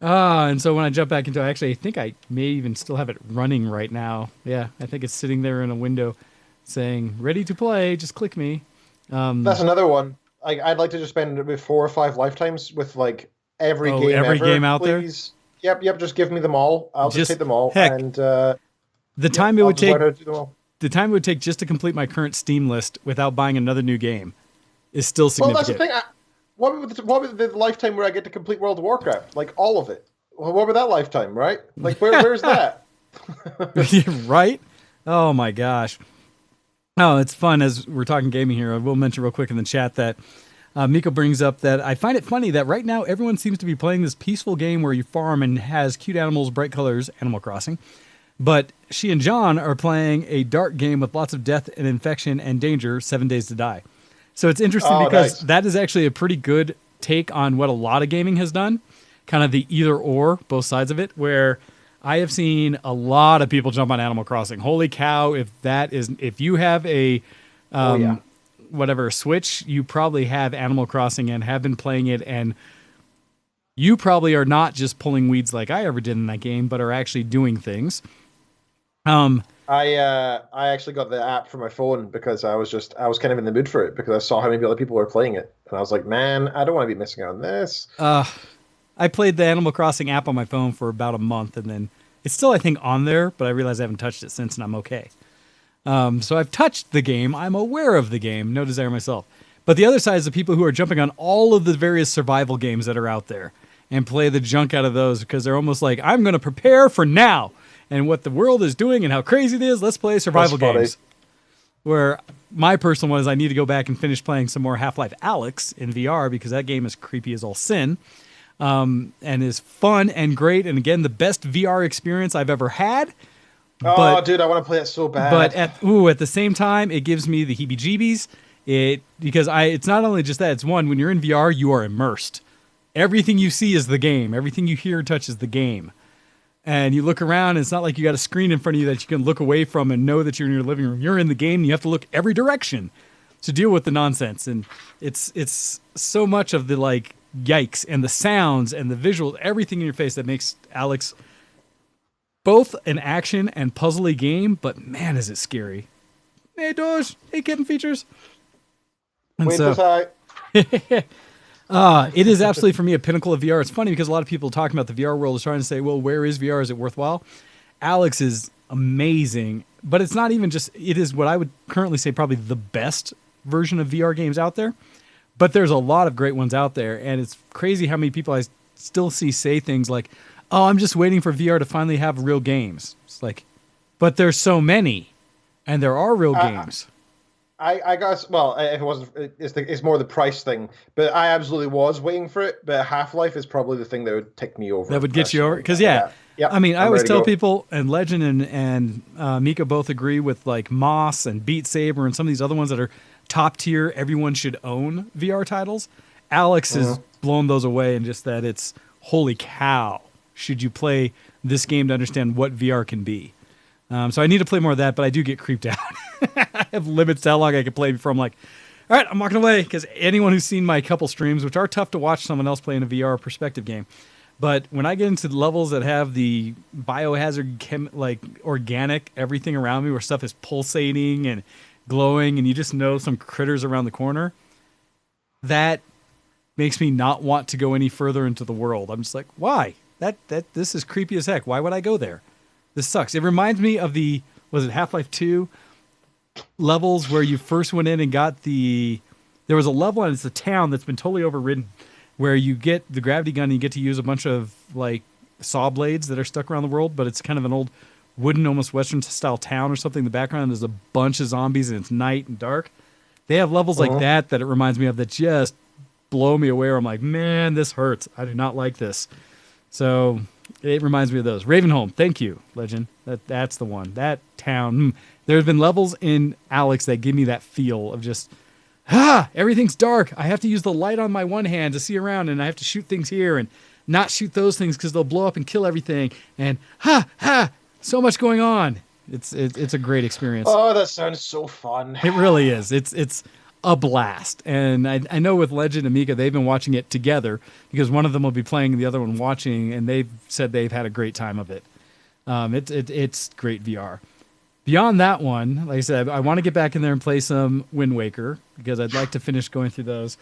And so when I jump back into it, I think I may even still have it running right now. Yeah, I think it's sitting there in a window saying, ready to play, just click me. That's another one. I'd like to just spend maybe 4 or 5 lifetimes with like every game out please. There? Yep, just give me them all. I'll just take them all. Heck, and the time it would take just to complete my current Steam list without buying another new game is still significant. Well, that's the thing. What was the lifetime where I get to complete World of Warcraft? Like all of it. Well, what about that lifetime, right? Like where's that? Right? Oh my gosh. Oh, it's fun as we're talking gaming here. I will mention real quick in the chat that Miko brings up that I find it funny that right now everyone seems to be playing this peaceful game where you farm and has cute animals, bright colors, Animal Crossing. But she and John are playing a dark game with lots of death and infection and danger, 7 Days to Die. So it's interesting because that is actually a pretty good take on what a lot of gaming has done, kind of the either or, both sides of it, where I have seen a lot of people jump on Animal Crossing. Holy cow, if you have a Switch, you probably have Animal Crossing and have been playing it, and you probably are not just pulling weeds like I ever did in that game, but are actually doing things. I actually got the app for my phone because I was kind of in the mood for it because I saw how many other people were playing it, and I was like, man, I don't want to be missing out on this. I played the Animal Crossing app on my phone for about a month, and then it's still, I think, on there, but I realized I haven't touched it since, and I'm okay. So I've touched the game. I'm aware of the game. No desire myself. But the other side is the people who are jumping on all of the various survival games that are out there and play the junk out of those because they're almost like, I'm going to prepare for now and what the world is doing and how crazy it is. Let's play survival games. Where my personal one is I need to go back and finish playing some more Half-Life Alyx in VR because that game is creepy as all sin. and is fun and great. And again, the best VR experience I've ever had. Oh, dude, I want to play it so bad. But at the same time, it gives me the heebie-jeebies. It's not only just that. It's one, when you're in VR, you are immersed. Everything you see is the game. Everything you hear and touch is the game. And you look around, and it's not like you got a screen in front of you that you can look away from and know that you're in your living room. You're in the game, and you have to look every direction to deal with the nonsense. And it's so much of the like yikes and the sounds and the visuals, everything in your face that makes Alex both an action and puzzly game. But man, is it scary! Hey, Doge. Hey, kitten features. And Wait, so, it is absolutely, for me, a pinnacle of VR. It's funny because a lot of people talking about the VR world is trying to say, well, where is VR? Is it worthwhile? Alex is amazing, but it's not even just, it is what I would currently say probably the best version of VR games out there. But there's a lot of great ones out there, and it's crazy how many people I still see say things like, oh, I'm just waiting for VR to finally have real games. It's like, but there's so many, and there are real games. I guess, well, if it wasn't, it's more the price thing. But I absolutely was waiting for it. But Half-Life is probably the thing that would tick me over. That would get you over, because I mean, I always tell people, and Legend and Mika both agree with like Moss and Beat Saber and some of these other ones that are top tier. Everyone should own VR titles. Alex has blown those away, and just that it's holy cow. Should you play this game to understand what VR can be? So I need to play more of that, but I do get creeped out. I have limits to how long I can play before I'm like, all right, I'm walking away. Because anyone who's seen my couple streams, which are tough to watch someone else play in a VR perspective game, but when I get into the levels that have the biohazard, like organic everything around me, where stuff is pulsating and glowing, and you just know some critters around the corner, that makes me not want to go any further into the world. I'm just like, why? This is creepy as heck. Why would I go there? This sucks. It reminds me of was it Half-Life 2 levels where you first went in and got there was a level, and it's a town that's been totally overridden, where you get the gravity gun and you get to use a bunch of like saw blades that are stuck around the world, but it's kind of an old wooden, almost Western style town or something. In the background, there's a bunch of zombies and it's night and dark. They have levels like that it reminds me of that just blow me away, where I'm like, man, this hurts. I do not like this. So it reminds me of those. Ravenholm, thank you, Legend. That's the one. That town. There's been levels in Alex that give me that feel of just, everything's dark. I have to use the light on my one hand to see around, and I have to shoot things here and not shoot those things because they'll blow up and kill everything. And so much going on. It's a great experience. Oh, that sounds so fun. It really is. It's a blast. And I know with Legend and Mika, they've been watching it together because one of them will be playing, the other one watching, and they've said they've had a great time of it. It's great VR. Beyond that one, like I said, I want to get back in there and play some Windwaker because I'd like to finish going through those.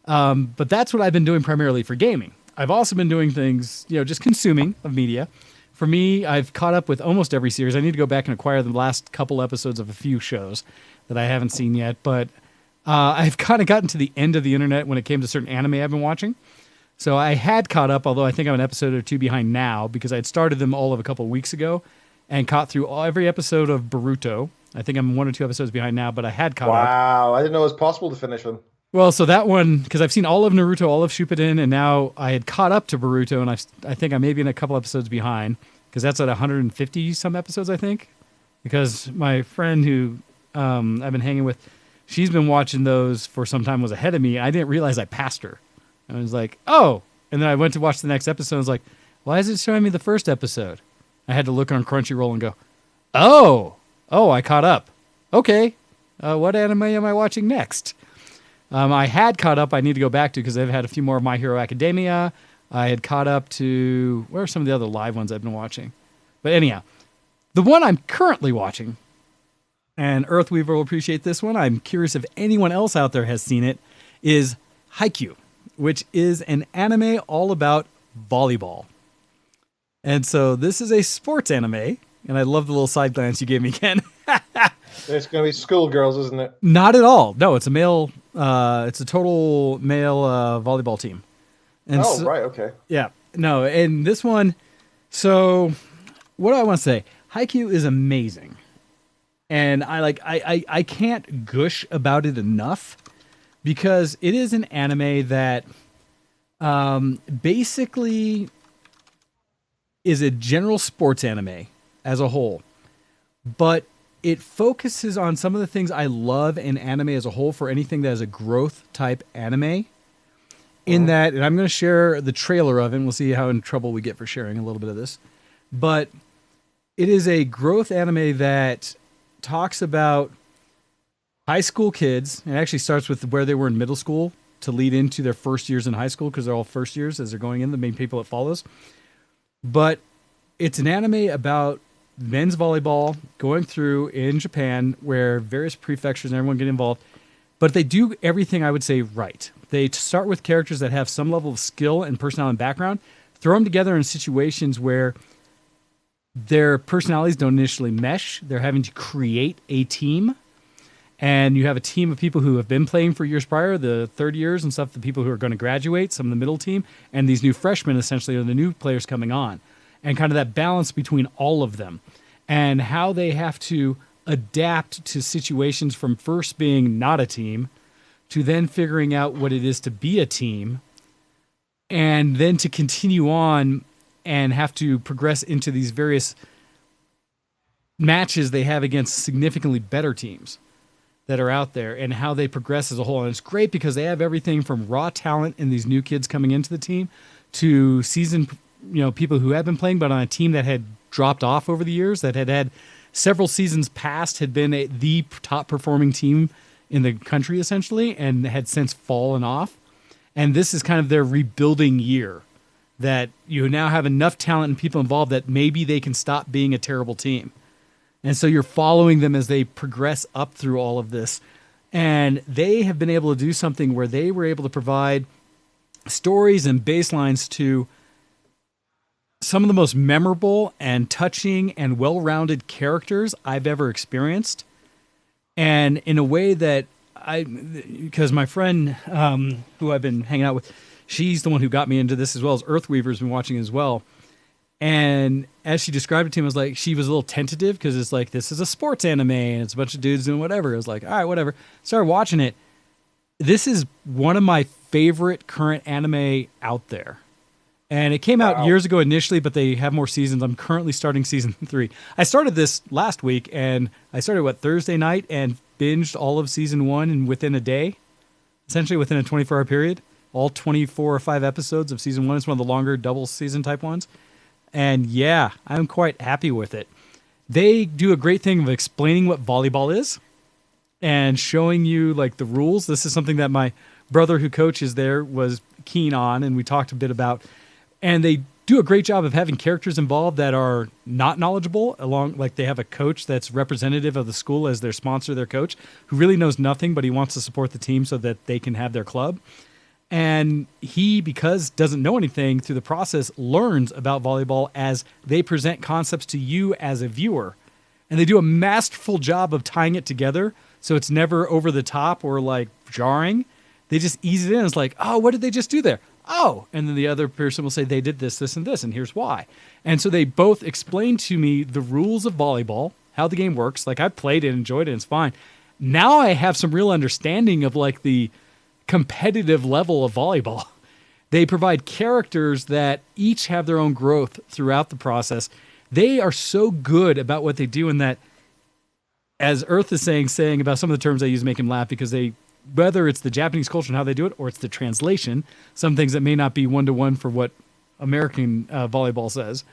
But that's what I've been doing primarily for gaming. I've also been doing things, just consuming of media. For me, I've caught up with almost every series. I need to go back and acquire the last couple episodes of a few shows that I haven't seen yet. But I've kind of gotten to the end of the internet when it came to certain anime I've been watching. So I had caught up, although I think I'm an episode or two behind now because I had started them all of a couple of weeks ago and caught through every episode of Boruto. I think I'm 1 or 2 episodes behind now, but I had caught up. Wow, I didn't know it was possible to finish them. Well, so that one, because I've seen all of Naruto, all of Shippuden, and now I had caught up to Boruto, and I think I may be in a couple episodes behind, because that's at 150-some episodes, I think. Because my friend who I've been hanging with, she's been watching those for some time, was ahead of me. I didn't realize I passed her. And I was like, oh. And then I went to watch the next episode, and I was like, why is it showing me the first episode? I had to look on Crunchyroll and go, oh, I caught up. Okay, what anime am I watching next? I had caught up. I need to go back to because I've had a few more of My Hero Academia. I had caught up to, where are some of the other live ones I've been watching? But anyhow, the one I'm currently watching, and Earthweaver will appreciate this one, I'm curious if anyone else out there has seen it, is Haikyu, which is an anime all about volleyball. And so this is a sports anime, and I love the little side glance you gave me, Ken. It's going to be schoolgirls, isn't it? Not at all. No, it's a male. It's a total male volleyball team. And right, okay. Yeah, no, and this one. So, what do I want to say? Haikyu is amazing, and I can't gush about it enough because it is an anime that Basically is a general sports anime as a whole, but it focuses on some of the things I love in anime as a whole for anything that is a growth type anime. In that, and I'm going to share the trailer of it, and we'll see how in trouble we get for sharing a little bit of this. But it is a growth anime that talks about high school kids, and actually starts with where they were in middle school to lead into their first years in high school, because they're all first years as they're going in, the main people it follows. But it's an anime about men's volleyball going through in Japan, where various prefectures and everyone get involved. But they do everything, I would say, right. They start with characters that have some level of skill and personality and background, throw them together in situations where their personalities don't initially mesh. They're having to create a team. And you have a team of people who have been playing for years prior, the third years and stuff, the people who are going to graduate, some of the middle team, and these new freshmen essentially are the new players coming on. And kind of that balance between all of them and how they have to adapt to situations from first being not a team to then figuring out what it is to be a team, and then to continue on and have to progress into these various matches they have against significantly better teams that are out there, and how they progress as a whole. And it's great because they have everything from raw talent in these new kids coming into the team to seasoned, people who had been playing, but on a team that had dropped off over the years, that had several seasons past, had been the top performing team in the country essentially, and had since fallen off. And this is kind of their rebuilding year, that you now have enough talent and people involved that maybe they can stop being a terrible team. And so you're following them as they progress up through all of this. And they have been able to do something where they were able to provide stories and baselines to some of the most memorable and touching and well-rounded characters I've ever experienced. And in a way that because my friend who I've been hanging out with, she's the one who got me into this, as well as Earthweaver's been watching as well. And as she described it to him, it was like she was a little tentative because it's like, this is a sports anime and it's a bunch of dudes doing whatever. It was like, all right, whatever. Started watching it. This is one of my favorite current anime out there. And it came out years ago initially, but they have more seasons. I'm currently starting season 3. I started this last week, and I started, Thursday night, and binged all of season 1 and within a day, essentially within a 24-hour period. All 24 or 5 episodes of season 1. It's one of the longer double season type ones. And yeah, I'm quite happy with it. They do a great thing of explaining what volleyball is and showing you the rules. This is something that my brother who coaches there was keen on, and we talked a bit about. And they do a great job of having characters involved that are not knowledgeable, they have a coach that's representative of the school as their sponsor, their coach, who really knows nothing, but he wants to support the team so that they can have their club. And he, because doesn't know anything through the process, learns about volleyball as they present concepts to you as a viewer. And they do a masterful job of tying it together so it's never over the top or jarring. They just ease it in. It's like, oh, what did they just do there? Oh, and then the other person will say they did this, this, and this, and here's why. And so they both explain to me the rules of volleyball, how the game works. I've played it, enjoyed it, and it's fine. Now I have some real understanding of the competitive level of volleyball. They provide characters that each have their own growth throughout the process. They are so good about what they do, in that, as Earth is saying about some of the terms I use make him laugh, because whether it's the Japanese culture and how they do it, or it's the translation, some things that may not be one-to-one for what American volleyball says,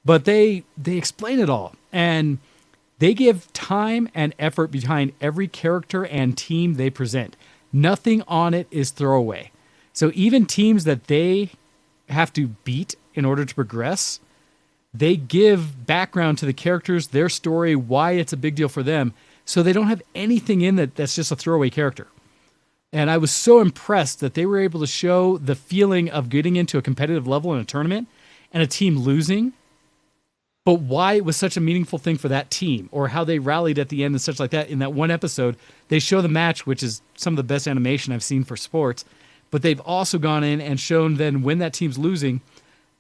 but they explain it all. And they give time and effort behind every character and team they present. Nothing on it is throwaway. So even teams that they have to beat in order to progress, they give background to the characters, their story, why it's a big deal for them, so they don't have anything in that's just a throwaway character. And I was so impressed that they were able to show the feeling of getting into a competitive level in a tournament and a team losing, but why it was such a meaningful thing for that team, or how they rallied at the end and such like that. In that one episode, they show the match, which is some of the best animation I've seen for sports, but they've also gone in and shown then, when that team's losing,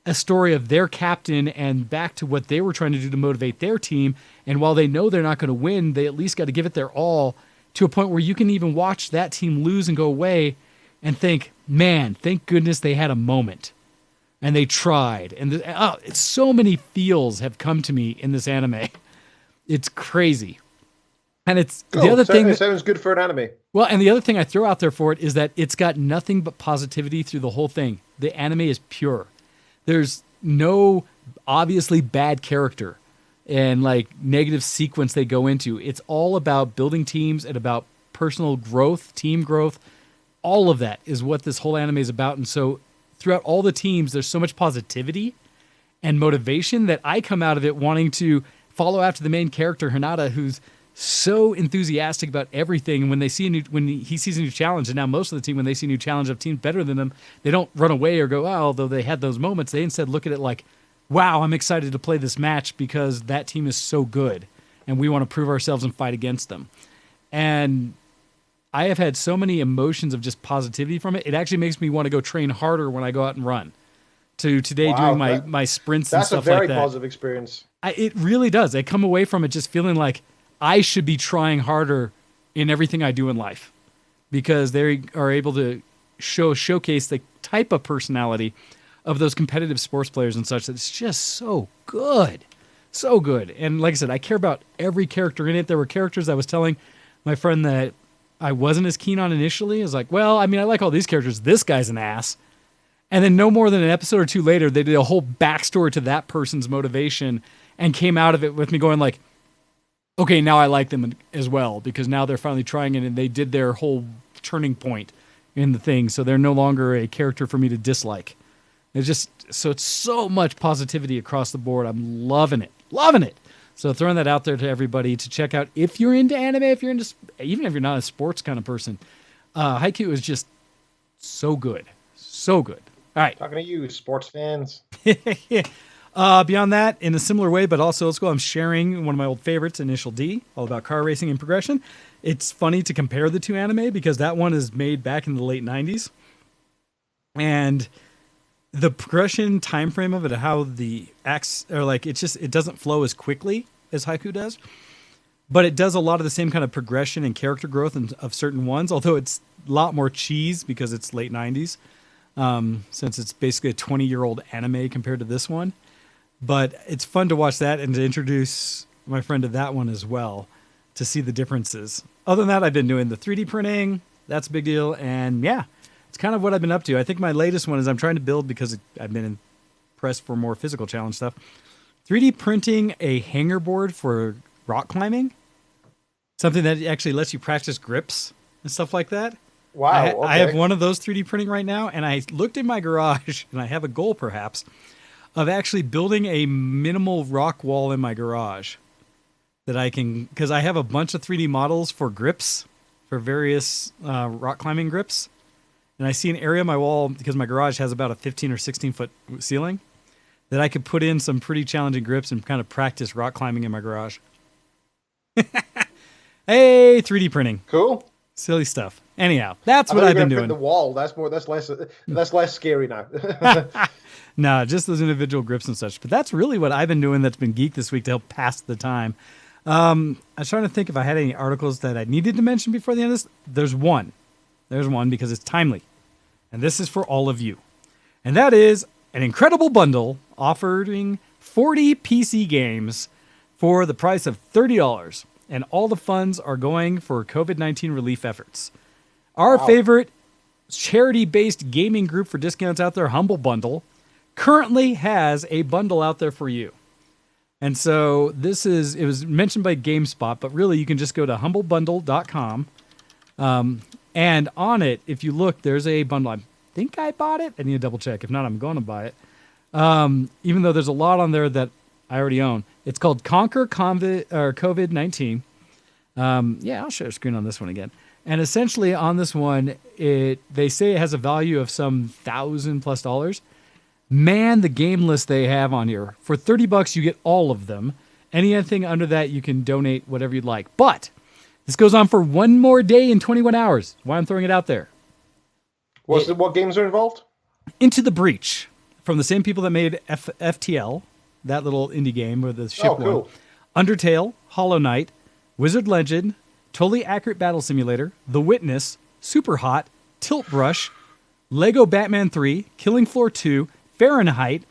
a story of their captain and back to what they were trying to do to motivate their team. And while they know they're not going to win, they at least got to give it their all, to a point where you can even watch that team lose and go away and think, man, thank goodness they had a moment and they tried. And it's so many feels have come to me in this anime. It's crazy. And it's Cool. the other thing. It sounds good for an anime. Well, and the other thing I throw out there for it is that it's got nothing but positivity through the whole thing. The anime is pure. There's no obviously bad character and like negative sequence they go into. It's all about building teams and about personal growth, team growth. All of that is what this whole anime is about. And so throughout all the teams, there's so much positivity and motivation that I come out of it wanting to follow after the main character, Hinata, who's so enthusiastic about everything. And when they see when he sees a new challenge, and now most of the team, when they see a new challenge of teams better than them, they don't run away or go, oh, although they had those moments. They instead look at it like, wow, I'm excited to play this match because that team is so good and we want to prove ourselves and fight against them. And I have had so many emotions of just positivity from it. It actually makes me want to go train harder when I go out and run. Today doing my sprints and stuff like that. That's a very positive experience. It really does. I come away from it just feeling like I should be trying harder in everything I do in life because they are able to showcase the type of personality of those competitive sports players and such. It's just so good. So good. And like I said, I care about every character in it. There were characters I was telling my friend that I wasn't as keen on initially. I was like, well, I mean, I like all these characters. This guy's an ass. And then no more than an episode or two later, they did a whole backstory to that person's motivation and came out of it with me going like, okay, now I like them as well because now they're finally trying it and they did their whole turning point in the thing. So they're no longer a character for me to dislike. It's so much positivity across the board. I'm loving it. Loving it. So throwing that out there to everybody to check out if you're into anime, even if you're not a sports kind of person. Haikyu is just so good. So good. All right. Talking to you, sports fans. Beyond that, in a similar way, but also let's go. I'm sharing one of my old favorites, Initial D, all about car racing and progression. It's funny to compare the two anime because that one is made back in the late 90s. And the progression time frame of it, how the acts are like, it doesn't flow as quickly as Haikyu does, but it does a lot of the same kind of progression and character growth of certain ones, although it's a lot more cheese because it's late 90s, since it's basically a 20-year-old anime compared to this one. But it's fun to watch that and to introduce my friend to that one as well to see the differences. Other than that, I've been doing the 3D printing. That's a big deal. And yeah, it's kind of what I've been up to. I think my latest one is I'm trying to build, because I've been impressed for more physical challenge stuff, 3D printing a hanger board for rock climbing. Something that actually lets you practice grips and stuff like that. Wow. Okay. I have one of those 3D printing right now, and I looked in my garage, and I have a goal perhaps of actually building a minimal rock wall in my garage that I can, because I have a bunch of 3D models for grips, for various rock climbing grips. And I see an area on my wall, because my garage has about a 15 or 16 foot ceiling, that I could put in some pretty challenging grips and kind of practice rock climbing in my garage. Hey, 3D printing. Cool. Silly stuff. Anyhow, that's what I've been doing. The wall. That's less scary now. No, just those individual grips and such. But that's really what I've been doing that's been geek this week to help pass the time. I was trying to think if I had any articles that I needed to mention before the end of this. There's one because it's timely. And this is for all of you. And that is an incredible bundle offering 40 PC games for the price of $30. And all the funds are going for COVID-19 relief efforts. Our favorite charity-based gaming group for discounts out there, Humble Bundle, currently has a bundle out there for you. And so it was mentioned by GameSpot, but really you can just go to humblebundle.com. And on it, if you look, there's a bundle. I think I bought it. I need to double check. If not, I'm going to buy it. Even though there's a lot on there that I already own. It's called Conquer COVID-19. I'll share a screen on this one again. And essentially on this one, they say it has a value of some $1,000+. Man, the game list they have on here. For $30, you get all of them. Anything under that, you can donate whatever you'd like. But this goes on for one more day in 21 hours. Why I'm throwing it out there. What games are involved? Into the Breach, from the same people that made FTL, that little indie game where the ship won. Undertale, Hollow Knight, Wizard Legend, Totally Accurate Battle Simulator, The Witness, Super Hot, Tilt Brush, Lego Batman 3, Killing Floor 2, Fahrenheit,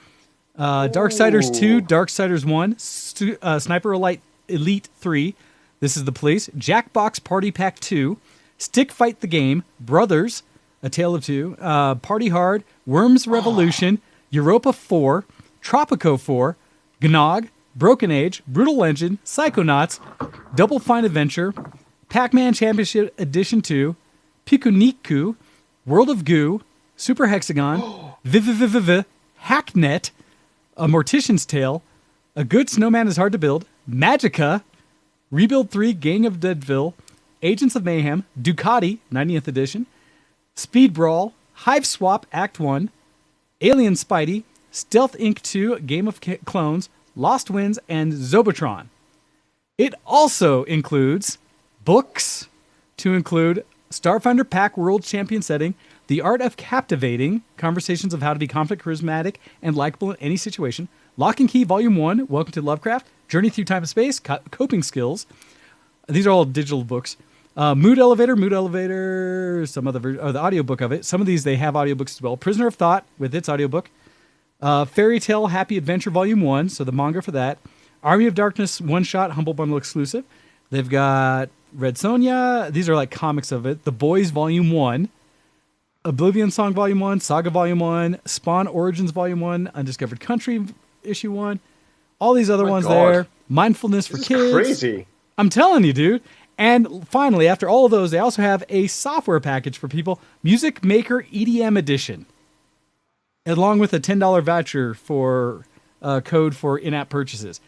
Darksiders 2, Darksiders 1, Sniper Elite 3, this is the police, Jackbox Party Pack 2, Stick Fight the Game, Brothers, A Tale of Two, Party Hard, Worms Revolution, Europa 4, Tropico 4, Gnog, Broken Age, Brutal Legend, Psychonauts, Double Fine Adventure, Pac-Man Championship Edition 2, Pikuniku, World of Goo, Super Hexagon, Hacknet, A Mortician's Tale, A Good Snowman is Hard to Build, Magica, Rebuild 3, Gang of Deadville, Agents of Mayhem, Ducati, 90th edition, Speed Brawl, Hive Swap Act 1, Alien Spidey, Stealth Inc. 2, Game of Clones, Lost Winds, and Zobotron. It also includes books to include Starfinder Pack World Champion Setting, The Art of Captivating, Conversations of How to Be Confident, Charismatic, and Likeable in Any Situation, Lock and Key Volume 1, Welcome to Lovecraft, Journey Through Time and Space, Coping Skills. These are all digital books. Mood Elevator, some other version, the audiobook of it. Some of these, they have audiobooks as well. Prisoner of Thought with its audiobook. Fairy Tale Happy Adventure Volume 1, so the manga for that. Army of Darkness one-shot Humble Bundle exclusive. They've got Red Sonja. These are like comics of it. The Boys Volume 1. Oblivion Song Volume 1. Saga Volume 1. Spawn Origins Volume 1. Undiscovered Country Issue 1. All these other ones there. Mindfulness for Kids. Crazy. I'm telling you, dude. And finally, after all of those, they also have a software package for people. Music Maker EDM Edition. Along with a $10 voucher for code for in-app purchases.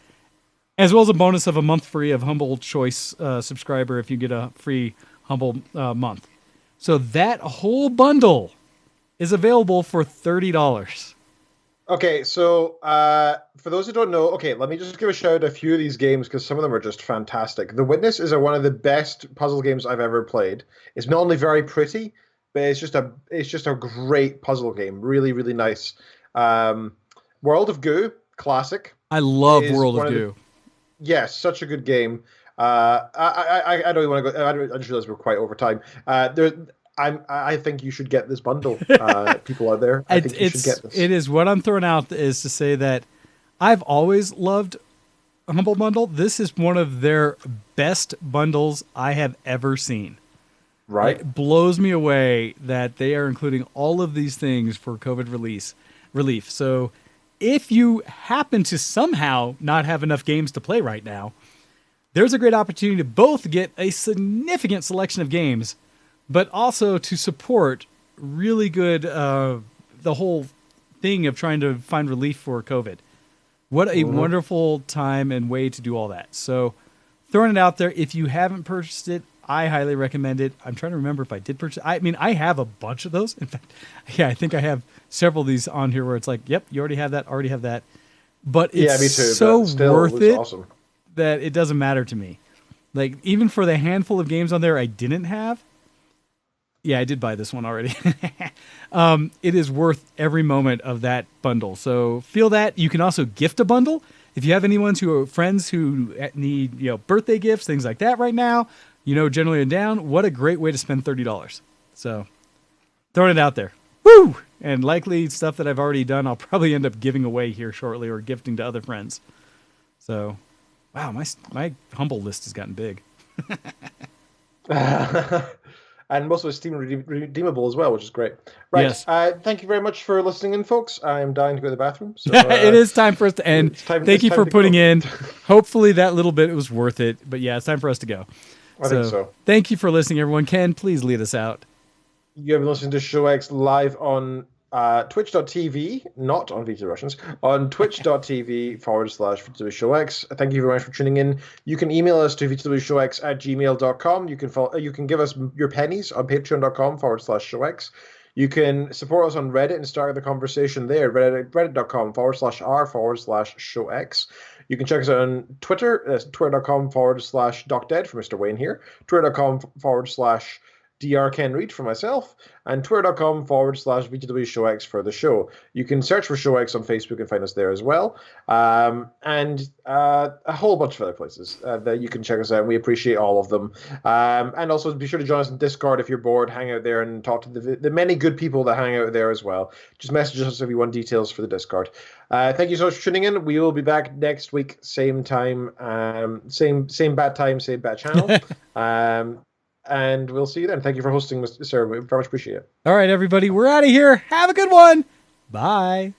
As well as a bonus of a month free of Humble Choice subscriber if you get a free Humble month. So that whole bundle is available for $30. Okay, so for those who don't know, let me just give a shout out to a few of these games because some of them are just fantastic. The Witness is one of the best puzzle games I've ever played. It's not only very pretty, but it's just a great puzzle game. Really, really nice. World of Goo, classic. I love World of Goo. Yes, such a good game. I don't even want to go. I just realize we're quite over time. I think you should get this bundle. People out there, I think you should get this. It is what I'm throwing out is to say that I've always loved Humble Bundle. This is one of their best bundles I have ever seen. Right. It blows me away that they are including all of these things for COVID relief. So if you happen to somehow not have enough games to play right now, there's a great opportunity to both get a significant selection of games, but also to support really good, the whole thing of trying to find relief for COVID. What a wonderful time and way to do all that. So throwing it out there, if you haven't purchased it, I highly recommend it. I'm trying to remember if I did purchase. I mean, I have a bunch of those. In fact, yeah, I think I have several of these on here where it's like, yep, you already have that. But it's me too, so worth it awesome. That it doesn't matter to me. Like, even for the handful of games on there I didn't have, yeah, I did buy this one already. It is worth every moment of that bundle. So feel that. You can also gift a bundle. If you have anyone who are friends who need, birthday gifts, things like that right now, generally and down, what a great way to spend $30. So throwing it out there. Woo! And likely stuff that I've already done, I'll probably end up giving away here shortly or gifting to other friends. So, wow, my Humble list has gotten big. And most of it's Steam redeemable as well, which is great. Right. Yes. Thank you very much for listening in, folks. I'm dying to go to the bathroom. So, it is time for us to end. Thank you for putting in. Hopefully that little bit was worth it. But yeah, it's time for us to go. I think so. Thank you for listening, everyone. Ken, please lead us out. You have been listening to ShowX live on twitch.tv, not on VT Russians, on twitch.tv/VtWShowX. Thank you very much for tuning in. You can email us to VtWShowX@gmail.com. You can give us your pennies on patreon.com/ShowX. You can support us on Reddit and start the conversation there, reddit.com/r//ShowX. You can check us out on Twitter, twitter.com/DocDead for Mr. Wayne here, twitter.com/ drkenreed for myself, and twitter.com/VtWShowX for the show. You can search for ShowX on Facebook and find us there as well, and a whole bunch of other places that you can check us out. We appreciate all of them. And also be sure to join us in Discord if you're bored. Hang out there and talk to the many good people that hang out there as well. Just message us if you want details for the Discord. Thank you so much for tuning in. We will be back next week, same time, same bad time, same bad channel. And we'll see you then. Thank you for hosting, Mr. Sir. We very much appreciate it. All right, everybody, we're out of here. Have a good one. Bye.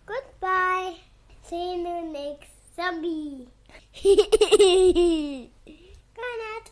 Goodbye. See you next zombie. Grandad.